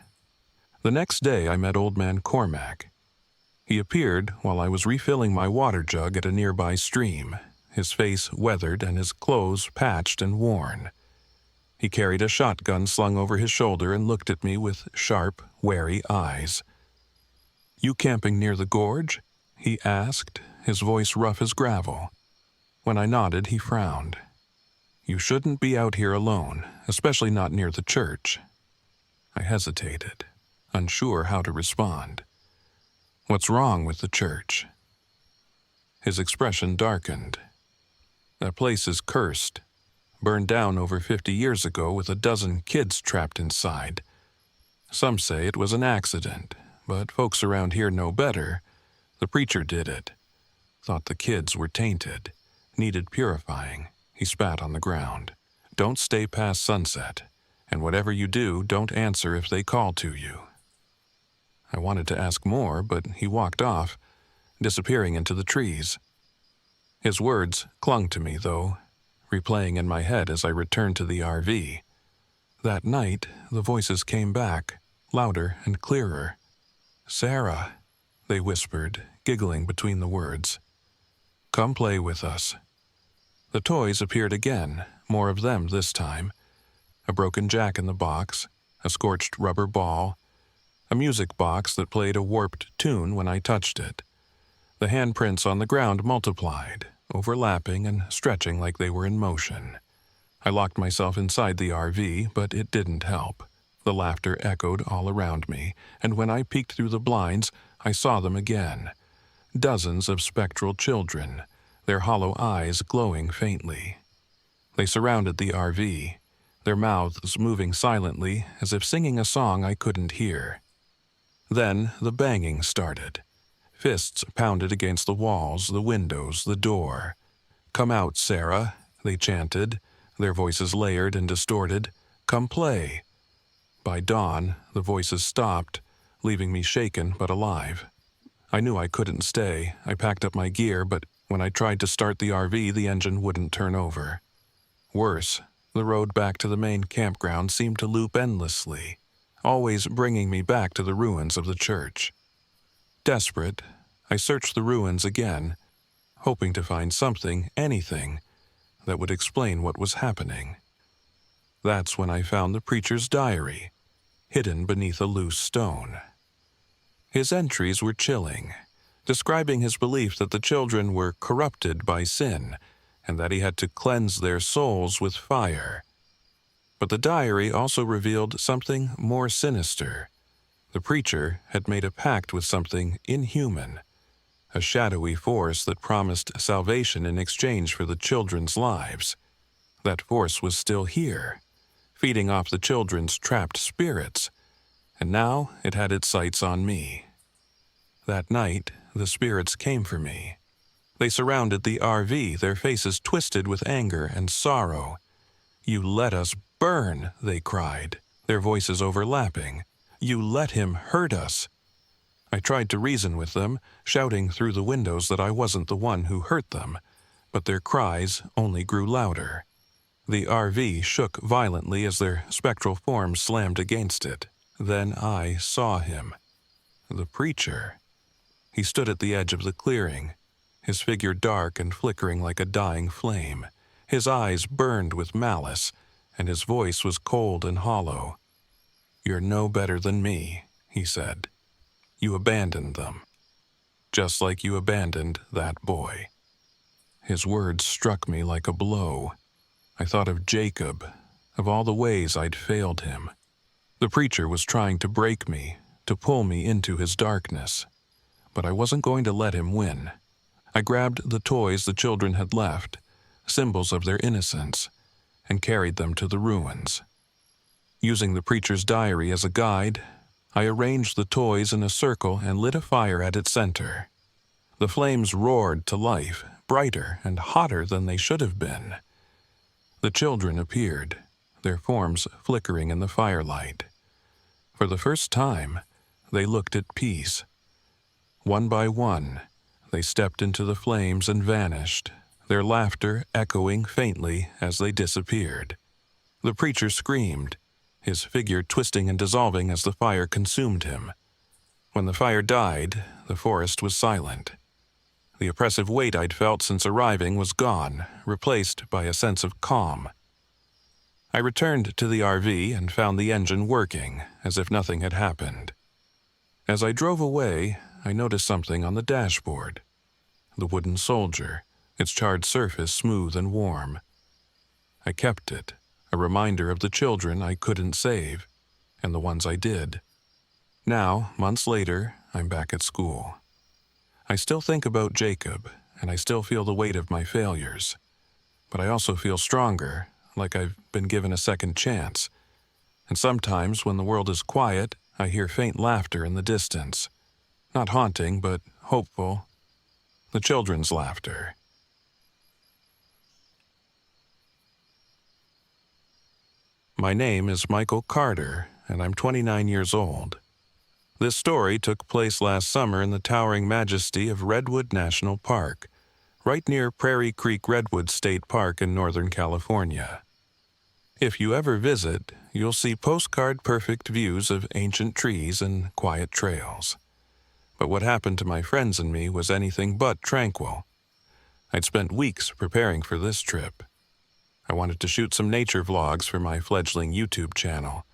The next day I met Old Man Cormac. He appeared while I was refilling my water jug at a nearby stream, his face weathered and his clothes patched and worn. He carried a shotgun slung over his shoulder and looked at me with sharp, wary eyes. "You camping near the gorge?" he asked, his voice rough as gravel. When I nodded, he frowned. "You shouldn't be out here alone, especially not near the church." I hesitated, unsure how to respond. "What's wrong with the church?" His expression darkened. "That place is cursed. Burned down over 50 years ago with a dozen kids trapped inside. Some say it was an accident, but folks around here know better. The preacher did it. Thought the kids were tainted, needed purifying." He spat on the ground. "Don't stay past sunset, and whatever you do, don't answer if they call to you." I wanted to ask more, but he walked off, disappearing into the trees. His words clung to me, though, replaying in my head as I returned to the RV. That night, the voices came back, louder and clearer. "Sarah," they whispered, giggling between the words. "Come play with us." The toys appeared again, more of them this time. A broken jack in the box, a scorched rubber ball, a music box that played a warped tune when I touched it. The handprints on the ground multiplied, overlapping and stretching like they were in motion. I locked myself inside the RV, but it didn't help. The laughter echoed all around me, and when I peeked through the blinds, I saw them again. Dozens of spectral children, their hollow eyes glowing faintly. They surrounded the RV, their mouths moving silently as if singing a song I couldn't hear. Then the banging started. Fists pounded against the walls, the windows, the door. "Come out, Sarah," they chanted, their voices layered and distorted. "Come play." By dawn, the voices stopped, leaving me shaken but alive. I knew I couldn't stay. I packed up my gear, but when I tried to start the RV, the engine wouldn't turn over. Worse, the road back to the main campground seemed to loop endlessly, always bringing me back to the ruins of the church. Desperate, I searched the ruins again, hoping to find something, anything, that would explain what was happening. That's when I found the preacher's diary, hidden beneath a loose stone. His entries were chilling, describing his belief that the children were corrupted by sin and that he had to cleanse their souls with fire. But the diary also revealed something more sinister. The preacher had made a pact with something inhuman, a shadowy force that promised salvation in exchange for the children's lives. That force was still here, feeding off the children's trapped spirits, and now it had its sights on me. That night, the spirits came for me. They surrounded the RV, their faces twisted with anger and sorrow. "You let us burn," they cried, their voices overlapping. "You let him hurt us." I tried to reason with them, shouting through the windows that I wasn't the one who hurt them, but their cries only grew louder. The RV shook violently as their spectral forms slammed against it. Then I saw him. The preacher. He stood at the edge of the clearing, his figure dark and flickering like a dying flame. His eyes burned with malice, and his voice was cold and hollow. "You're no better than me," he said. "You abandoned them, just like you abandoned that boy." His words struck me like a blow. I thought of Jacob, of all the ways I'd failed him. The preacher was trying to break me, to pull me into his darkness. But I wasn't going to let him win. I grabbed the toys the children had left, symbols of their innocence, and carried them to the ruins. Using the preacher's diary as a guide, I arranged the toys in a circle and lit a fire at its center. The flames roared to life, brighter and hotter than they should have been. The children appeared, their forms flickering in the firelight. For the first time, they looked at peace. One by one, they stepped into the flames and vanished, their laughter echoing faintly as they disappeared. The preacher screamed, his figure twisting and dissolving as the fire consumed him. When the fire died, the forest was silent. The oppressive weight I'd felt since arriving was gone, replaced by a sense of calm. I returned to the RV and found the engine working, as if nothing had happened. As I drove away, I noticed something on the dashboard. The wooden soldier, its charred surface smooth and warm. I kept it, a reminder of the children I couldn't save, and the ones I did. Now, months later, I'm back at school. I still think about Jacob, and I still feel the weight of my failures. But I also feel stronger, like I've been given a second chance. And sometimes, when the world is quiet, I hear faint laughter in the distance. Not haunting, but hopeful. The children's laughter. My name is Michael Carter, and I'm 29 years old. This story took place last summer in the towering majesty of Redwood National Park, right near Prairie Creek Redwood State Park in Northern California. If you ever visit, you'll see postcard-perfect views of ancient trees and quiet trails. But what happened to my friends and me was anything but tranquil. I'd spent weeks preparing for this trip. I wanted to shoot some nature vlogs for my fledgling YouTube channel.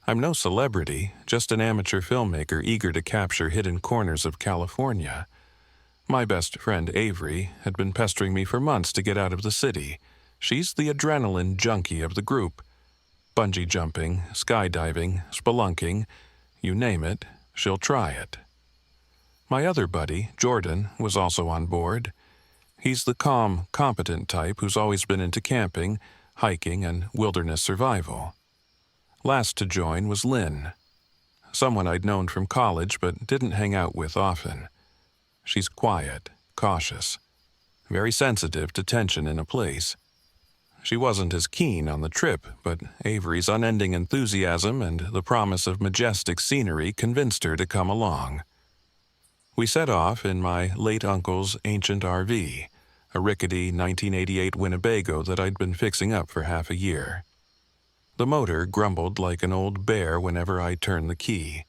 I'm no celebrity, just an amateur filmmaker eager to capture hidden corners of California. My best friend Avery had been pestering me for months to get out of the city. She's the adrenaline junkie of the group. Bungee jumping, skydiving, spelunking, you name it, she'll try it. My other buddy, Jordan, was also on board. He's the calm, competent type who's always been into camping, hiking, and wilderness survival. Last to join was Lynn, someone I'd known from college but didn't hang out with often. She's quiet, cautious, very sensitive to tension in a place. She wasn't as keen on the trip, but Avery's unending enthusiasm and the promise of majestic scenery convinced her to come along. We set off in my late uncle's ancient RV, a rickety 1988 Winnebago that I'd been fixing up for half a year. The motor grumbled like an old bear whenever I turned the key,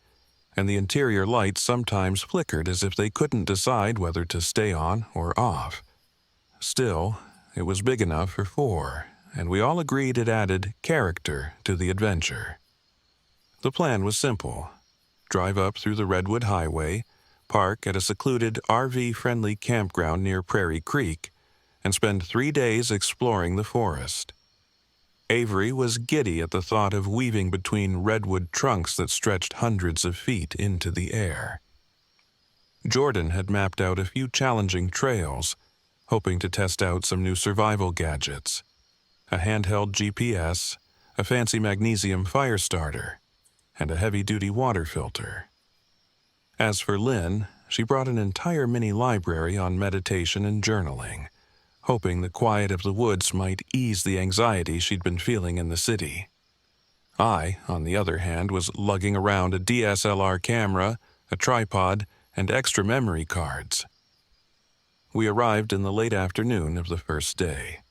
and the interior lights sometimes flickered as if they couldn't decide whether to stay on or off. Still, it was big enough for four, and we all agreed it added character to the adventure. The plan was simple. Drive up through the Redwood Highway, park at a secluded RV-friendly campground near Prairie Creek, and spend 3 days exploring the forest. Avery was giddy at the thought of weaving between redwood trunks that stretched hundreds of feet into the air. Jordan had mapped out a few challenging trails, hoping to test out some new survival gadgets. A handheld GPS, a fancy magnesium fire starter, and a heavy-duty water filter. As for Lynn, she brought an entire mini library on meditation and journaling, hoping the quiet of the woods might ease the anxiety she'd been feeling in the city. I, on the other hand, was lugging around a DSLR camera, a tripod, and extra memory cards. We arrived in the late afternoon of the first day.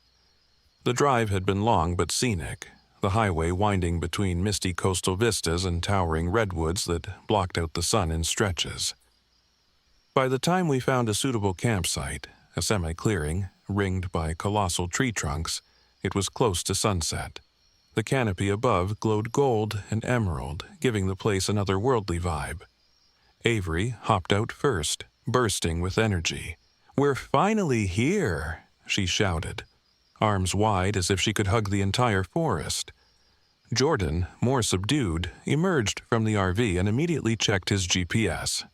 The drive had been long but scenic, the highway winding between misty coastal vistas and towering redwoods that blocked out the sun in stretches. By the time we found a suitable campsite, a semi-clearing, ringed by colossal tree trunks, it was close to sunset. The canopy above glowed gold and emerald, giving the place an otherworldly vibe. Avery hopped out first, bursting with energy. "We're finally here!" she shouted, arms wide as if she could hug the entire forest. Jordan, more subdued, emerged from the RV and immediately checked his GPS.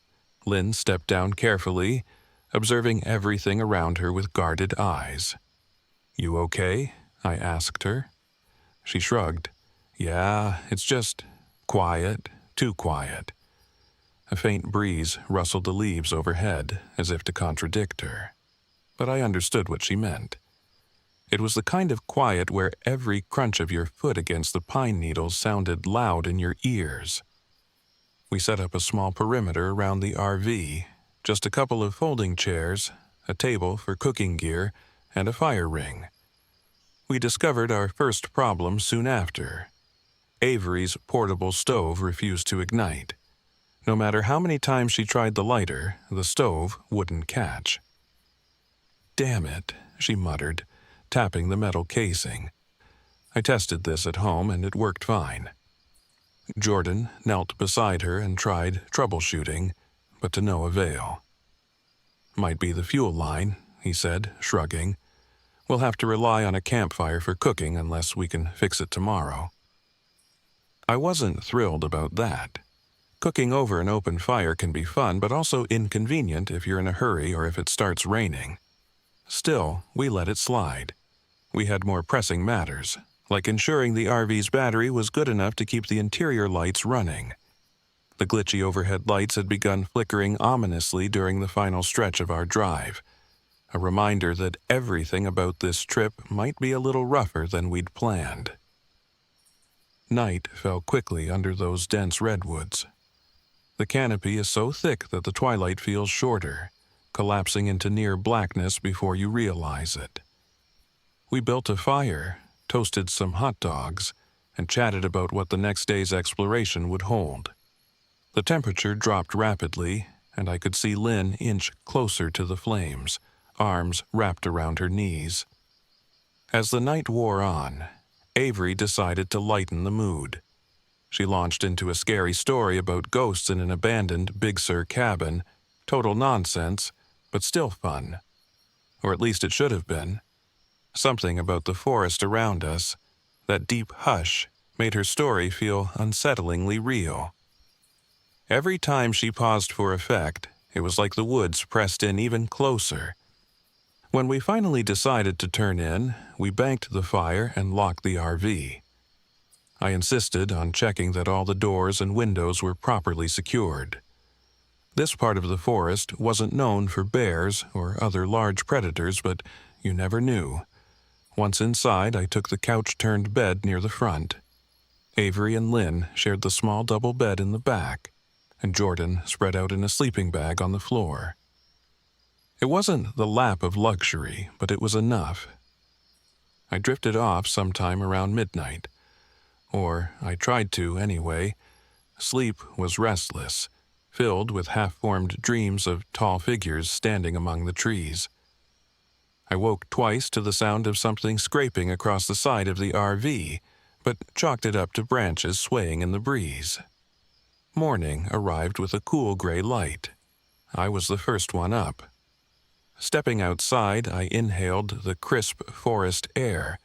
Lynn stepped down carefully, observing everything around her with guarded eyes. "You okay?" I asked her. She shrugged. "Yeah, it's just quiet, too quiet." A faint breeze rustled the leaves overhead, as if to contradict her. But I understood what she meant. It was the kind of quiet where every crunch of your foot against the pine needles sounded loud in your ears. We set up a small perimeter around the RV, just a couple of folding chairs, a table for cooking gear, and a fire ring. We discovered our first problem soon after. Avery's portable stove refused to ignite. No matter how many times she tried the lighter, the stove wouldn't catch. "Damn it," she muttered, tapping the metal casing. I tested this at home and it worked fine. Jordan knelt beside her and tried troubleshooting, but to no avail. "Might be the fuel line," he said, shrugging. We'll have to rely on a campfire for cooking unless we can fix it tomorrow. I wasn't thrilled about that. Cooking over an open fire can be fun, but also inconvenient if you're in a hurry or if it starts raining. Still, we let it slide. We had more pressing matters, like ensuring the RV's battery was good enough to keep the interior lights running. The glitchy overhead lights had begun flickering ominously during the final stretch of our drive, a reminder that everything about this trip might be a little rougher than we'd planned. Night fell quickly under those dense redwoods. The canopy is so thick that the twilight feels shorter, collapsing into near blackness before you realize it. We built a fire, toasted some hot dogs, and chatted about what the next day's exploration would hold. The temperature dropped rapidly, and I could see Lynn inch closer to the flames, arms wrapped around her knees. As the night wore on, Avery decided to lighten the mood. She launched into a scary story about ghosts in an abandoned Big Sur cabin, total nonsense, but still fun. Or at least it should have been. Something about the forest around us, that deep hush, made her story feel unsettlingly real. Every time she paused for effect, it was like the woods pressed in even closer. When we finally decided to turn in, we banked the fire and locked the RV. I insisted on checking that all the doors and windows were properly secured. This part of the forest wasn't known for bears or other large predators, but you never knew. Once inside, I took the couch-turned bed near the front. Avery and Lynn shared the small double bed in the back, and Jordan spread out in a sleeping bag on the floor. It wasn't the lap of luxury, but it was enough. I drifted off sometime around midnight. Or I tried to, anyway. Sleep was restless, filled with half-formed dreams of tall figures standing among the trees. I woke twice to the sound of something scraping across the side of the RV, but chalked it up to branches swaying in the breeze. Morning arrived with a cool gray light. I was the first one up. Stepping outside, I inhaled the crisp forest air,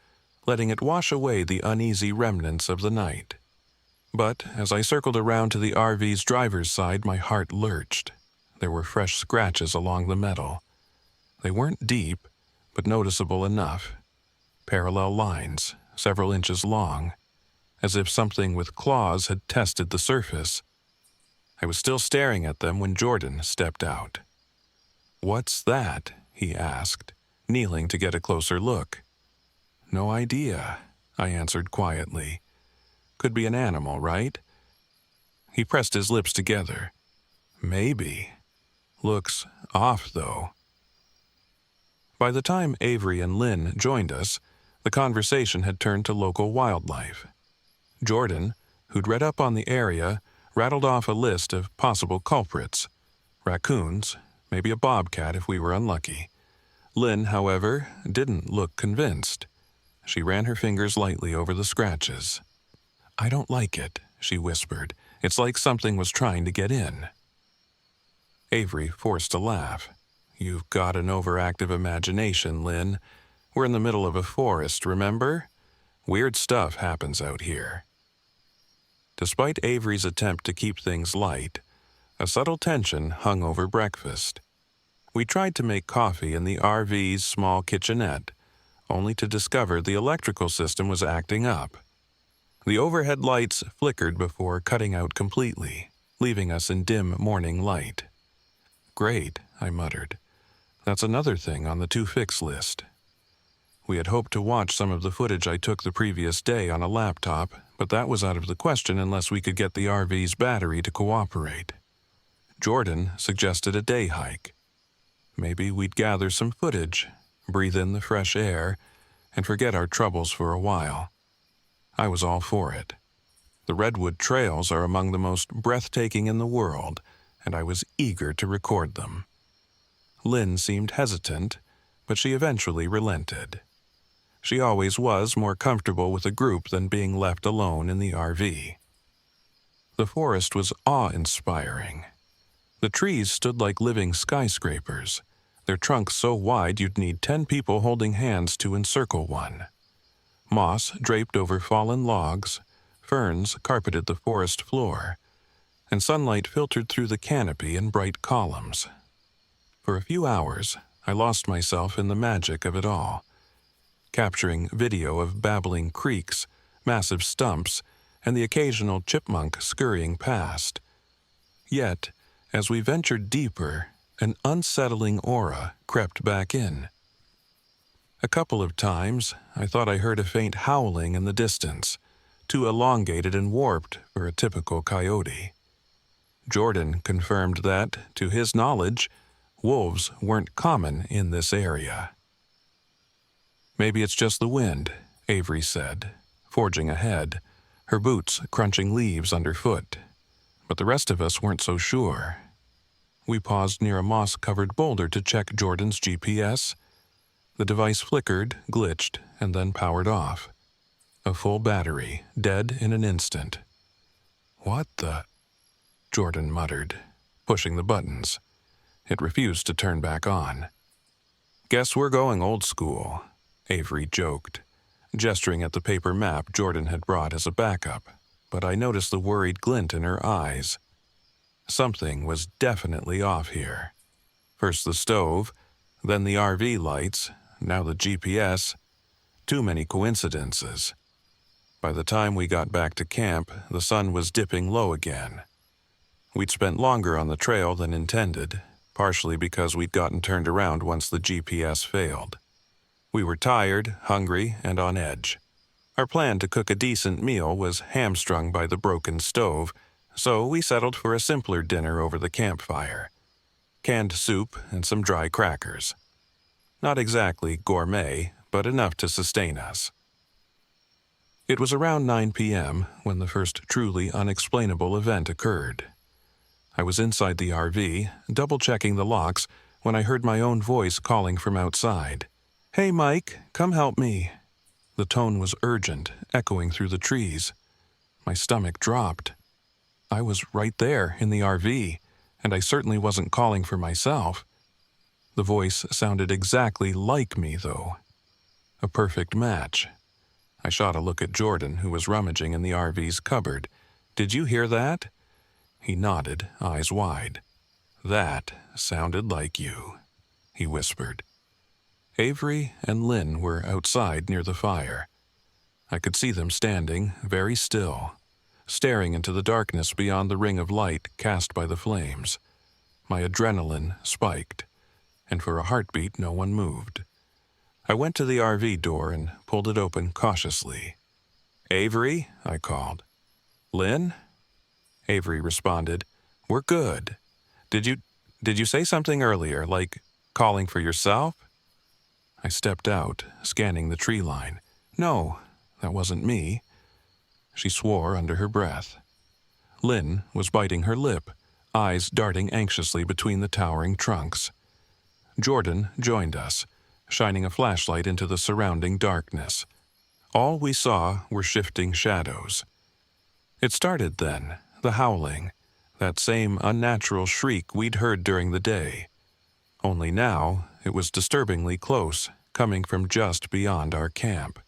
letting it wash away the uneasy remnants of the night. But as I circled around to the RV's driver's side, my heart lurched. There were fresh scratches along the metal. They weren't deep, but noticeable enough. Parallel lines, several inches long, as if something with claws had tested the surface. I was still staring at them when Jordan stepped out. "What's that?" he asked, kneeling to get a closer look. "No idea," I answered quietly. "Could be an animal, right?" He pressed his lips together. "Maybe. Looks off, though." By the time Avery and Lynn joined us, the conversation had turned to local wildlife. Jordan, who'd read up on the area, rattled off a list of possible culprits. Raccoons, maybe a bobcat if we were unlucky. Lynn, however, didn't look convinced. She ran her fingers lightly over the scratches. "I don't like it," she whispered. "It's like something was trying to get in." Avery forced a laugh. "You've got an overactive imagination, Lynn. We're in the middle of a forest, remember? Weird stuff happens out here." Despite Avery's attempt to keep things light, a subtle tension hung over breakfast. We tried to make coffee in the RV's small kitchenette, only to discover the electrical system was acting up. The overhead lights flickered before cutting out completely, leaving us in dim morning light. "Great," I muttered. "That's another thing on the to-fix list." We had hoped to watch some of the footage I took the previous day on a laptop, but that was out of the question unless we could get the RV's battery to cooperate. Jordan suggested a day hike. Maybe we'd gather some footage, breathe in the fresh air, and forget our troubles for a while. I was all for it. The redwood trails are among the most breathtaking in the world, and I was eager to record them. Lynn seemed hesitant, but she eventually relented. She always was more comfortable with a group than being left alone in the RV. The forest was awe-inspiring. The trees stood like living skyscrapers, their trunks so wide you'd need 10 people holding hands to encircle one. Moss draped over fallen logs, ferns carpeted the forest floor, and sunlight filtered through the canopy in bright columns. For a few hours, I lost myself in the magic of it all, capturing video of babbling creeks, massive stumps, and the occasional chipmunk scurrying past. Yet, as we ventured deeper, an unsettling aura crept back in. A couple of times, I thought I heard a faint howling in the distance, too elongated and warped for a typical coyote. Jordan confirmed that, to his knowledge, wolves weren't common in this area. "Maybe it's just the wind," Avery said, forging ahead, her boots crunching leaves underfoot. But the rest of us weren't so sure. We paused near a moss-covered boulder to check Jordan's GPS. The device flickered, glitched, and then powered off. A full battery, dead in an instant. "What the?" Jordan muttered, pushing the buttons. It refused to turn back on. "Guess we're going old school," Avery joked, gesturing at the paper map Jordan had brought as a backup, but I noticed the worried glint in her eyes. Something was definitely off here. First the stove, then the RV lights, now the GPS. Too many coincidences. By the time we got back to camp, the sun was dipping low again. We'd spent longer on the trail than intended, partially because we'd gotten turned around once the GPS failed. We were tired, hungry, and on edge. Our plan to cook a decent meal was hamstrung by the broken stove, so we settled for a simpler dinner over the campfire. Canned soup and some dry crackers. Not exactly gourmet, but enough to sustain us. It was around 9 p.m. when the first truly unexplainable event occurred. I was inside the RV, double-checking the locks, when I heard my own voice calling from outside. "Hey, Mike, come help me." The tone was urgent, echoing through the trees. My stomach dropped. I was right there in the RV, and I certainly wasn't calling for myself. The voice sounded exactly like me, though. A perfect match. I shot a look at Jordan, who was rummaging in the RV's cupboard. "Did you hear that?" He nodded, eyes wide. "That sounded like you," he whispered. Avery and Lynn were outside near the fire. I could see them standing, very still, staring into the darkness beyond the ring of light cast by the flames. My adrenaline spiked, and for a heartbeat no one moved. I went to the RV door and pulled it open cautiously. "Avery," I called. "Lynn?" Avery responded, "We're good. Did you say something earlier, like calling for yourself?" I stepped out, scanning the tree line. "No, that wasn't me." She swore under her breath. Lynn was biting her lip, eyes darting anxiously between the towering trunks. Jordan joined us, shining a flashlight into the surrounding darkness. All we saw were shifting shadows. It started then, the howling, that same unnatural shriek we'd heard during the day. Only now, it was disturbingly close, coming from just beyond our camp.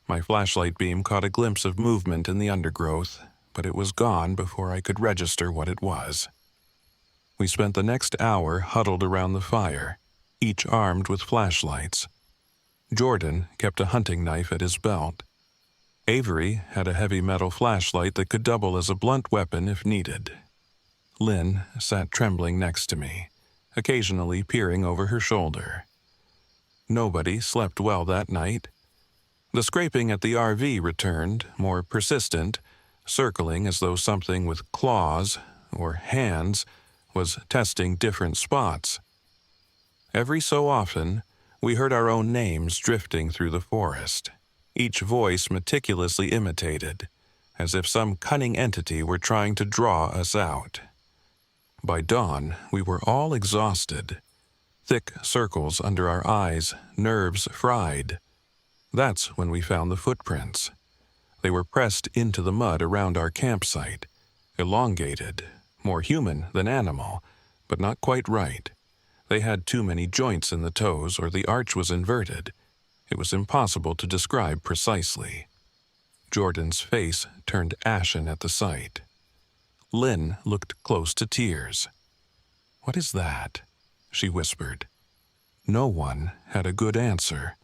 My flashlight beam caught a glimpse of movement in the undergrowth, but it was gone before I could register what it was. We spent the next hour huddled around the fire, each armed with flashlights. Jordan kept a hunting knife at his belt. Avery had a heavy metal flashlight that could double as a blunt weapon if needed. Lynn sat trembling next to me, occasionally peering over her shoulder. Nobody slept well that night. The scraping at the RV returned, more persistent, circling as though something with claws, or hands, was testing different spots. Every so often, we heard our own names drifting through the forest, each voice meticulously imitated, as if some cunning entity were trying to draw us out. By dawn, we were all exhausted, thick circles under our eyes, nerves fried. That's when we found the footprints. They were pressed into the mud around our campsite, elongated, more human than animal, but not quite right. They had too many joints in the toes or the arch was inverted. It was impossible to describe precisely. Jordan's face turned ashen at the sight. Lynn looked close to tears. "What is that?" she whispered. No one had a good answer.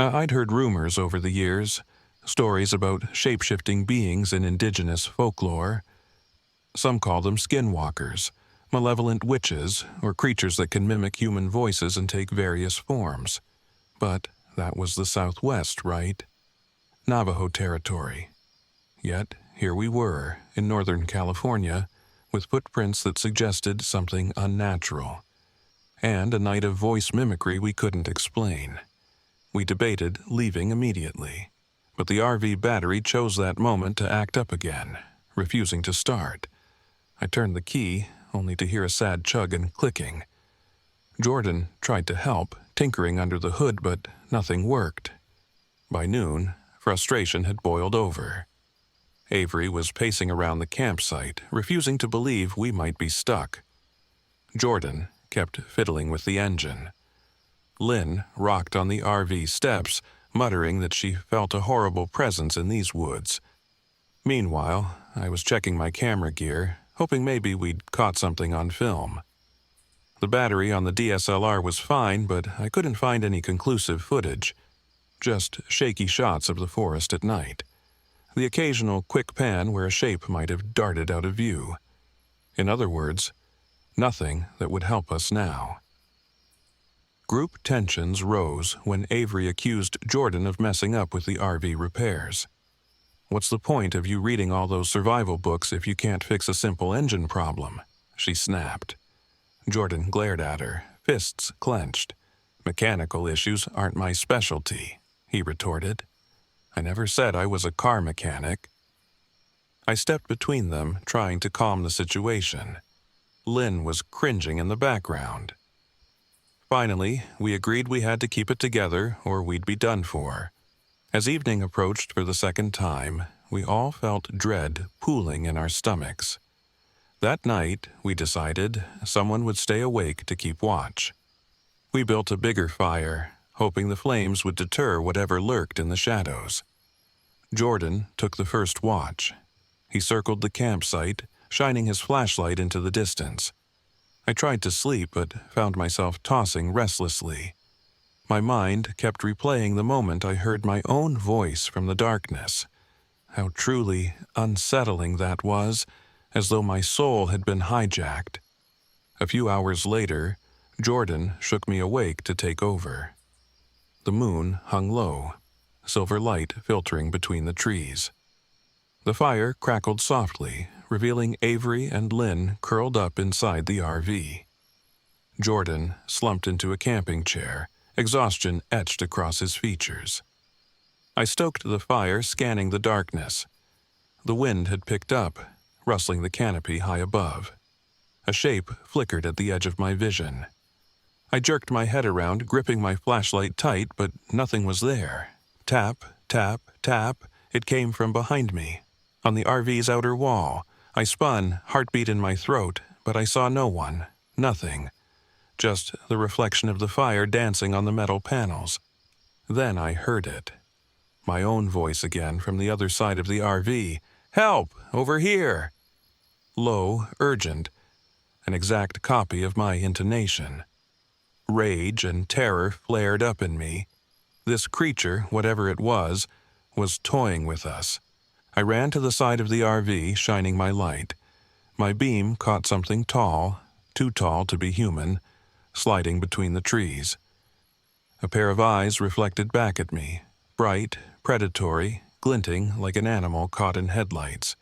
I'd heard rumors over the years, stories about shape-shifting beings in indigenous folklore. Some call them skinwalkers, malevolent witches, or creatures that can mimic human voices and take various forms. But that was the Southwest, right? Navajo territory. Yet here we were, in Northern California, with footprints that suggested something unnatural. And a night of voice mimicry we couldn't explain. We debated leaving immediately, but the RV battery chose that moment to act up again, refusing to start. I turned the key, only to hear a sad chug and clicking. Jordan tried to help, tinkering under the hood, but nothing worked. By noon, frustration had boiled over. Avery was pacing around the campsite, refusing to believe we might be stuck. Jordan kept fiddling with the engine. Lynn rocked on the RV steps, muttering that she felt a horrible presence in these woods. Meanwhile, I was checking my camera gear, hoping maybe we'd caught something on film. The battery on the DSLR was fine, but I couldn't find any conclusive footage. Just shaky shots of the forest at night. The occasional quick pan where a shape might have darted out of view. In other words, nothing that would help us now. Group tensions rose when Avery accused Jordan of messing up with the RV repairs. "What's the point of you reading all those survival books if you can't fix a simple engine problem?" she snapped. Jordan glared at her, fists clenched. "Mechanical issues aren't my specialty," he retorted. "I never said I was a car mechanic." I stepped between them, trying to calm the situation. Lynn was cringing in the background. Finally, we agreed we had to keep it together or we'd be done for. As evening approached for the second time, we all felt dread pooling in our stomachs. That night, we decided someone would stay awake to keep watch. We built a bigger fire, hoping the flames would deter whatever lurked in the shadows. Jordan took the first watch. He circled the campsite, shining his flashlight into the distance. I tried to sleep, but found myself tossing restlessly. My mind kept replaying the moment I heard my own voice from the darkness. How truly unsettling that was, as though my soul had been hijacked. A few hours later, Jordan shook me awake to take over. The moon hung low, silver light filtering between the trees. The fire crackled softly, revealing Avery and Lynn curled up inside the RV. Jordan slumped into a camping chair, exhaustion etched across his features. I stoked the fire, scanning the darkness. The wind had picked up, rustling the canopy high above. A shape flickered at the edge of my vision. I jerked my head around, gripping my flashlight tight, but nothing was there. Tap, tap, tap. It came from behind me, on the RV's outer wall. I spun, heartbeat in my throat, but I saw no one, nothing. Just the reflection of the fire dancing on the metal panels. Then I heard it. My own voice again from the other side of the RV. "Help! Over here!" Low, urgent, an exact copy of my intonation. Rage and terror flared up in me. This creature, whatever it was toying with us. I ran to the side of the RV, shining my light. My beam caught something tall, too tall to be human, sliding between the trees. A pair of eyes reflected back at me, bright, predatory, glinting like an animal caught in headlights.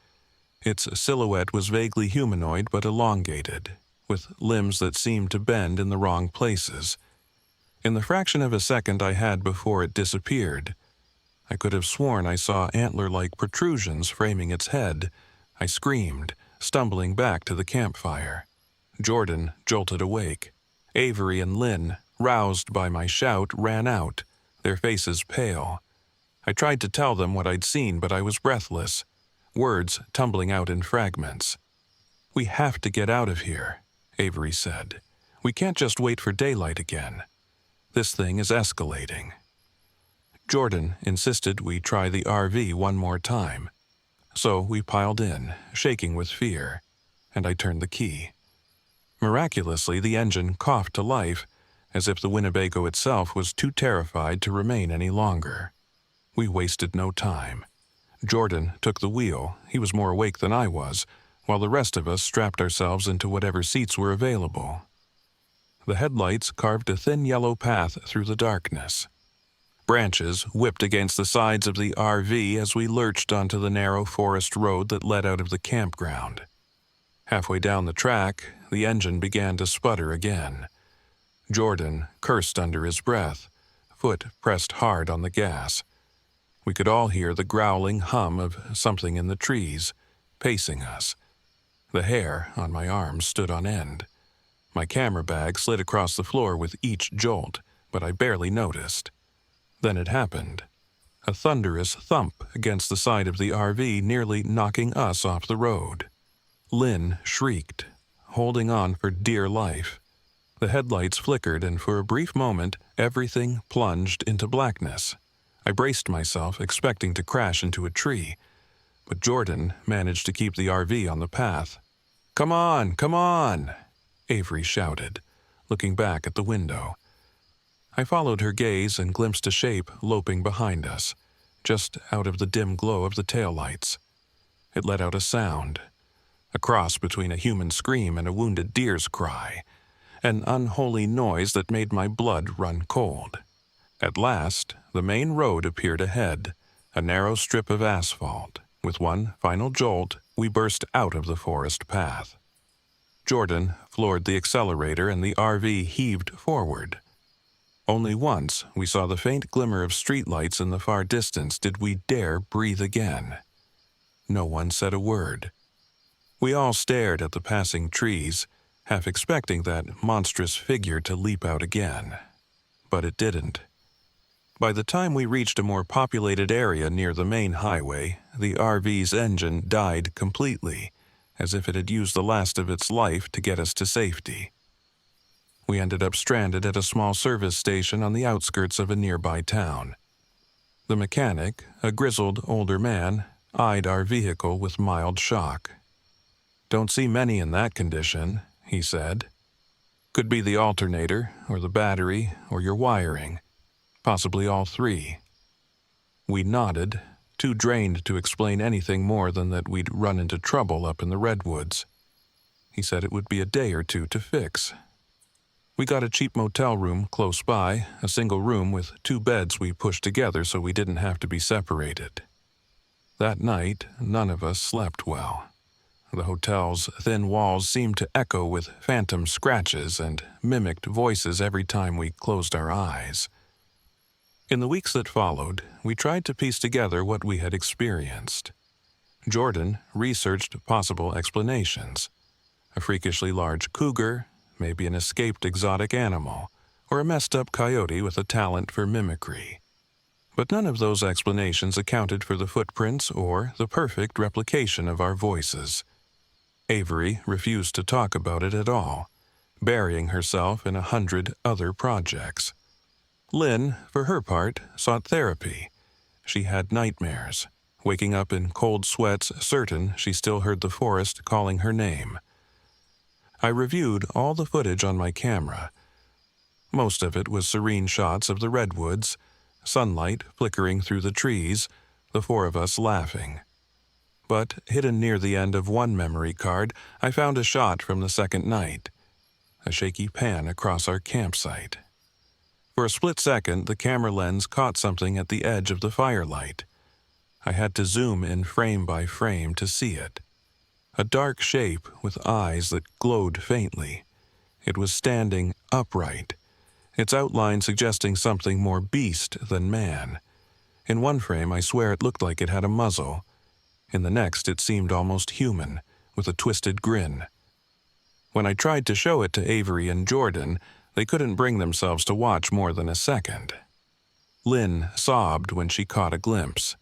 Its silhouette was vaguely humanoid but elongated, with limbs that seemed to bend in the wrong places. In the fraction of a second I had before it disappeared, I could have sworn I saw antler-like protrusions framing its head. I screamed, stumbling back to the campfire. Jordan jolted awake. Avery and Lynn, roused by my shout, ran out, their faces pale. I tried to tell them what I'd seen, but I was breathless, words tumbling out in fragments. "We have to get out of here," Avery said. We can't just wait for daylight again. This thing is escalating. Jordan insisted we try the RV one more time. So we piled in, shaking with fear, and I turned the key. Miraculously, the engine coughed to life, as if the Winnebago itself was too terrified to remain any longer. We wasted no time. Jordan took the wheel, he was more awake than I was, while the rest of us strapped ourselves into whatever seats were available. The headlights carved a thin yellow path through the darkness. Branches whipped against the sides of the RV as we lurched onto the narrow forest road that led out of the campground. Halfway down the track, the engine began to sputter again. Jordan cursed under his breath, foot pressed hard on the gas. We could all hear the growling hum of something in the trees, pacing us. The hair on my arms stood on end. My camera bag slid across the floor with each jolt, but I barely noticed. Then it happened. A thunderous thump against the side of the RV, nearly knocking us off the road. Lynn shrieked, holding on for dear life. The headlights flickered, and for a brief moment, everything plunged into blackness. I braced myself, expecting to crash into a tree, but Jordan managed to keep the RV on the path. "Come on, come on!" Avery shouted, looking back at the window. I followed her gaze and glimpsed a shape loping behind us, just out of the dim glow of the taillights. It let out a sound, a cross between a human scream and a wounded deer's cry, an unholy noise that made my blood run cold. At last, the main road appeared ahead, a narrow strip of asphalt. With one final jolt, we burst out of the forest path. Jordan floored the accelerator and the RV heaved forward. Only once we saw the faint glimmer of streetlights in the far distance did we dare breathe again. No one said a word. We all stared at the passing trees, half expecting that monstrous figure to leap out again. But it didn't. By the time we reached a more populated area near the main highway, the RV's engine died completely, as if it had used the last of its life to get us to safety. We ended up stranded at a small service station on the outskirts of a nearby town. The mechanic, a grizzled older man, eyed our vehicle with mild shock. "Don't see many in that condition," he said. "Could be the alternator, or the battery, or your wiring. Possibly all three." We nodded, too drained to explain anything more than that we'd run into trouble up in the redwoods. He said it would be a day or two to fix. We got a cheap motel room close by, a single room with 2 beds we pushed together so we didn't have to be separated. That night, none of us slept well. The hotel's thin walls seemed to echo with phantom scratches and mimicked voices every time we closed our eyes. In the weeks that followed, we tried to piece together what we had experienced. Jordan researched possible explanations. A freakishly large cougar, maybe an escaped exotic animal, or a messed-up coyote with a talent for mimicry. But none of those explanations accounted for the footprints or the perfect replication of our voices. Avery refused to talk about it at all, burying herself in 100 other projects. Lynn, for her part, sought therapy. She had nightmares, waking up in cold sweats, certain she still heard the forest calling her name. I reviewed all the footage on my camera. Most of it was serene shots of the redwoods, sunlight flickering through the trees, the 4 of us laughing. But hidden near the end of one memory card, I found a shot from the second night, a shaky pan across our campsite. For a split second, the camera lens caught something at the edge of the firelight. I had to zoom in frame by frame to see it. A dark shape with eyes that glowed faintly. It was standing upright, its outline suggesting something more beast than man. In one frame, I swear it looked like it had a muzzle. In the next, it seemed almost human, with a twisted grin. When I tried to show it to Avery and Jordan, they couldn't bring themselves to watch more than a second. Lynn sobbed when she caught a glimpse.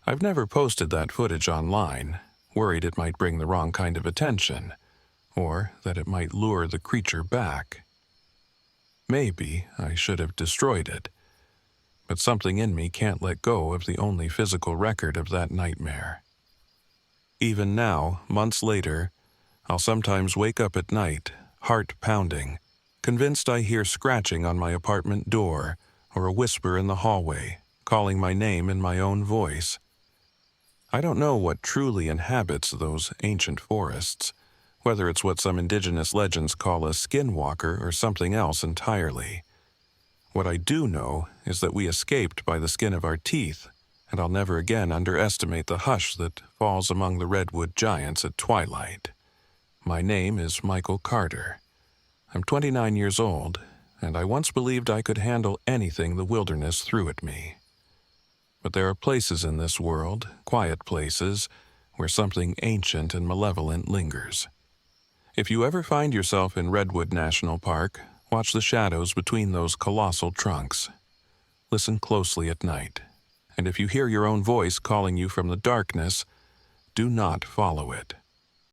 I've never posted that footage online, worried it might bring the wrong kind of attention, or that it might lure the creature back. Maybe I should have destroyed it, but something in me can't let go of the only physical record of that nightmare. Even now, months later, I'll sometimes wake up at night, heart pounding, convinced I hear scratching on my apartment door or a whisper in the hallway, calling my name in my own voice. I don't know what truly inhabits those ancient forests, whether it's what some indigenous legends call a skinwalker or something else entirely. What I do know is that we escaped by the skin of our teeth, and I'll never again underestimate the hush that falls among the redwood giants at twilight. My name is Michael Carter. I'm 29 years old, and I once believed I could handle anything the wilderness threw at me. But there are places in this world, quiet places, where something ancient and malevolent lingers. If you ever find yourself in Redwood National Park, watch the shadows between those colossal trunks. Listen closely at night, and if you hear your own voice calling you from the darkness, do not follow it.